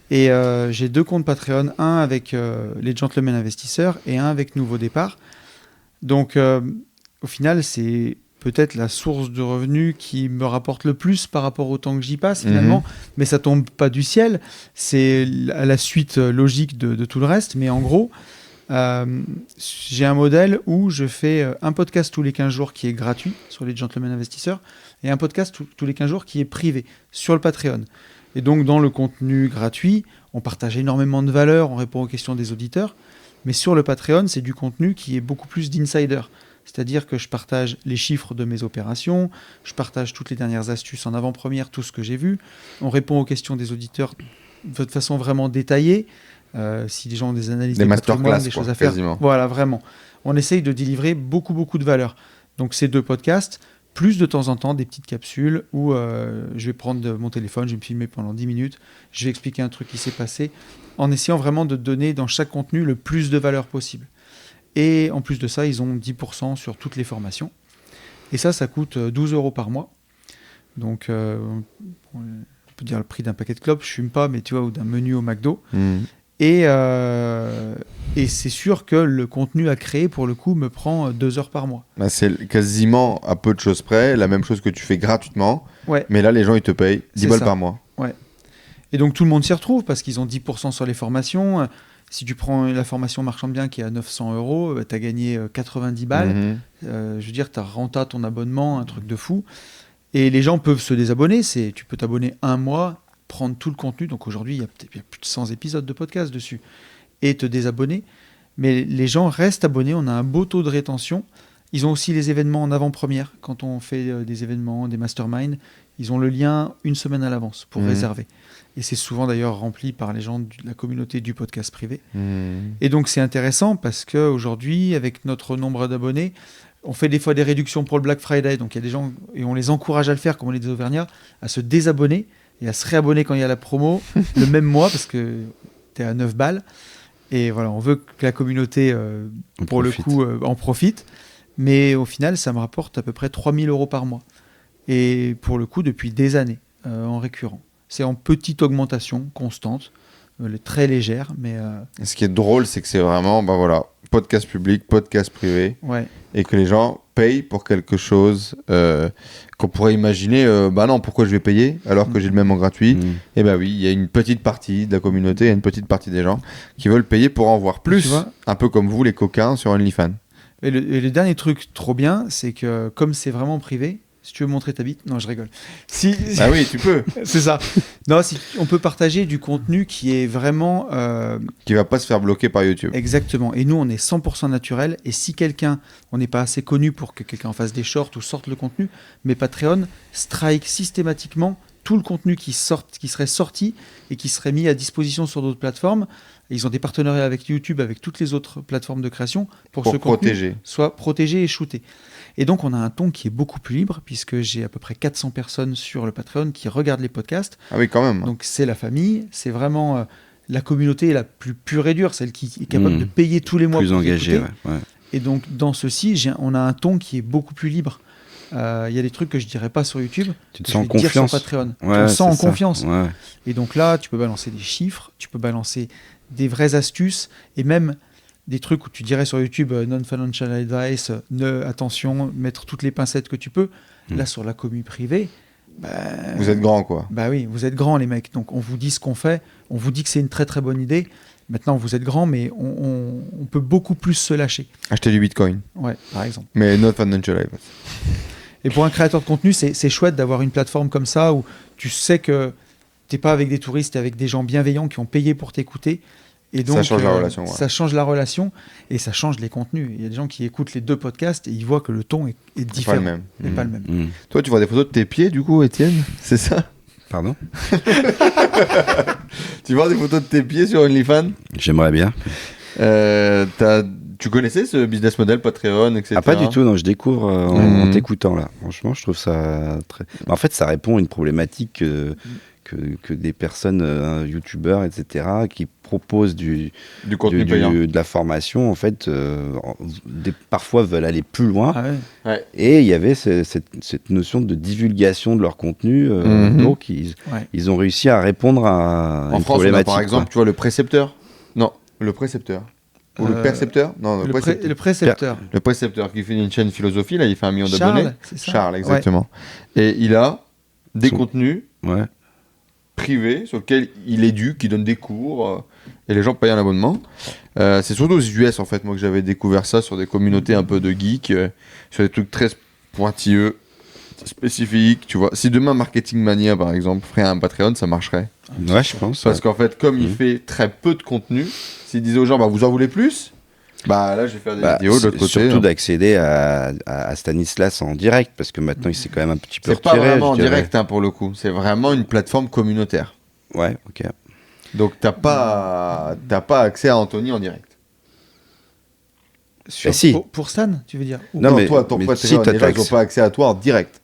B: et j'ai 2 comptes Patreon, un avec les Gentlemen Investisseurs et un avec Nouveau Départ. Donc au final, c'est peut-être la source de revenus qui me rapporte le plus par rapport au temps que j'y passe finalement, mais ça tombe pas du ciel, c'est la suite logique de tout le reste. Mais en gros, j'ai un modèle où je fais un podcast tous les 15 jours qui est gratuit sur les Gentlemen Investisseurs et un podcast tous les 15 jours qui est privé sur le Patreon. Et donc dans le contenu gratuit, on partage énormément de valeur, on répond aux questions des auditeurs, mais sur le Patreon, c'est du contenu qui est beaucoup plus d'insider. C'est-à-dire que je partage les chiffres de mes opérations, je partage toutes les dernières astuces en avant-première, tout ce que j'ai vu, on répond aux questions des auditeurs de façon vraiment détaillée. Si les gens ont des analyses,
A: des masterclass,
B: des choses à faire, quasiment. Voilà, vraiment. On essaye de délivrer beaucoup de valeur. Donc ces 2 podcasts, plus de temps en temps des petites capsules où je vais prendre mon téléphone, je vais me filmer pendant 10 minutes, je vais expliquer un truc qui s'est passé, en essayant vraiment de donner dans chaque contenu le plus de valeur possible. Et en plus de ça, ils ont 10% sur toutes les formations. Et ça coûte 12 € par mois. Donc on peut dire le prix d'un paquet de clopes, je fume pas, mais tu vois, ou d'un menu au McDo. Et c'est sûr que le contenu à créer, pour le coup, me prend 2 heures par mois.
A: C'est quasiment à peu de choses près, la même chose que tu fais gratuitement.
B: Ouais.
A: Mais là, les gens, ils te payent 10 balles par mois.
B: Ouais. Et donc, tout le monde s'y retrouve parce qu'ils ont 10% sur les formations. Si tu prends la formation Marchand Bien qui est à 900 €, tu as gagné 90 balles. Je veux dire, tu as renta ton abonnement, un truc de fou. Et les gens peuvent se désabonner. Tu peux t'abonner un mois, prendre tout le contenu. Donc aujourd'hui, il y a plus de 100 épisodes de podcast dessus. Et te désabonner. Mais les gens restent abonnés. On a un beau taux de rétention. Ils ont aussi les événements en avant-première. Quand on fait des événements, des masterminds, ils ont le lien une semaine à l'avance pour réserver. Et c'est souvent d'ailleurs rempli par les gens de la communauté du podcast privé. Et donc c'est intéressant parce qu'aujourd'hui, avec notre nombre d'abonnés, on fait des fois des réductions pour le Black Friday. Donc il y a des gens, et on les encourage à le faire, comme on est des Auvergnats, à se désabonner et à se réabonner quand il y a la promo le même mois parce que tu es à 9 balles. Et voilà, on veut que la communauté, pour le coup, en profite. Mais au final, ça me rapporte à peu près 3 000 € par mois. Et pour le coup, depuis des années, en récurrent. C'est en petite augmentation constante, très légère. Mais
A: ce qui est drôle, c'est que c'est vraiment podcast public, podcast privé.
B: Ouais.
A: Et que les gens payent pour quelque chose qu'on pourrait imaginer, non, pourquoi je vais payer alors que j'ai le même en gratuit? Et oui, il y a une petite partie de la communauté, il y a une petite partie des gens qui veulent payer pour en voir plus. Un peu comme vous, les coquins, sur OnlyFans.
B: Et le dernier truc trop bien, c'est que comme c'est vraiment privé, si tu veux montrer ta bite, non, je rigole.
A: Ah oui, tu peux.
B: C'est ça. Non, on peut partager du contenu qui est vraiment...
A: qui va pas se faire bloquer par YouTube.
B: Exactement. Et nous, on est 100% naturel. Et si on n'est pas assez connu pour que quelqu'un fasse des shorts ou sorte le contenu, mais Patreon strike systématiquement tout le contenu qui serait sorti et qui serait mis à disposition sur d'autres plateformes. Et ils ont des partenariats avec YouTube, avec toutes les autres plateformes de création pour que ce contenu soit protégé et shooté. Et donc, on a un ton qui est beaucoup plus libre, puisque j'ai à peu près 400 personnes sur le Patreon qui regardent les podcasts.
A: Ah oui, quand même.
B: Donc, c'est la famille, c'est vraiment la communauté la plus pure et dure, celle qui est capable de payer tous les mois
C: plus
B: pour
C: engagée,
B: ouais. Et donc, dans ceci, on a un ton qui est beaucoup plus libre. Il y a des trucs que je dirais pas sur YouTube.
C: Tu te sens en confiance.
B: Dire sur Patreon.
C: Ouais,
B: tu te sens en
C: ça.
B: confiance.
C: Ouais.
B: Et donc là, tu peux balancer des chiffres, tu peux balancer des vraies astuces et même des trucs où tu dirais sur YouTube non-financial advice, attention, mettre toutes les pincettes que tu peux. Là, sur la commu privée,
A: vous êtes grand, quoi.
B: Bah oui, vous êtes grands, les mecs. Donc on vous dit ce qu'on fait, on vous dit que c'est une très très bonne idée. Maintenant, vous êtes grand, mais on peut beaucoup plus se lâcher.
A: Acheter du Bitcoin.
B: Ouais, par exemple.
A: Mais not financial advice.
B: Et pour un créateur de contenu, c'est chouette d'avoir une plateforme comme ça où tu sais que t'es pas avec des touristes, t'es avec des gens bienveillants qui ont payé pour t'écouter. Et donc,
A: ça change la relation. Ouais.
B: Ça change la relation et ça change les contenus. Il y a des gens qui écoutent les deux podcasts et ils voient que le ton est différent.
A: Pas le même. Toi, tu vois des photos de tes pieds, du coup, Étienne ? C'est ça ?
C: Pardon ?
A: Tu vois des photos de tes pieds sur OnlyFans ?
C: J'aimerais bien.
A: Tu connaissais ce business model, Patreon, etc.
C: Ah, pas du tout, non, je découvre en t'écoutant là. Franchement, je trouve ça très. En fait, ça répond à une problématique que des personnes, youtubeurs, etc., qui proposent du
A: contenu payant.
C: De la formation, en fait, parfois veulent aller plus loin.
B: Ah ouais.
C: Et il y avait cette notion de divulgation de leur contenu. Donc, ils ont réussi à répondre à
A: en
C: une
A: France,
C: problématique.
A: Par exemple, tu vois, le précepteur. Non, le précepteur. Ou le percepteur. Non,
B: le précepteur.
A: Le précepteur qui fait une chaîne philosophie, là, il fait 1 million d'abonnés. Charles, exactement.
B: Ouais.
A: Et il a des contenus privés sur lesquels il éduque, il donne des cours, et les gens payent un abonnement. C'est surtout aux US, en fait, moi, que j'avais découvert ça sur des communautés un peu de geeks, sur des trucs très pointilleux, spécifiques, tu vois. Si demain Marketing Mania, par exemple, ferait un Patreon, ça marcherait.
C: Ouais, je pense.
A: Parce qu'en fait, comme il fait très peu de contenu, s'il disait aux gens, vous en voulez plus ? Là, je vais faire des vidéos de l'autre côté.
C: Surtout d'accéder à Stanislas en direct, parce que maintenant, il s'est quand même un petit peu retiré.
A: C'est pas vraiment en direct, pour le coup. C'est vraiment une plateforme communautaire.
C: Ouais, ok.
A: Donc, t'as pas accès à Anthony en direct.
C: Si.
B: Pour Stan, tu veux dire ?
A: Non, mais toi, ton pote, les gens n'ont pas accès à toi en direct.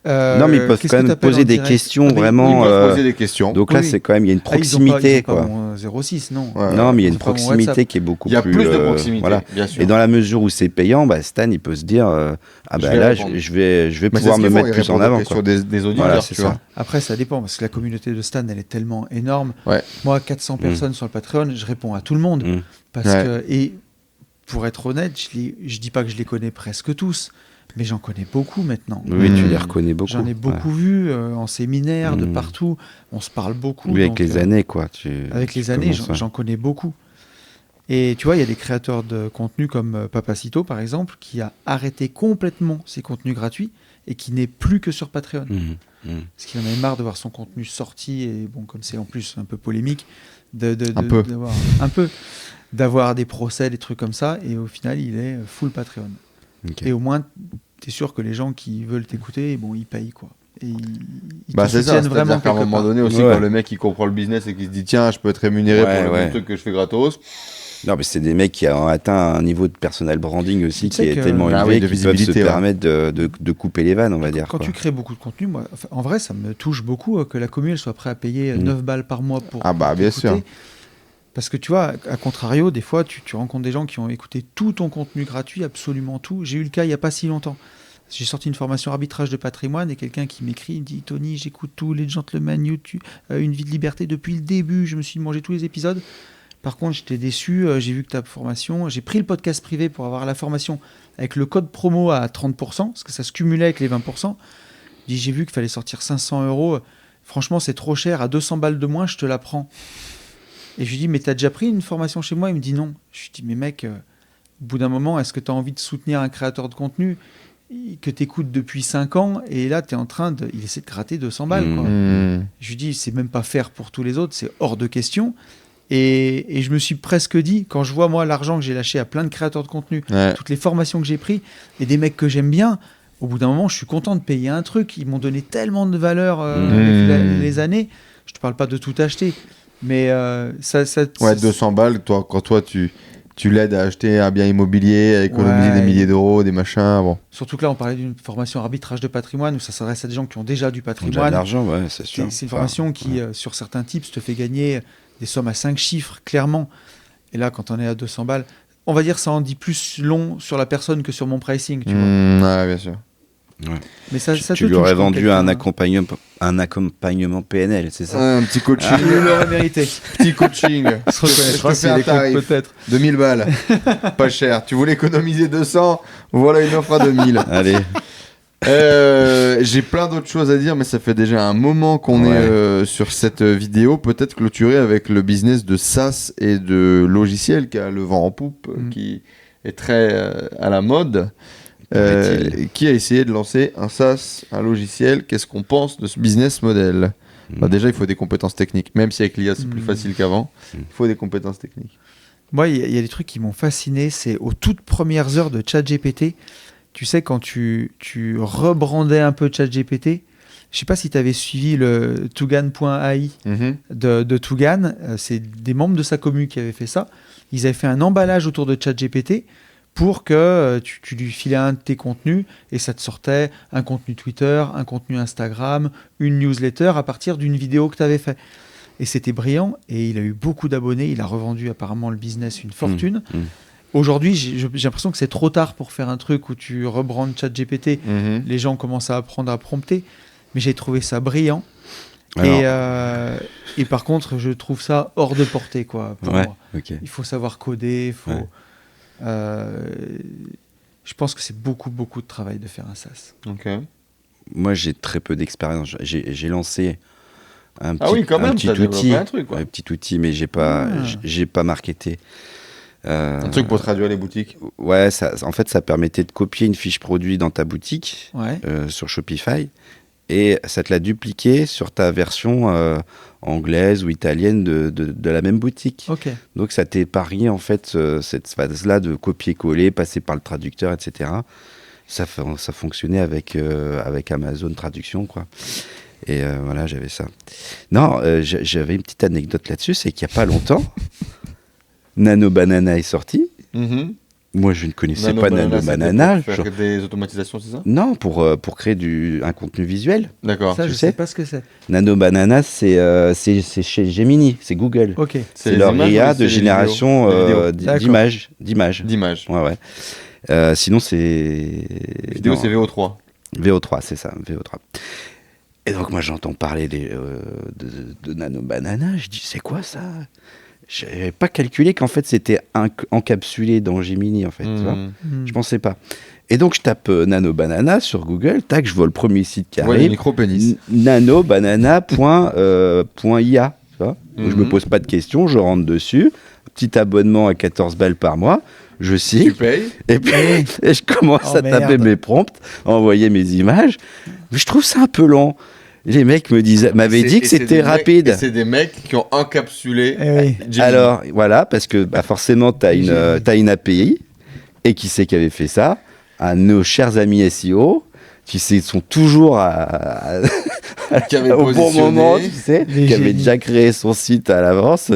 C: Non, mais ils peuvent quand même poser des questions vraiment.
A: Ils peuvent poser des questions.
C: Donc là, c'est quand même, il y a une proximité, quoi.
B: 06, non.
C: Non, mais il y a une proximité qui est beaucoup plus.
A: Il y a plus de proximité, bien sûr.
C: Et dans la mesure où c'est payant, Stan, il peut se dire, là, je vais pouvoir me mettre plus en avant.
A: Sur des auditeurs, tu vois.
B: Après, ça dépend, parce que la communauté de Stan, elle est tellement énorme. Moi, 400 personnes sur le Patreon, je réponds à tout le monde. Parce que, et pour être honnête, je dis pas que je les connais presque tous. Mais j'en connais beaucoup maintenant.
C: Oui, tu les reconnais beaucoup.
B: J'en ai beaucoup vu en séminaire, de partout. On se parle beaucoup.
C: Oui, avec les années, quoi.
B: Avec les années, j'en connais beaucoup. Et tu vois, il y a des créateurs de contenu comme Papacito, par exemple, qui a arrêté complètement ses contenus gratuits et qui n'est plus que sur Patreon. Parce qu'il en avait marre de voir son contenu sorti, et bon, comme c'est en plus un peu polémique, d'avoir des procès, des trucs comme ça, et au final, il est full Patreon. Okay. Et au moins, tu es sûr que les gens qui veulent t'écouter, ils payent, quoi. Et ils
A: c'est ça, c'est-à-dire qu'à un moment donné aussi, quand le mec il comprend le business et qu'il se dit tiens, je peux être rémunéré pour le truc que je fais gratos.
C: Non, mais c'est des mecs qui ont atteint un niveau de personal branding aussi qui est tellement élevé qu'ils peuvent se permettre de couper les vannes, on va dire.
B: Quand tu crées beaucoup de contenu, moi, en vrai, ça me touche beaucoup que la commune soit prête à payer 9 balles par mois pour
A: bien sûr.
B: Parce que tu vois, à contrario, des fois, tu rencontres des gens qui ont écouté tout ton contenu gratuit, absolument tout. J'ai eu le cas il n'y a pas si longtemps. J'ai sorti une formation arbitrage de patrimoine et quelqu'un qui m'écrit, il dit « Tony, j'écoute tous les Gentlemen YouTube, Une vie de liberté depuis le début, je me suis mangé tous les épisodes. Par contre, j'étais déçu, j'ai vu que ta formation, j'ai pris le podcast privé pour avoir la formation avec le code promo à 30%, parce que ça se cumulait avec les 20%. Il dit « J'ai vu qu'il fallait sortir 500 €, franchement, c'est trop cher, à 200 balles de moins, je te la prends. » Et je lui dis, mais t'as déjà pris une formation chez moi ? Il me dit non. Je lui dis, mais mec, au bout d'un moment, est-ce que t'as envie de soutenir un créateur de contenu que t'écoutes depuis 5 ans et là, t'es en train de... Il essaie de gratter 200 balles, quoi. Je lui dis, c'est même pas faire pour tous les autres, c'est hors de question. Et je me suis presque dit, quand je vois, moi, l'argent que j'ai lâché à plein de créateurs de contenu, toutes les formations que j'ai prises, et des mecs que j'aime bien, au bout d'un moment, je suis content de payer un truc. Ils m'ont donné tellement de valeur avec les années. Je te parle pas de tout acheter, mais ça
A: 200 balles, quand toi tu l'aides à acheter un bien immobilier, à économiser des milliers d'euros, des machins. Bon.
B: Surtout que là, on parlait d'une formation arbitrage de patrimoine où ça s'adresse à des gens qui ont déjà du patrimoine.
C: Déjà de l'argent, ouais, c'est sûr.
B: C'est une formation qui, sur certains types, te fait gagner des sommes à 5 chiffres, clairement. Et là, quand on est à 200 balles, on va dire ça en dit plus long sur la personne que sur mon pricing. Tu vois.
A: Ouais, bien sûr.
C: Ouais.
B: Mais ça
C: tu lui aurais vendu un accompagnement PNL, c'est ça?
A: Un petit coaching.
B: Il l'aurait mérité.
A: Petit coaching.
B: Se reconnaîtra
A: si peut-être. 2000 balles. Pas cher. Tu voulais économiser 200, voilà une offre à 2000.
C: Allez.
A: J'ai plein d'autres choses à dire, mais ça fait déjà un moment qu'on est sur cette vidéo. Peut-être clôturer avec le business de SaaS et de logiciels qui a le vent en poupe, qui est très à la mode. Qui a essayé de lancer un SaaS, un logiciel? Qu'est-ce qu'on pense de ce business model? Déjà, il faut des compétences techniques. Même si avec l'IA, c'est plus facile qu'avant, il faut des compétences techniques.
B: Moi, il y a des trucs qui m'ont fasciné. C'est aux toutes premières heures de ChatGPT. Tu sais, quand tu rebrandais un peu ChatGPT, je ne sais pas si tu avais suivi le Tougan.ai de Tougan. C'est des membres de sa commu qui avaient fait ça. Ils avaient fait un emballage autour de ChatGPT pour que tu lui filais un de tes contenus et ça te sortait un contenu Twitter, un contenu Instagram, une newsletter à partir d'une vidéo que tu avais fait. Et c'était brillant et il a eu beaucoup d'abonnés. Il a revendu apparemment le business une fortune. Aujourd'hui, j'ai l'impression que c'est trop tard pour faire un truc où tu rebrandes ChatGPT. Les gens commencent à apprendre à prompter. Mais j'ai trouvé ça brillant. Et par contre, je trouve ça hors de portée, quoi, pour moi.
C: Okay.
B: Il faut savoir coder. Je pense que c'est beaucoup de travail de faire un SaaS.
C: Moi, j'ai très peu d'expérience. J'ai lancé un petit outil, mais j'ai pas marketé.
A: Un truc pour traduire les boutiques.
C: Ouais, en fait, ça permettait de copier une fiche produit dans ta boutique sur Shopify et ça te l'a dupliqué sur ta version anglaise ou italienne de la même boutique. Donc, ça t'épargnait en fait cette phase-là de copier-coller, passer par le traducteur, etc. Ça fonctionnait avec Amazon Traduction, quoi. Et voilà, j'avais ça. Non, j'avais une petite anecdote là-dessus, c'est qu'il n'y a pas longtemps, Nano Banana est sorti. Moi, je ne connaissais pas Nano Banana.
A: Pour faire des automatisations, c'est ça?
C: Non, pour créer un contenu visuel.
A: D'accord.
B: Ça, je ne sais pas ce que c'est.
C: Nano Banana, c'est chez Gemini, c'est Google. C'est leur IA de génération d'images. Ouais. Sinon, c'est...
A: Vidéo, c'est VO3.
C: VO3, c'est ça, VO3. Et donc, moi, j'entends parler de Nano Banana. Je dis, c'est quoi ça? Je n'avais pas calculé qu'en fait, c'était encapsulé dans Gemini, en fait. Tu vois, je pensais pas. Et donc, je tape Nano Banana sur Google. Tac, je vois le premier site qui arrive.
A: Micro-pénis.
C: nanobanana.ia. Tu vois, je me pose pas de questions, je rentre dessus. Petit abonnement à 14 balles par mois. Je signe.
A: Tu payes.
C: Et puis, et je commence à taper mes prompts, à envoyer mes images. Mais je trouve ça un peu lent. Les mecs m'avaient dit que c'était rapide.
A: C'est des mecs qui ont encapsulé.
C: Alors, voilà, parce que forcément, tu as une API. Et qui c'est qui avait fait ça? À nos chers amis SEO, qui sont toujours au bon moment, tu sais, qui avait déjà créé son site à l'avance,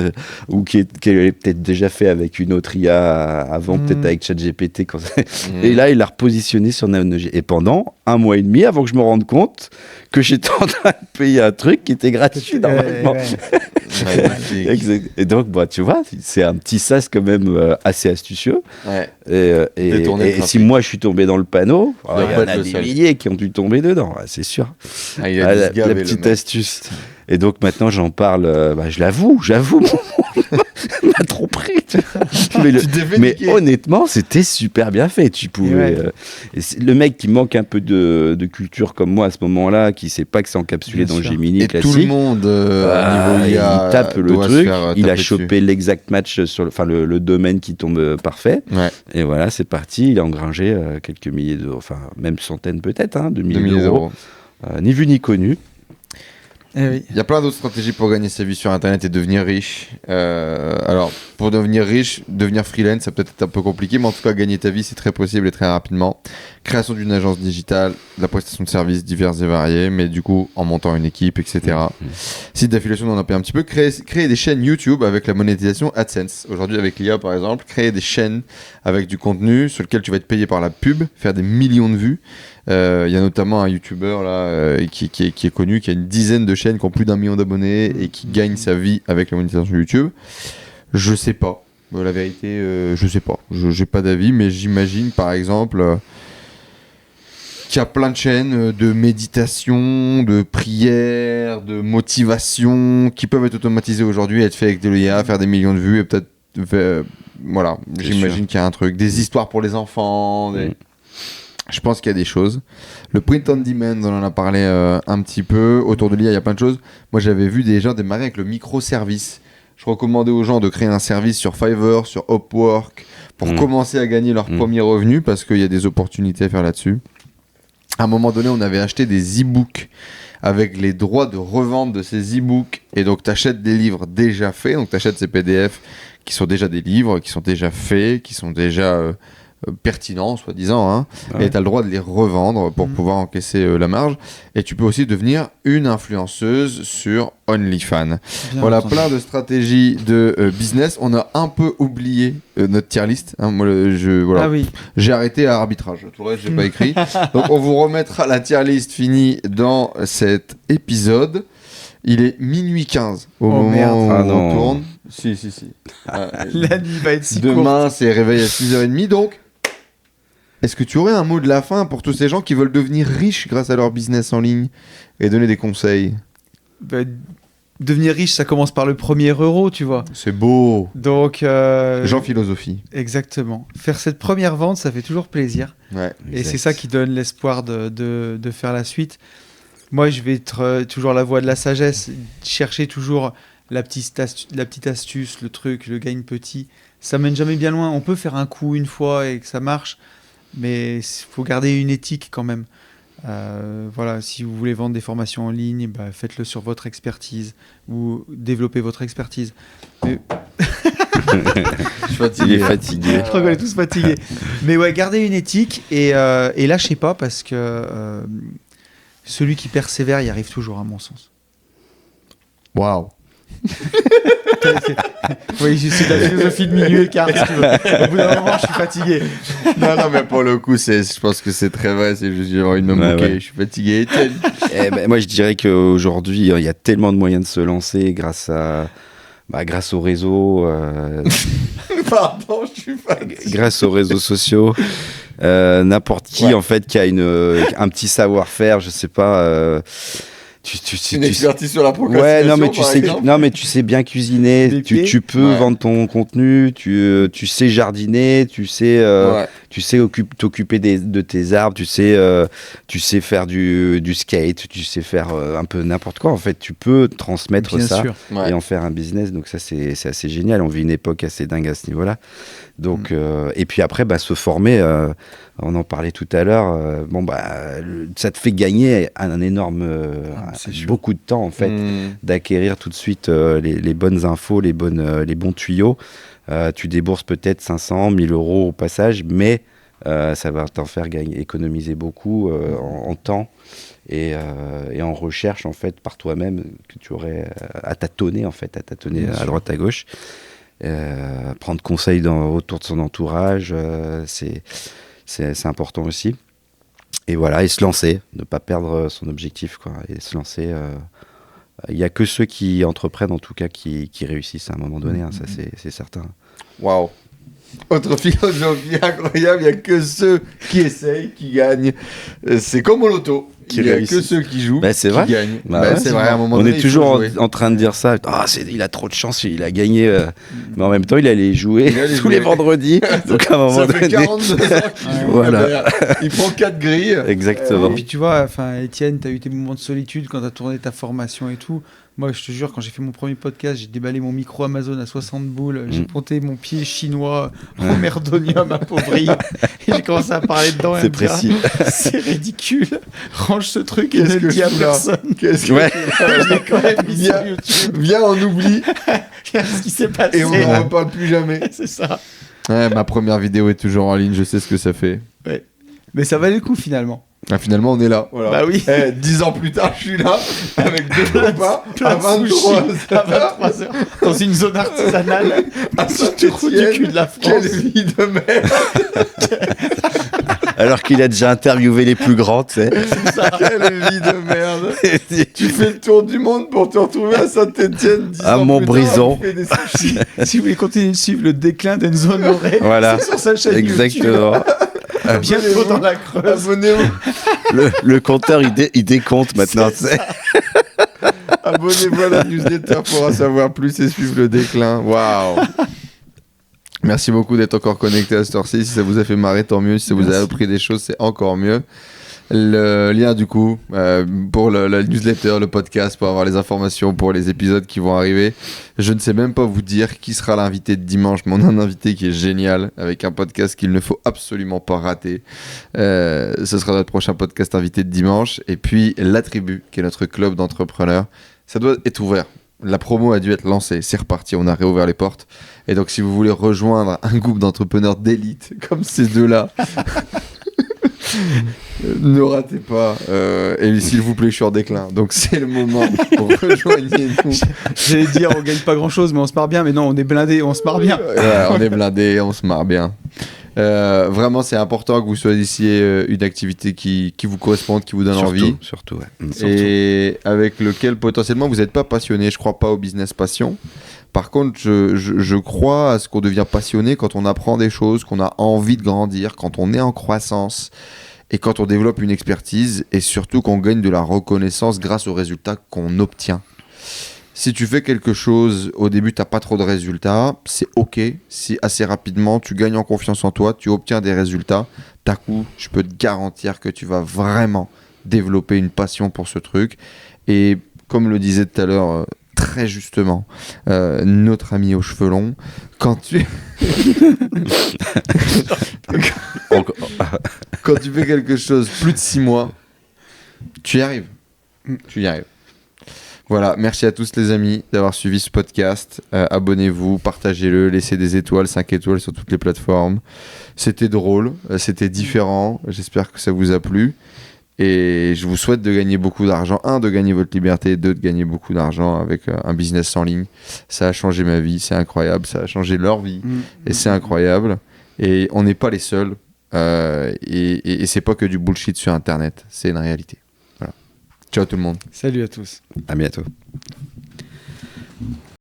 C: ou qui avait peut-être déjà fait avec une autre IA avant, peut-être avec ChatGPT. Et là, il l'a repositionné sur NanoG. Et pendant 1 mois et demi, avant que je me rende compte que j'étais en train de payer un truc qui était gratuit normalement. Et donc, tu vois, c'est un petit SaaS quand même assez astucieux. Et si moi, je suis tombé dans le panneau, il y en a des milliers qui ont dû tomber dedans, c'est sûr. La petite astuce. Et donc maintenant j'en parle, je l'avoue, m'a trop pris. Mais honnêtement, c'était super bien fait. Tu pouvais. Le mec qui manque un peu de culture comme moi à ce moment-là, qui sait pas que c'est encapsulé dans le Gemini classique.
A: Tout le monde,
C: il tape le truc, il a chopé l'exact match sur le domaine qui tombe parfait. Et voilà, c'est parti. Il a engrangé quelques milliers d'euros, enfin même centaines peut-être, de milliers d'euros. Ni vu ni connu.
B: Oui.
A: Il y a plein d'autres stratégies pour gagner sa vie sur Internet et devenir riche. Alors, pour devenir riche, devenir freelance, ça peut être un peu compliqué, mais en tout cas, gagner ta vie, c'est très possible et très rapidement. Création d'une agence digitale, la prestation de services divers et variés, mais du coup, en montant une équipe, etc. Site d'affiliation, on en a parlé un petit peu. Créer des chaînes YouTube avec la monétisation AdSense. Aujourd'hui, avec l'IA, par exemple, créer des chaînes avec du contenu sur lequel tu vas être payé par la pub, faire des millions de vues. Il y a notamment un YouTuber là, qui est connu, qui a une dizaine de chaînes qui ont plus d'1 million d'abonnés et qui gagne sa vie avec la monétisation YouTube. Je sais pas. La vérité, je sais pas. J'ai pas d'avis, mais j'imagine par exemple qu'il y a plein de chaînes de méditation, de prière, de motivation qui peuvent être automatisées aujourd'hui, être faites avec de l'IA, faire des millions de vues et peut-être. Voilà, j'imagine qu'il y a un truc. Des histoires pour les enfants, Je pense qu'il y a des choses. Le print on demand, on en a parlé un petit peu. Autour de l'IA, il y a plein de choses. Moi, j'avais vu des gens démarrer avec le microservice. Je recommandais aux gens de créer un service sur Fiverr, sur Upwork, pour commencer à gagner leurs premiers revenus, parce qu'il y a des opportunités à faire là-dessus. À un moment donné, on avait acheté des e-books avec les droits de revente de ces e-books. Et donc, tu achètes des livres déjà faits. Donc, tu achètes ces PDF qui sont déjà des livres, qui sont déjà faits, qui sont déjà... pertinents, soi-disant, hein, et tu as le droit de les revendre pour pouvoir encaisser la marge. Et tu peux aussi devenir une influenceuse sur OnlyFans. Voilà, plein de stratégies de business. On a un peu oublié notre tier list. Hein. Moi, j'ai arrêté à arbitrage. Tout le reste, j'ai pas écrit. Donc, on vous remettra la tier list finie dans cet épisode. Il est minuit 15 au moment où on tourne. Si.
B: La nuit va être si courte.
A: Demain, c'est réveil à 6h30, donc... Est-ce que tu aurais un mot de la fin pour tous ces gens qui veulent devenir riches grâce à leur business en ligne et donner des conseils ?
B: Devenir riche, ça commence par le premier euro, tu vois.
A: C'est beau.
B: Donc,
A: Jean Philosophie.
B: Exactement. Faire cette première vente, ça fait toujours plaisir.
A: Ouais,
B: et c'est ça qui donne l'espoir de faire la suite. Moi, je vais être toujours la voie de la sagesse, chercher toujours la petite astuce, le truc, le gain petit. Ça mène jamais bien loin. On peut faire un coup une fois et que ça marche, mais il faut garder une éthique quand même. Voilà, si vous voulez vendre des formations en ligne, faites-le sur votre expertise ou développez votre expertise. Mais...
C: Je suis fatigué. Il est fatigué.
B: Je crois qu'on est tous fatigués. Mais ouais, gardez une éthique et lâchez pas parce que celui qui persévère y arrive toujours, à mon sens.
A: Waouh.
B: Oui, c'est de la philosophie de milieu et quart, si tu veux. Au bout d'un moment, je suis fatigué.
A: Non, mais pour le coup, je pense que c'est très vrai. C'est juste j'ai envie de me moquer. Je suis fatigué.
C: Moi, je dirais qu'aujourd'hui, il y a tellement de moyens de se lancer grâce au réseau.
A: Pardon, je suis fatigué.
C: Grâce aux réseaux sociaux. N'importe qui, en fait, qui a un petit savoir-faire, je sais pas...
A: une expertise sur la procrastination,
C: mais tu sais bien cuisiner, tu peux vendre ton contenu, tu sais jardiner, tu sais t'occuper de tes arbres, tu sais faire du skate, tu sais faire un peu n'importe quoi. En fait, tu peux transmettre bien ça et en faire un business. Donc ça, c'est assez génial. On vit une époque assez dingue à ce niveau-là. Donc, et puis après, se former, on en parlait tout à l'heure, ça te fait gagner un énorme, beaucoup de temps en fait, d'acquérir tout de suite les bonnes infos, les bons tuyaux. Tu débourses peut-être 500, 1000 euros au passage, mais ça va t'en faire économiser beaucoup en temps et en recherche en fait par toi-même que tu aurais à tâtonner à droite à gauche. Prendre conseil autour de son entourage, c'est important aussi. Et voilà, et se lancer, ne pas perdre son objectif, quoi, et se lancer. Il n'y a que ceux qui entreprennent, en tout cas, qui réussissent à un moment donné, ça c'est certain.
A: Waouh! Autre philosophie incroyable, il n'y a que ceux qui essayent, qui gagnent. C'est comme au loto. Il n'y a que ceux qui jouent qui gagnent. C'est vrai, à un moment donné,
C: on est toujours en train de dire ça. Il a trop de chance, il a gagné. Mais en même temps, il allait jouer tous les vendredis. Donc à un moment donné.
A: Ça fait 42 ans qu'il joue. Voilà. Il prend 4 grilles.
C: Exactement.
B: Et puis tu vois, Étienne, tu as eu tes moments de solitude quand tu as tourné ta formation et tout. Moi, je te jure, quand j'ai fait mon premier podcast, j'ai déballé mon micro Amazon à 60 boules, j'ai ponté mon pied chinois en merdonium appauvri, et j'ai commencé à parler dedans.
C: C'est précis.
B: C'est ridicule. mange ce truc et ne le dis à personne.
A: Qu'est-ce que
B: je l'ai quand même mis sur YouTube.
A: Viens, on oublie.
B: Ce qui s'est passé.
A: Et on n'en reparle plus jamais.
B: C'est ça.
A: Ouais, ma première vidéo est toujours en ligne, je sais ce que ça fait.
B: Ouais. Mais ça valait le coup finalement.
A: Ah, finalement, on est là. Voilà.
B: Bah oui.
A: 10 ans plus tard, je suis là, avec 2 repas, à
B: 23h, dans une zone artisanale, à Saint-Étienne, du cul de la France.
A: Quelle vie de merde.
C: Alors qu'il a déjà interviewé les plus grands, tu sais.
B: C'est ça.
A: Quelle vie de merde. Tu fais le tour du monde pour te retrouver à Saint-Étienne, 10
C: à
A: ans
C: Montbrison.
A: plus tard,
B: Si vous voulez continuer de suivre le déclin d'Enzo Honoré,
C: voilà.
B: c'est sur sa chaîne
C: Exactement.
B: YouTube. Bientôt dans la Creuse.
A: Abonnez-vous.
C: Le compteur, il décompte maintenant, tu sais.
A: Abonnez-vous à la newsletter pour en savoir plus et suivre le déclin. Waouh. Merci beaucoup d'être encore connecté à cette heure-ci. Si ça vous a fait marrer, tant mieux. Si ça vous a appris des choses, c'est encore mieux. Le lien du coup pour la newsletter, le podcast, pour avoir les informations pour les épisodes qui vont arriver. Je ne sais même pas vous dire qui sera l'invité de dimanche, mais on a un invité qui est génial avec un podcast qu'il ne faut absolument pas rater. Ce sera notre prochain podcast invité de dimanche. Et puis La Tribu, qui est notre club d'entrepreneurs. Ça doit être ouvert. La promo a dû être lancée, c'est reparti, on a réouvert les portes. Et donc si vous voulez rejoindre un groupe d'entrepreneurs d'élite comme ces deux-là, ne ratez pas. Et s'il vous plaît, je suis en déclin. Donc c'est le moment. Rejoignez-nous.
B: J'allais dire, on gagne pas grand-chose, mais on se marre bien. Mais non, on est blindés, on se marre bien.
A: Ouais, on est blindés, on se marre bien. Vraiment, c'est important que vous choisissiez une activité qui vous corresponde, qui vous donne envie.
C: Surtout, ouais.
A: Et avec lequel potentiellement vous n'êtes pas passionné. Je crois pas au business passion. Par contre, je crois à ce qu'on devient passionné quand on apprend des choses, qu'on a envie de grandir, quand on est en croissance et quand on développe une expertise et surtout qu'on gagne de la reconnaissance grâce aux résultats qu'on obtient. Si tu fais quelque chose, au début, tu n'as pas trop de résultats, c'est OK. Si assez rapidement, tu gagnes en confiance en toi, tu obtiens des résultats, d'un coup, je peux te garantir que tu vas vraiment développer une passion pour ce truc. Et comme le disait tout à l'heure, très justement, notre ami aux cheveux longs, quand tu... quand tu fais quelque chose plus de 6 mois, tu y arrives. Tu y arrives. Voilà, merci à tous les amis d'avoir suivi ce podcast. Abonnez-vous, partagez-le, laissez des étoiles, 5 étoiles sur toutes les plateformes. C'était drôle, c'était différent. J'espère que ça vous a plu. Et je vous souhaite de gagner beaucoup d'argent. 1, de gagner votre liberté. 2, de gagner beaucoup d'argent avec un business en ligne. Ça a changé ma vie, c'est incroyable. Ça a changé leur vie et c'est incroyable. Et on n'est pas les seuls. Et c'est pas que du bullshit sur Internet. C'est une réalité. Voilà. Ciao tout le monde.
B: Salut à tous.
C: À bientôt.